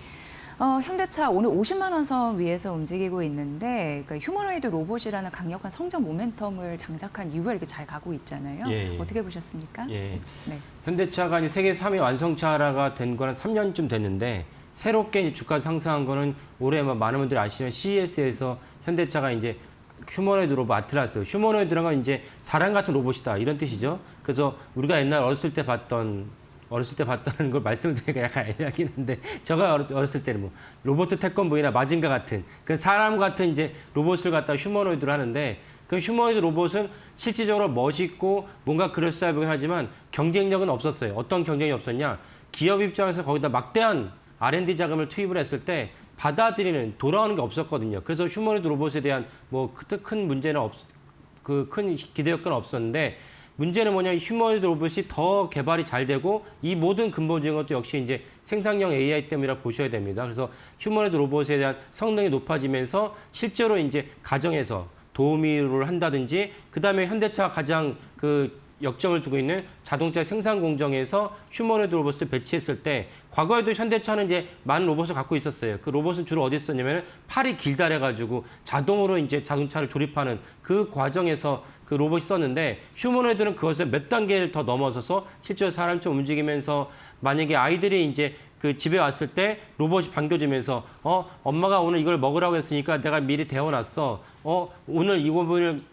현대차 오늘 50만 원 선 위에서 움직이고 있는데 그러니까 휴머노이드 로봇이라는 강력한 성장 모멘텀을 장착한 이후에 이렇게 잘 가고 있잖아요.
예.
어떻게 보셨습니까?
예.
네.
현대차가 이제 세계 3위 완성차가 된 거는 3년쯤 됐는데 새롭게 주가 상승한 거는 올해 많은 분들이 아시지만 CES에서 현대차가 이제 휴머노이드 로봇 아틀라스. 휴머노이드란 건 이제 사람 같은 로봇이다 이런 뜻이죠. 그래서 우리가 옛날 어렸을 때 봤던 걸 말씀을 드리니까 약간 애매하긴 한데 제가 어렸을 때는 뭐 로봇 태권브이나 마징가 같은 그 사람 같은 이제 로봇을 갖다가 휴머노이드로 하는데 그 휴머노이드 로봇은 실질적으로 멋있고 뭔가 그럴싸해 보긴 하지만 경쟁력은 없었어요. 어떤 경쟁이 없었냐? 기업 입장에서 거기다 막대한 R&D 자금을 투입을 했을 때 받아들이는 돌아오는 게 없었거든요. 그래서 휴머노이드 로봇에 대한 뭐 큰 문제는 큰 기대 효과는 없었는데 문제는 뭐냐? 휴머노이드 로봇이 더 개발이 잘 되고 이 모든 근본적인 것도 역시 이제 생산형 AI 때문이라 보셔야 됩니다. 그래서 휴머노이드 로봇에 대한 성능이 높아지면서 실제로 이제 가정에서 도우미를 한다든지 그다음에 현대차가 가장 그 역점을 두고 있는 자동차 생산 공정에서 휴머노이드 로봇을 배치했을 때 과거에도 현대차는 이제 많은 로봇을 갖고 있었어요. 그 로봇은 주로 어디 있었냐면 팔이 길다래 가지고 자동으로 이제 자동차를 조립하는 그 과정에서 그 로봇이 썼는데 휴머노이드는 그것을 몇 단계를 더 넘어서서 실제로 사람처럼 움직이면서 만약에 아이들이 이제 그 집에 왔을 때 로봇이 반겨주면서 엄마가 오늘 이걸 먹으라고 했으니까 내가 미리 데워놨어. 오늘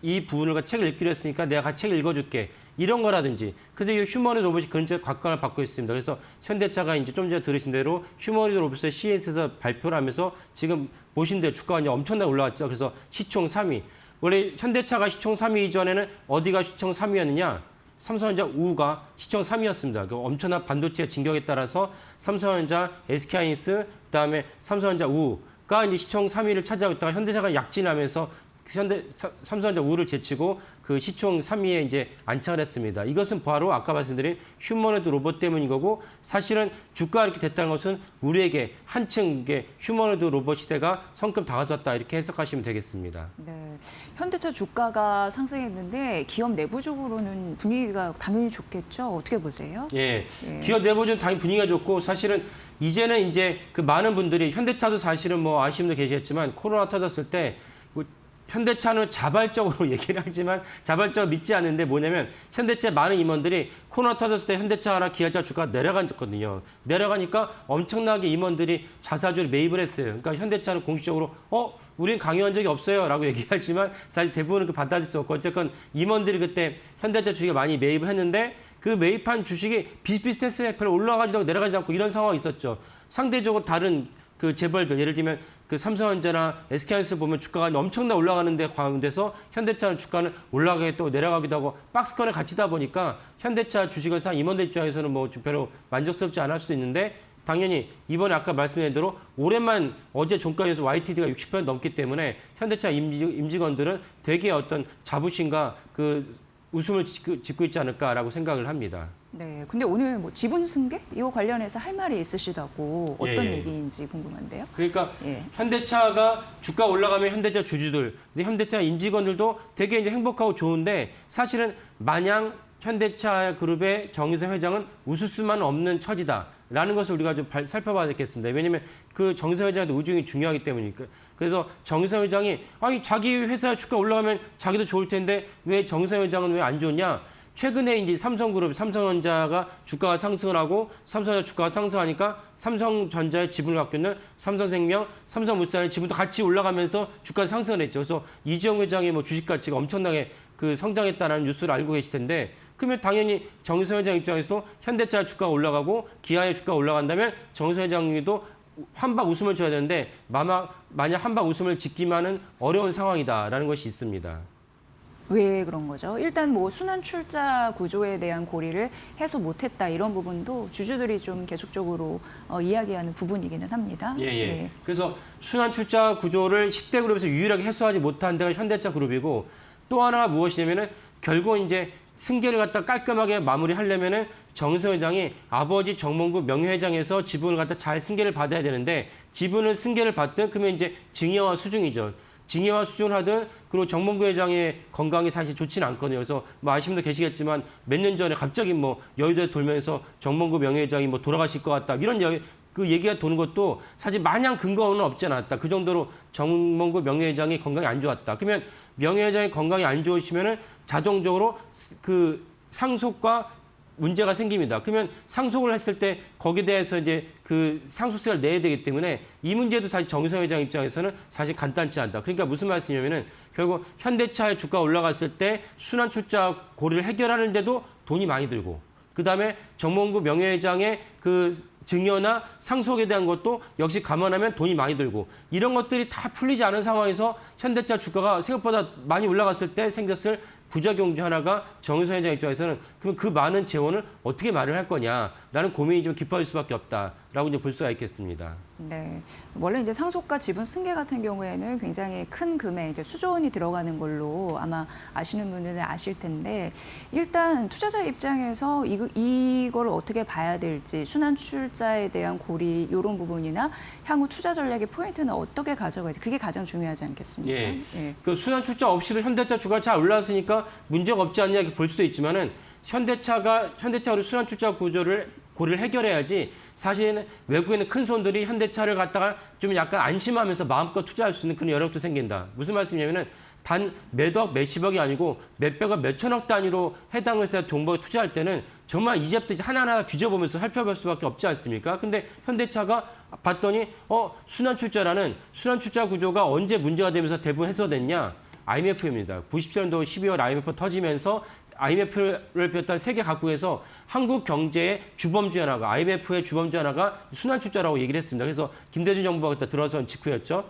이 부분을 책을 읽기로 했으니까 내가 같이 책 읽어줄게. 이런 거라든지. 그래서 이 휴머노이드 로봇이 그런 각광을 받고 있습니다. 그래서 현대차가 이제 좀 전에 들으신 대로 휴머노이드 로봇을 CES에서 발표를 하면서 지금 보신 대로 주가가 이제 엄청나게 올라왔죠. 그래서 시총 3위. 원래 현대차가 시총 3위 이전에는 어디가 시총 3위였느냐? 삼성전자 우가 시총 3위였습니다. 그 엄청난 반도체 진격에 따라서 삼성전자, SK하이닉스, 그다음에 삼성전자 우가 이제 시총 3위를 차지하고 있다가 현대차가 약진하면서 삼성전자 우를 제치고 그 시총 3위에 이제 안착을 했습니다. 이것은 바로 아까 말씀드린 휴머노이드 로봇 때문인 거고 사실은 주가가 이렇게 됐다는 것은 우리에게 한층 휴머노이드 로봇 시대가 성큼 다가졌다 이렇게 해석하시면 되겠습니다.
네, 현대차 주가가 상승했는데 기업 내부적으로는 분위기가 당연히 좋겠죠. 어떻게 보세요?
예, 기업 내부적으로 당연히 분위기가 좋고 사실은 이제는 이제 그 많은 분들이 현대차도 사실은 뭐 아시는 분도 계시겠지만 코로나 터졌을 때 현대차는 자발적으로 얘기를 하지만 자발적으로 믿지 않는데 뭐냐면 현대차 많은 임원들이 코로나 터졌을 때 현대차나 기아차 주가가 내려갔거든요. 내려가니까 엄청나게 임원들이 자사주를 매입을 했어요. 그러니까 현대차는 공식적으로 우린 강요한 적이 없어요 라고 얘기하지만 사실 대부분은 그 받아들일 수 없고 어쨌건 임원들이 그때 현대차 주식에 많이 매입을 했는데 그 매입한 주식이 비슷비슷했어요. 별로 올라가지도 않고 내려가지도 않고 이런 상황이 있었죠. 상대적으로 다른 그 재벌들 예를 들면 그 삼성전자나 SK하이닉스 보면 주가가 엄청나게 올라가는데 가운데서 현대차는 주가는 올라가게 또 내려가기도 하고 박스권에 갇히다 보니까 현대차 주식을 산 임원들 입장에서는 뭐 좀 별로 만족스럽지 않을 수도 있는데 당연히 이번에 아까 말씀드린 대로 올해만 어제 종가에서 YTD가 60% 넘기 때문에 현대차 임직원들은 되게 어떤 자부심과 그 웃음을 짓고 있지 않을까라고 생각을 합니다.
네, 근데 오늘 뭐 지분 승계 이거 관련해서 할 말이 있으시다고 어떤
예.
얘기인지 궁금한데요.
그러니까
예.
현대차가 주가 올라가면 현대차 주주들, 근데 현대차 임직원들도 되게 이제 행복하고 좋은데 사실은 마냥 현대차 그룹의 정의선 회장은 웃을 수만 없는 처지다라는 것을 우리가 좀 살펴봐야 되겠습니다. 왜냐하면 그 정의선 회장한테 우중이 중요하기 때문이니까. 그래서 정의선 회장이 아니 자기 회사 주가 올라가면 자기도 좋을 텐데 왜 정의선 회장은 왜 안 좋냐? 최근에 이제 삼성그룹, 삼성전자가 주가가 상승을 하고 삼성전자 주가가 상승하니까 삼성전자의 지분을 갖고 있는 삼성생명, 삼성물산의 지분도 같이 올라가면서 주가가 상승을 했죠. 그래서 이재용 회장의 뭐 주식 가치가 엄청나게 그 성장했다는 뉴스를 알고 계실 텐데 그러면 당연히 정의선 회장 입장에서도 현대차 주가가 올라가고 기아의 주가가 올라간다면 정의선 회장님도 한박 웃음을 줘야 되는데 만약 한박 웃음을 짓기만은 어려운 상황이다라는 것이 있습니다.
왜 그런 거죠? 일단 뭐 순환 출자 구조에 대한 고리를 해소 못했다 이런 부분도 주주들이 좀 계속적으로 이야기하는 부분이기는 합니다.
예. 그래서 순환 출자 구조를 10대 그룹에서 유일하게 해소하지 못한 데가 현대차 그룹이고 또 하나가 무엇이냐면은 결국 이제 승계를 갖다 깔끔하게 마무리하려면은 정의선 회장이 아버지 정몽구 명예회장에서 지분을 갖다 잘 승계를 받아야 되는데 지분을 승계를 받든 그러면 이제 증여와 수중이죠. 징여와 수중을 하든 그리고 정몽구 회장의 건강이 사실 좋지는 않거든요. 그래서 뭐 아시는 분도 계시겠지만 몇 년 전에 갑자기 뭐 여의도에 돌면서 정몽구 명예회장이 뭐 돌아가실 것 같다 이런 그 얘기가 도는 것도 사실 마냥 근거는 없지 않았다. 그 정도로 정몽구 명예회장이 건강이 안 좋았다. 그러면 명예회장의 건강이 안 좋으시면은 자동적으로 그 상속과 문제가 생깁니다. 그러면 상속을 했을 때 거기에 대해서 이제 그 상속세를 내야 되기 때문에 이 문제도 사실 정유성 회장 입장에서는 사실 간단치 않다. 그러니까 무슨 말씀이냐면은 결국 현대차의 주가 올라갔을 때 순환출자 고리를 해결하는데도 돈이 많이 들고 그다음에 정몽구 명예회장의 그 증여나 상속에 대한 것도 역시 감안하면 돈이 많이 들고 이런 것들이 다 풀리지 않은 상황에서 현대차 주가가 생각보다 많이 올라갔을 때 생겼을 부작용 중 하나가 정유성 회장 입장에서는 그럼 그 많은 재원을 어떻게 마련할 거냐라는 고민이 좀 깊어질 수밖에 없다라고 이제 볼 수가 있겠습니다.
네, 원래 이제 상속과 지분 승계 같은 경우에는 굉장히 큰 금액, 이제 수조 원이 들어가는 걸로 아마 아시는 분들은 아실 텐데 일단 투자자 입장에서 이걸 어떻게 봐야 될지 순환 출자에 대한 고리 이런 부분이나 향후 투자 전략의 포인트는 어떻게 가져가야지 그게 가장 중요하지 않겠습니까?
예.
예.
그 순환 출자 없이도 현대차 주가 잘 올라왔으니까 문제가 없지 않냐 이렇게 볼 수도 있지만은 현대차로 순환 출자 고리를 해결해야지 사실은 외국에 있는 큰 손들이 현대차를 갖다가 좀 약간 안심하면서 마음껏 투자할 수 있는 그런 여력도 생긴다. 무슨 말씀이냐면은 단 몇억, 몇십억이 아니고 몇백억, 몇천억 단위로 해당 회사 동부에 투자할 때는 정말 이제부터 하나하나 뒤져보면서 살펴볼 수밖에 없지 않습니까? 근데 현대차가 봤더니 순환 출자 구조가 언제 문제가 되면서 대부분 해소됐냐? IMF입니다. 97년도 12월 IMF 터지면서 IMF를 비롯한 세계 각국에서 한국 경제의 주범주 하나가 IMF의 주범주 하나가 순환출자라고 얘기를 했습니다. 그래서 김대중 정부가 그때 들어선 직후였죠.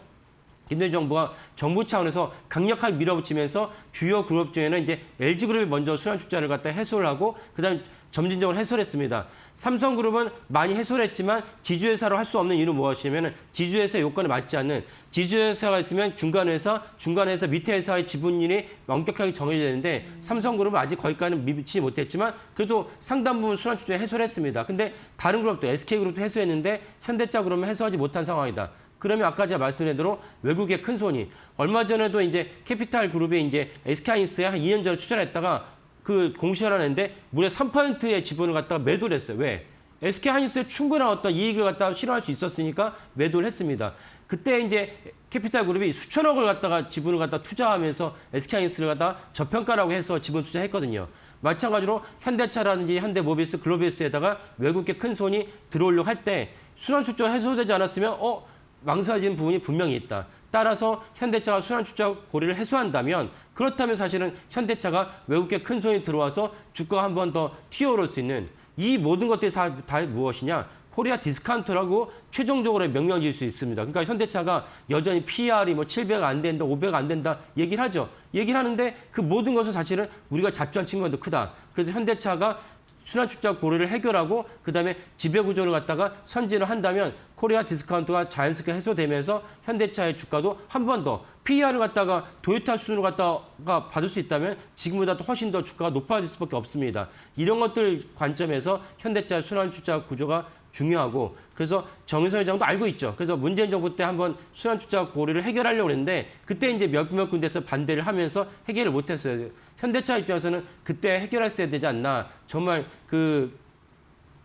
김대중 정부가 정부 차원에서 강력하게 밀어붙이면서 주요 그룹 중에는 이제 LG그룹이 먼저 순환출자를 갖다 해소를 하고 그다음 점진적으로 해소를 했습니다. 삼성그룹은 많이 해소를 했지만 지주회사로 할 수 없는 이유는 무엇이냐면 지주회사 요건에 맞지 않는 지주회사가 있으면 중간회사 밑에 회사의 지분율이 엄격하게 정해져야 되는데 삼성그룹은 아직 거기까지는 미치지 못했지만 그래도 상당 부분 순환출자 해소를 했습니다. 근데 다른 그룹도 SK그룹도 해소했는데 현대차그룹은 해소하지 못한 상황이다. 그러면 아까 제가 말씀드린 대로 외국의 큰 손이 얼마 전에도 이제 캐피탈 그룹이 이제 SK하이닉스에 한 2년 전에 투자를 했다가 그 공시를 하는데 무려 3%의 지분을 갖다가 매도를 했어요. 왜? SK하이닉스에 충분한 어떤 이익을 갖다가 실현할 수 있었으니까 매도를 했습니다. 그때 이제 캐피탈 그룹이 수천억을 갖다가 지분을 갖다 투자하면서 SK하이닉스를 갖다가 저평가라고 해서 지분 투자했거든요. 마찬가지로 현대차라든지 현대모비스, 글로비스에다가 외국의 큰 손이 들어오려고 할 때 순환출자 해소되지 않았으면 망설여지는 부분이 분명히 있다. 따라서 현대차가 순환출자 고리를 해소한다면 그렇다면 사실은 현대차가 외국계 큰 손이 들어와서 주가가 한 번 더 튀어오를 수 있는 이 모든 것들이 다 무엇이냐? 코리아 디스카운트라고 최종적으로 명명 지을 수 있습니다. 그러니까 현대차가 여전히 PR이 700 안 된다, 500 안 된다 얘기를 하죠. 얘기를 하는데 그 모든 것은 사실은 우리가 자초한 측면이 더 크다. 그래서 현대차가 순환출자 고리를 해결하고 그다음에 지배구조를 갖다가 선진을 한다면 코리아 디스카운트가 자연스럽게 해소되면서 현대차의 주가도 한 번 더 PER을 갖다가 도요타 수준으로 갖다가 받을 수 있다면 지금보다 도 훨씬 더 주가가 높아질 수밖에 없습니다. 이런 것들 관점에서 현대차 순환출자 구조가 중요하고 그래서 정유성 회장도 알고 있죠. 그래서 문재인 정부 때 한번 순환출자 고리를 해결하려고 했는데 그때 이제 몇몇 군데에서 반대를 하면서 해결을 못했어요. 현대차 입장에서는 그때 해결했어야 되지 않나. 정말 그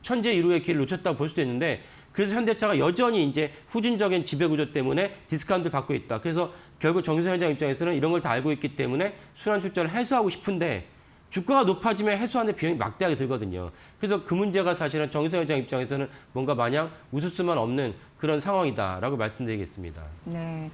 천재 이루의 기회를 놓쳤다고 볼 수도 있는데 그래서 현대차가 여전히 이제 후진적인 지배구조 때문에 디스카운트를 받고 있다. 그래서 결국 정유성 회장 입장에서는 이런 걸 다 알고 있기 때문에 순환출자를 해소하고 싶은데 주가가 높아지면 해소하는 비용이 막대하게 들거든요. 그래서 그 문제가 사실은 정유성 회장 입장에서는 뭔가 마냥 웃을 수만 없는 그런 상황이다라고 말씀드리겠습니다.
네,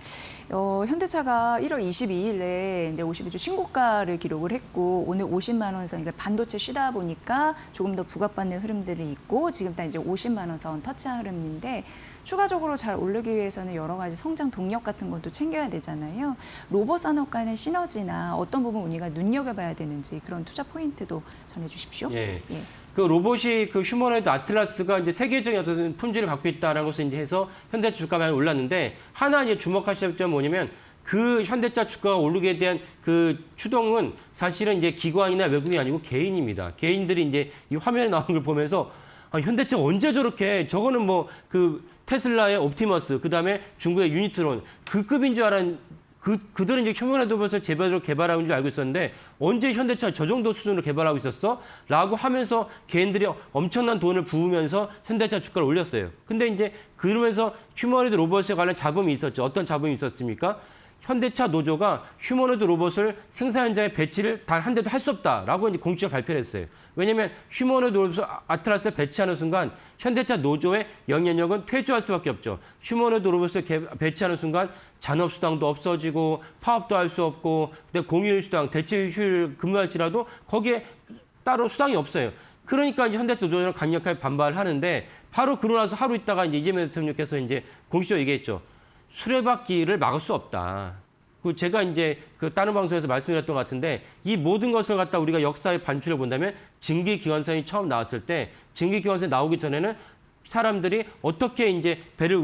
현대차가 1월 22일에 이제 52주 신고가를 기록을 했고 오늘 50만 원 선, 그러니까 반도체 쉬다 보니까 조금 더 부각받는 흐름들이 있고 지금 딱 이제 50만 원 선 터치한 흐름인데 추가적으로 잘 오르기 위해서는 여러 가지 성장 동력 같은 것도 챙겨야 되잖아요. 로봇 산업 간의 시너지나 어떤 부분 우리가 눈여겨봐야 되는지 그런 투자 포인트도 전해주십시오.
예. 그 로봇이 그 휴머노이드 아틀라스가 이제 세계적인 어떤 품질을 갖고 있다라는 것을 이제 해서 현대차 주가가 많이 올랐는데 하나 이제 주목하실 점은 뭐냐면 그 현대차 주가가 오르게 대한 그 추동은 사실은 이제 기관이나 외국인이 아니고 개인입니다. 개인들이 이제 이 화면에 나오는 걸 보면서 현대차가 언제 저렇게 저거는 뭐 그 테슬라의 옵티머스 그다음에 중국의 유니트론 그 급인 줄 알았는데 그들은 이제 휴머노이드 로봇을 제대로 개발하고 있는 줄 알고 있었는데 언제 현대차 저 정도 수준으로 개발하고 있었어? 라고 하면서 개인들이 엄청난 돈을 부으면서 현대차 주가를 올렸어요. 근데 이제 그러면서 휴머노이드 로봇에 관한 잡음이 있었죠. 어떤 잡음이 있었습니까? 현대차 노조가 휴머노이드 로봇을 생산 현장에 배치를 단 한 대도 할 수 없다라고 이제 공식적으로 발표를 했어요. 왜냐하면 휴머노이드 로봇을 아틀라스에 배치하는 순간 현대차 노조의 영향력은 퇴조할 수밖에 없죠. 휴머노이드 로봇을 배치하는 순간 잔업수당도 없어지고 파업도 할 수 없고 공휴일수당, 대체휴일 근무할지라도 거기에 따로 수당이 없어요. 그러니까 이제 현대차 노조는 강력하게 반발을 하는데 바로 그러고 나서 하루 있다가 이제 이재명 대통령께서 이제 공식적으로 얘기했죠. 수레바퀴를 막을 수 없다. 그 제가 이제 그 다른 방송에서 말씀드렸던 것 같은데 이 모든 것을 갖다 우리가 역사의 반출을 본다면 증기기관선이 처음 나왔을 때 증기기관선이 나오기 전에는 사람들이 어떻게 이제 배를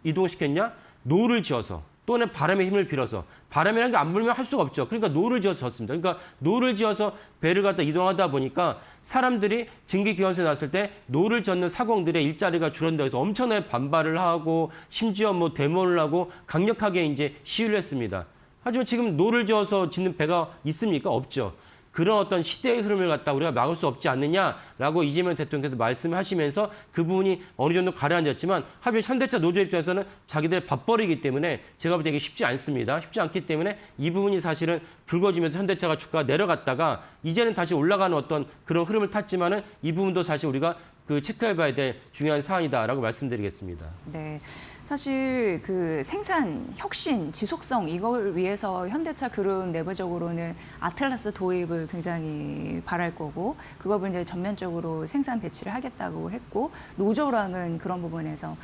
이동시켰냐? 노를 지어서 또는 바람의 힘을 빌어서 바람이라는 게 안 불면 할 수가 없죠. 그러니까 노를 지어서 졌습니다. 그러니까 노를 지어서 배를 갖다 이동하다 보니까 사람들이 증기기관선에 나왔을 때 노를 젓는 사공들의 일자리가 줄어든다 해서 엄청나게 반발을 하고 심지어 뭐 데모를 하고 강력하게 이제 시위를 했습니다. 하지만 지금 노를 지어서 짓는 배가 있습니까? 없죠. 그런 어떤 시대의 흐름을 갖다 우리가 막을 수 없지 않느냐라고 이재명 대통령께서 말씀하시면서 그 부분이 어느 정도 가라앉았지만 하필 현대차 노조 입장에서는 자기들 밥벌이기 때문에 제가 볼 때 이게 쉽지 않습니다. 쉽지 않기 때문에 이 부분이 사실은 불거지면서 현대차가 주가가 내려갔다가 이제는 다시 올라가는 어떤 그런 흐름을 탔지만은 이 부분도 사실 우리가 그 체크해봐야 될 중요한 사안이다라고 말씀드리겠습니다.
네. 사실 그 생산, 혁신, 지속성 이걸 위해서 현대차 그룹 내부적으로는 아틀라스 도입을 굉장히 바랄 거고 그걸 이제 전면적으로 생산 배치를 하겠다고 했고 노조랑은 그런 부분에서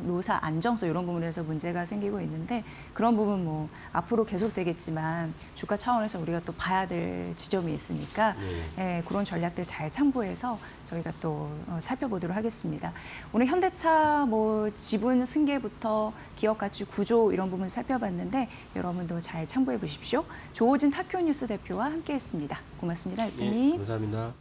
노사 안정성 이런 부분에서 문제가 생기고 있는데 그런 부분 뭐 앞으로 계속되겠지만 주가 차원에서 우리가 또 봐야 될 지점이 있으니까 예, 그런 전략들 잘 참고해서 저희가 또 살펴보도록 하겠습니다. 오늘 현대차 뭐 지분 승계부터 기업 가치 구조 이런 부분 살펴봤는데 여러분도 잘 참고해 보십시오. 조호진 타쿄뉴스 대표와 함께했습니다. 고맙습니다, 대표님.
예, 감사합니다.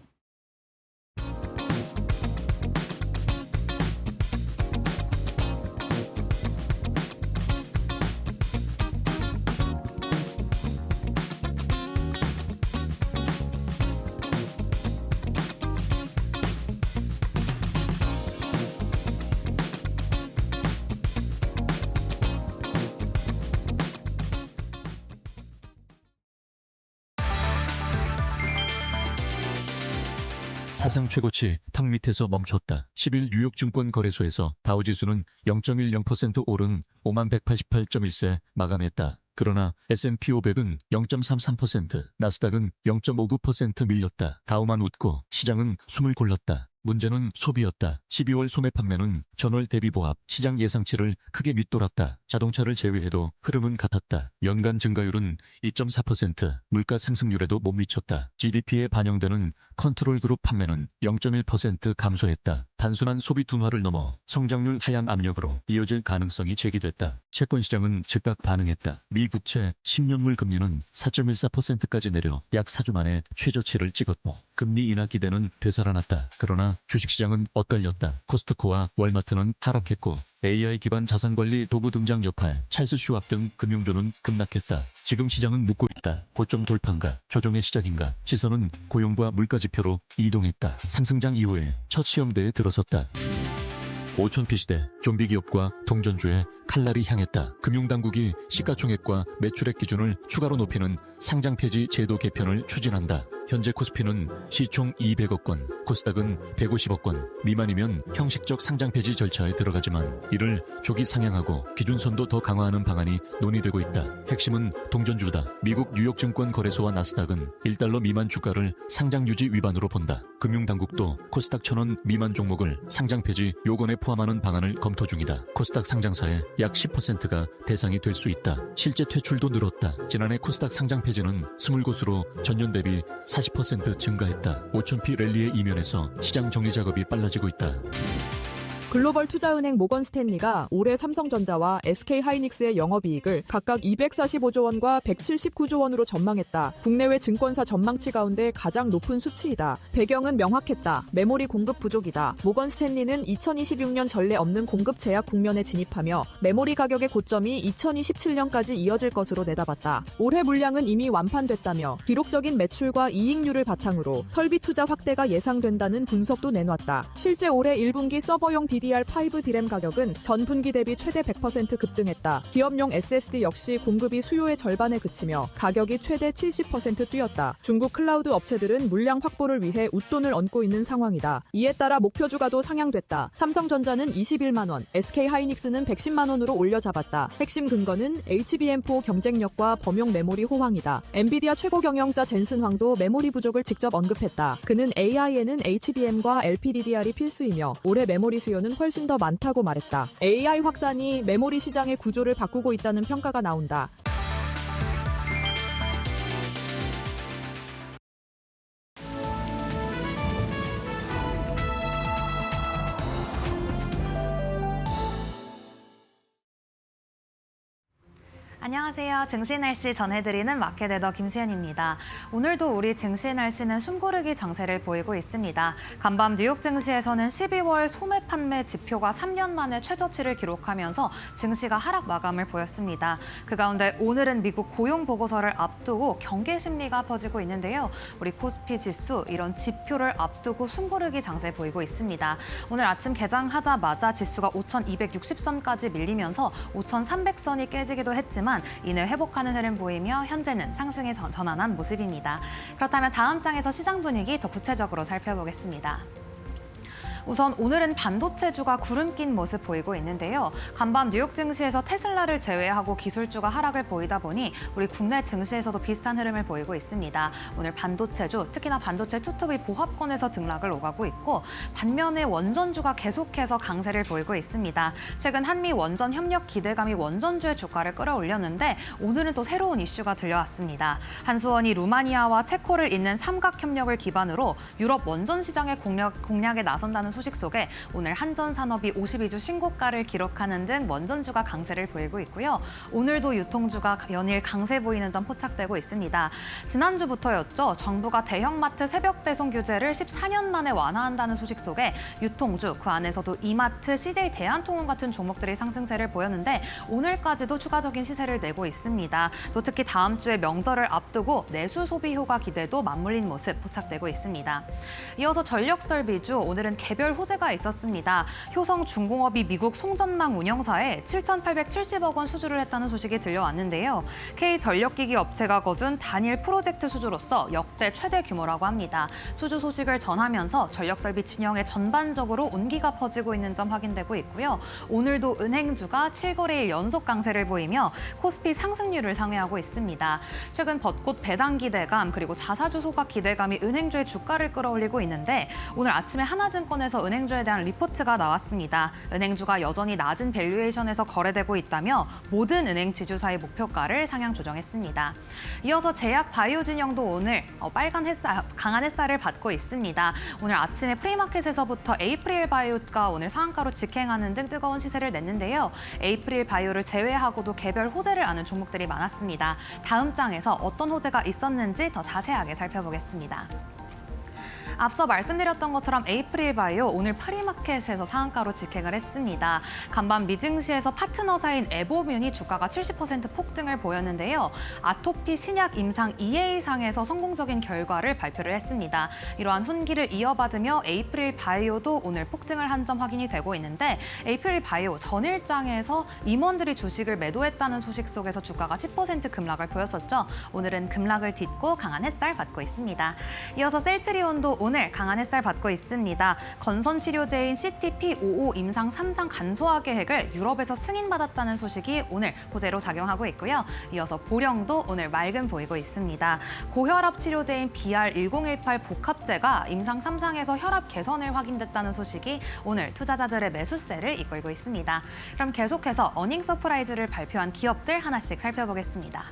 사상 최고치 턱 밑에서 멈췄다. 10일 뉴욕 증권거래소에서 다우지수는 0.10% 오른 5188.1세 마감했다. 그러나 S&P 500은 0.33%, 나스닥은 0.59% 밀렸다. 다우만 웃고 시장은 숨을 골랐다. 문제는 소비였다. 12월 소매 판매는 전월 대비 보합, 시장 예상치를 크게 밑돌았다. 자동차를 제외해도 흐름은 같았다. 연간 증가율은 2.4%, 물가 상승률에도 못 미쳤다. GDP에 반영되는 컨트롤 그룹 판매는 0.1% 감소했다. 단순한 소비 둔화를 넘어 성장률 하향 압력으로 이어질 가능성이 제기됐다. 채권 시장은 즉각 반응했다. 미 국채 10년물 금리는 4.14%까지 내려 약 4주 만에 최저치를 찍었고 금리 인하 기대는 되살아났다. 그러나 주식시장은 엇갈렸다. 코스트코와 월마트는 하락했고 AI 기반 자산관리 도구 등장 여파에 찰스 슈왑 등 금융주는 급락했다. 지금 시장은 묻고 있다. 고점 돌파인가? 조정의 시작인가? 시선은 고용과 물가지표로 이동했다. 상승장 이후에 첫 시험대에 들어섰다. 5,000피 시대 좀비 기업과 동전주의 칼날이 향했다. 금융당국이 시가총액과 매출액 기준을 추가로 높이는 상장 폐지 제도 개편을 추진한다. 현재 코스피는 시총 200억 원, 코스닥은 150억 원 미만이면 형식적 상장 폐지 절차에 들어가지만 이를 조기 상향하고 기준선도 더 강화하는 방안이 논의되고 있다. 핵심은 동전주다. 미국 뉴욕 증권 거래소와 나스닥은 1달러 미만 주가를 상장 유지 위반으로 본다. 금융당국도 코스닥 1,000원 미만 종목을 상장 폐지 요건에 포함하는 방안을 검토 중이다. 코스닥 상장사의 약 10%가 대상이 될 수 있다. 실제 퇴출도 늘었다. 지난해 코스닥 상장 폐지는 20곳으로 전년 대비 40% 증가했다. 5,000피 랠리의 이면에서 시장 정리 작업이 빨라지고 있다.
글로벌 투자은행 모건 스탠리가 올해 삼성전자와 SK하이닉스의 영업이익을 각각 245조 원과 179조 원으로 전망했다. 국내외 증권사 전망치 가운데 가장 높은 수치이다. 배경은 명확했다. 메모리 공급 부족이다. 모건 스탠리는 2026년 전례 없는 공급 제약 국면에 진입하며 메모리 가격의 고점이 2027년까지 이어질 것으로 내다봤다. 올해 물량은 이미 완판됐다며 기록적인 매출과 이익률을 바탕으로 설비 투자 확대가 예상된다는 분석도 내놨다. 실제 올해 1분기 서버용 DDR5 D램 가격은 전 분기 대비 최대 100% 급등했다. 기업용 SSD 역시 공급이 수요의 절반에 그치며 가격이 최대 70% 뛰었다. 중국 클라우드 업체들은 물량 확보를 위해 웃돈을 얹고 있는 상황이다. 이에 따라 목표 주가도 상향됐다. 삼성전자는 21만 원, SK하이닉스는 110만 원으로 올려잡았다. 핵심 근거는 HBM4 경쟁력과 범용 메모리 호황이다. 엔비디아 최고 경영자 젠슨 황도 메모리 부족을 직접 언급했다. 그는 AI에는 HBM과 LPDDR이 필수이며 올해 메모리 수요는 훨씬 더 많다고 말했다. AI 확산이 메모리 시장의 구조를 바꾸고 있다는 평가가 나온다.
안녕하세요. 증시 날씨 전해드리는 마켓에더 김수현입니다. 오늘도 우리 증시 날씨는 숨고르기 장세를 보이고 있습니다. 간밤 뉴욕 증시에서는 12월 소매 판매 지표가 3년 만에 최저치를 기록하면서 증시가 하락 마감을 보였습니다. 그 가운데 오늘은 미국 고용 보고서를 앞두고 경계 심리가 퍼지고 있는데요. 우리 코스피 지수 이런 지표를 앞두고 숨고르기 장세 보이고 있습니다. 오늘 아침 개장하자마자 지수가 5,260선까지 밀리면서 5,300선이 깨지기도 했지만 이내 회복하는 흐름 보이며 현재는 상승에 전환한 모습입니다. 그렇다면 다음 장에서 시장 분위기 더 구체적으로 살펴보겠습니다. 우선 오늘은 반도체주가 구름 낀 모습 보이고 있는데요. 간밤 뉴욕 증시에서 테슬라를 제외하고 기술주가 하락을 보이다 보니 우리 국내 증시에서도 비슷한 흐름을 보이고 있습니다. 오늘 반도체주, 특히나 반도체 투톱이 보합권에서 등락을 오가고 있고 반면에 원전주가 계속해서 강세를 보이고 있습니다. 최근 한미 원전 협력 기대감이 원전주의 주가를 끌어올렸는데 오늘은 또 새로운 이슈가 들려왔습니다. 한수원이 루마니아와 체코를 잇는 삼각협력을 기반으로 유럽 원전 시장의 공략에 나선다는 소식 속에 오늘 한전산업이 52주 신고가를 기록하는 등 원전주가 강세를 보이고 있고요. 오늘도 유통주가 연일 강세 보이는 점 포착되고 있습니다. 지난주부터였죠. 정부가 대형마트 새벽 배송 규제를 14년 만에 완화한다는 소식 속에 유통주, 그 안에서도 이마트, CJ 대한통운 같은 종목들이 상승세를 보였는데 오늘까지도 추가적인 시세를 내고 있습니다. 또 특히 다음 주에 명절을 앞두고 내수 소비 효과 기대도 맞물린 모습 포착되고 있습니다. 이어서 전력설비주, 오늘은 개별 호재가 있었습니다. 효성중공업이 미국 송전망 운영사에 7,870억 원 수주를 했다는 소식이 들려왔는데요. K전력기기 업체가 거둔 단일 프로젝트 수주로서 역대 최대 규모라고 합니다. 수주 소식을 전하면서 전력설비 진영에 전반적으로 온기가 퍼지고 있는 점 확인되고 있고요. 오늘도 은행주가 7거래일 연속 강세를 보이며 코스피 상승률을 상회하고 있습니다. 최근 벚꽃 배당 기대감 그리고 자사주 소각 기대감이 은행주의 주가를 끌어올리고 있는데 오늘 아침에 하나증권에서 은행주에 대한 리포트가 나왔습니다. 은행주가 여전히 낮은 밸류에이션에서 거래되고 있다며 모든 은행 지주사의 목표가를 상향 조정했습니다. 이어서 제약 바이오 진영도 오늘 강한 햇살을 받고 있습니다. 오늘 아침에 프리마켓에서부터 에이프릴 바이오가 오늘 상한가로 직행하는 등 뜨거운 시세를 냈는데요. 에이프릴 바이오를 제외하고도 개별 호재를 아는 종목들이 많았습니다. 다음 장에서 어떤 호재가 있었는지 더 자세하게 살펴보겠습니다. 앞서 말씀드렸던 것처럼 에이프릴 바이오 오늘 프리마켓에서 상한가로 직행을 했습니다. 간밤 미증시에서 파트너사인 에보뮌이 주가가 70% 폭등을 보였는데요. 아토피 신약 임상 2A상에서 성공적인 결과를 발표를 했습니다. 이러한 훈기를 이어받으며 에이프릴 바이오도 오늘 폭등을 한 점 확인이 되고 있는데 에이프릴 바이오 전일장에서 임원들이 주식을 매도했다는 소식 속에서 주가가 10% 급락을 보였었죠. 오늘은 급락을 딛고 강한 햇살 받고 있습니다. 이어서 셀트리온도 오늘 강한 햇살 받고 있습니다. 건선치료제인 CTP55 임상 3상 간소화 계획을 유럽에서 승인받았다는 소식이 오늘 호재로 작용하고 있고요. 이어서 보령도 오늘 맑음 보이고 있습니다. 고혈압 치료제인 BR1018 복합제가 임상 3상에서 혈압 개선을 확인됐다는 소식이 오늘 투자자들의 매수세를 이끌고 있습니다. 그럼 계속해서 어닝 서프라이즈를 발표한 기업들 하나씩 살펴보겠습니다.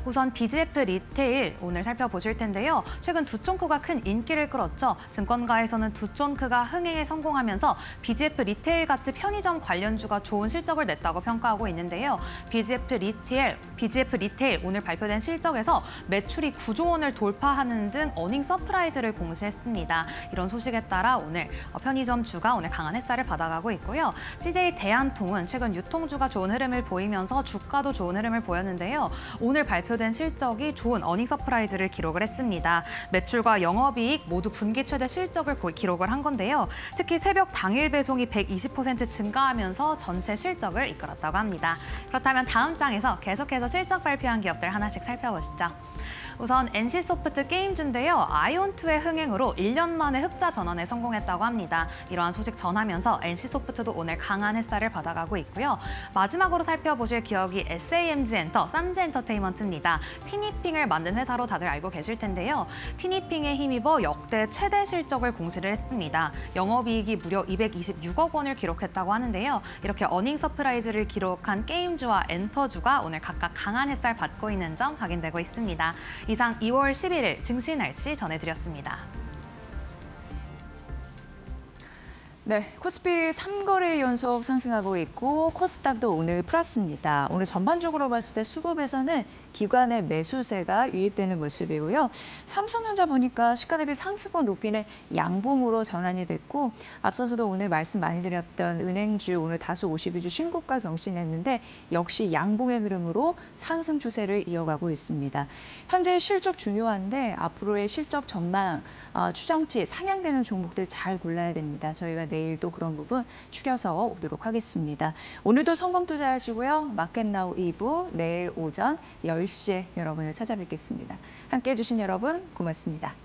우선 BGF 리테일 오늘 살펴보실 텐데요. 최근 두촌크가 큰 인기를 끌었죠. 증권가에서는 두촌크가 흥행에 성공하면서 BGF 리테일 같이 편의점 관련주가 좋은 실적을 냈다고 평가하고 있는데요. BGF 리테일 오늘 발표된 실적에서 매출이 9조 원을 돌파하는 등 어닝 서프라이즈를 공시했습니다. 이런 소식에 따라 오늘 편의점주가 오늘 강한 햇살을 받아가고 있고요. CJ 대한통운 최근 유통주가 좋은 흐름을 보이면서 주가도 좋은 흐름을 보였는데요. 오늘 발표 발표된 실적이 좋은 어닝 서프라이즈를 기록을 했습니다. 매출과 영업이익 모두 분기 최대 실적을 기록을 한 건데요. 특히 새벽 당일 배송이 120% 증가하면서 전체 실적을 이끌었다고 합니다. 그렇다면 다음 장에서 계속해서 실적 발표한 기업들 하나씩 살펴보시죠. 우선 NC소프트 게임주인데요. 아이온2의 흥행으로 1년 만에 흑자 전환에 성공했다고 합니다. 이러한 소식 전하면서 NC소프트도 오늘 강한 햇살을 받아가고 있고요. 마지막으로 살펴보실 기업이 SAMG엔터, 쌈지엔터테인먼트입니다. 티니핑을 만든 회사로 다들 알고 계실 텐데요. 티니핑에 힘입어 역대 최대 실적을 공시를 했습니다. 영업이익이 무려 226억 원을 기록했다고 하는데요. 이렇게 어닝 서프라이즈를 기록한 게임주와 엔터주가 오늘 각각 강한 햇살 받고 있는 점 확인되고 있습니다. 이상 2월 11일 증시 날씨 전해드렸습니다.
네, 코스피 3거래 연속 상승하고 있고 코스닥도 오늘 플러스입니다. 오늘 전반적으로 봤을 때 수급에서는 기관의 매수세가 유입되는 모습이고요. 삼성전자 보니까 시가 대비 상승분 높이는 양봉으로 전환이 됐고 앞서서도 오늘 말씀 많이 드렸던 은행주 오늘 다수 52주 신고가 경신했는데 역시 양봉의 흐름으로 상승 추세를 이어가고 있습니다. 현재 실적 중요한데 앞으로의 실적 전망, 추정치 상향되는 종목들 잘 골라야 됩니다. 저희가 내일도 그런 부분 추려서 오도록 하겠습니다. 오늘도 성공 투자하시고요. 마켓나우 2부 내일 오전 10시에 여러분을 찾아뵙겠습니다. 함께해 주신 여러분 고맙습니다.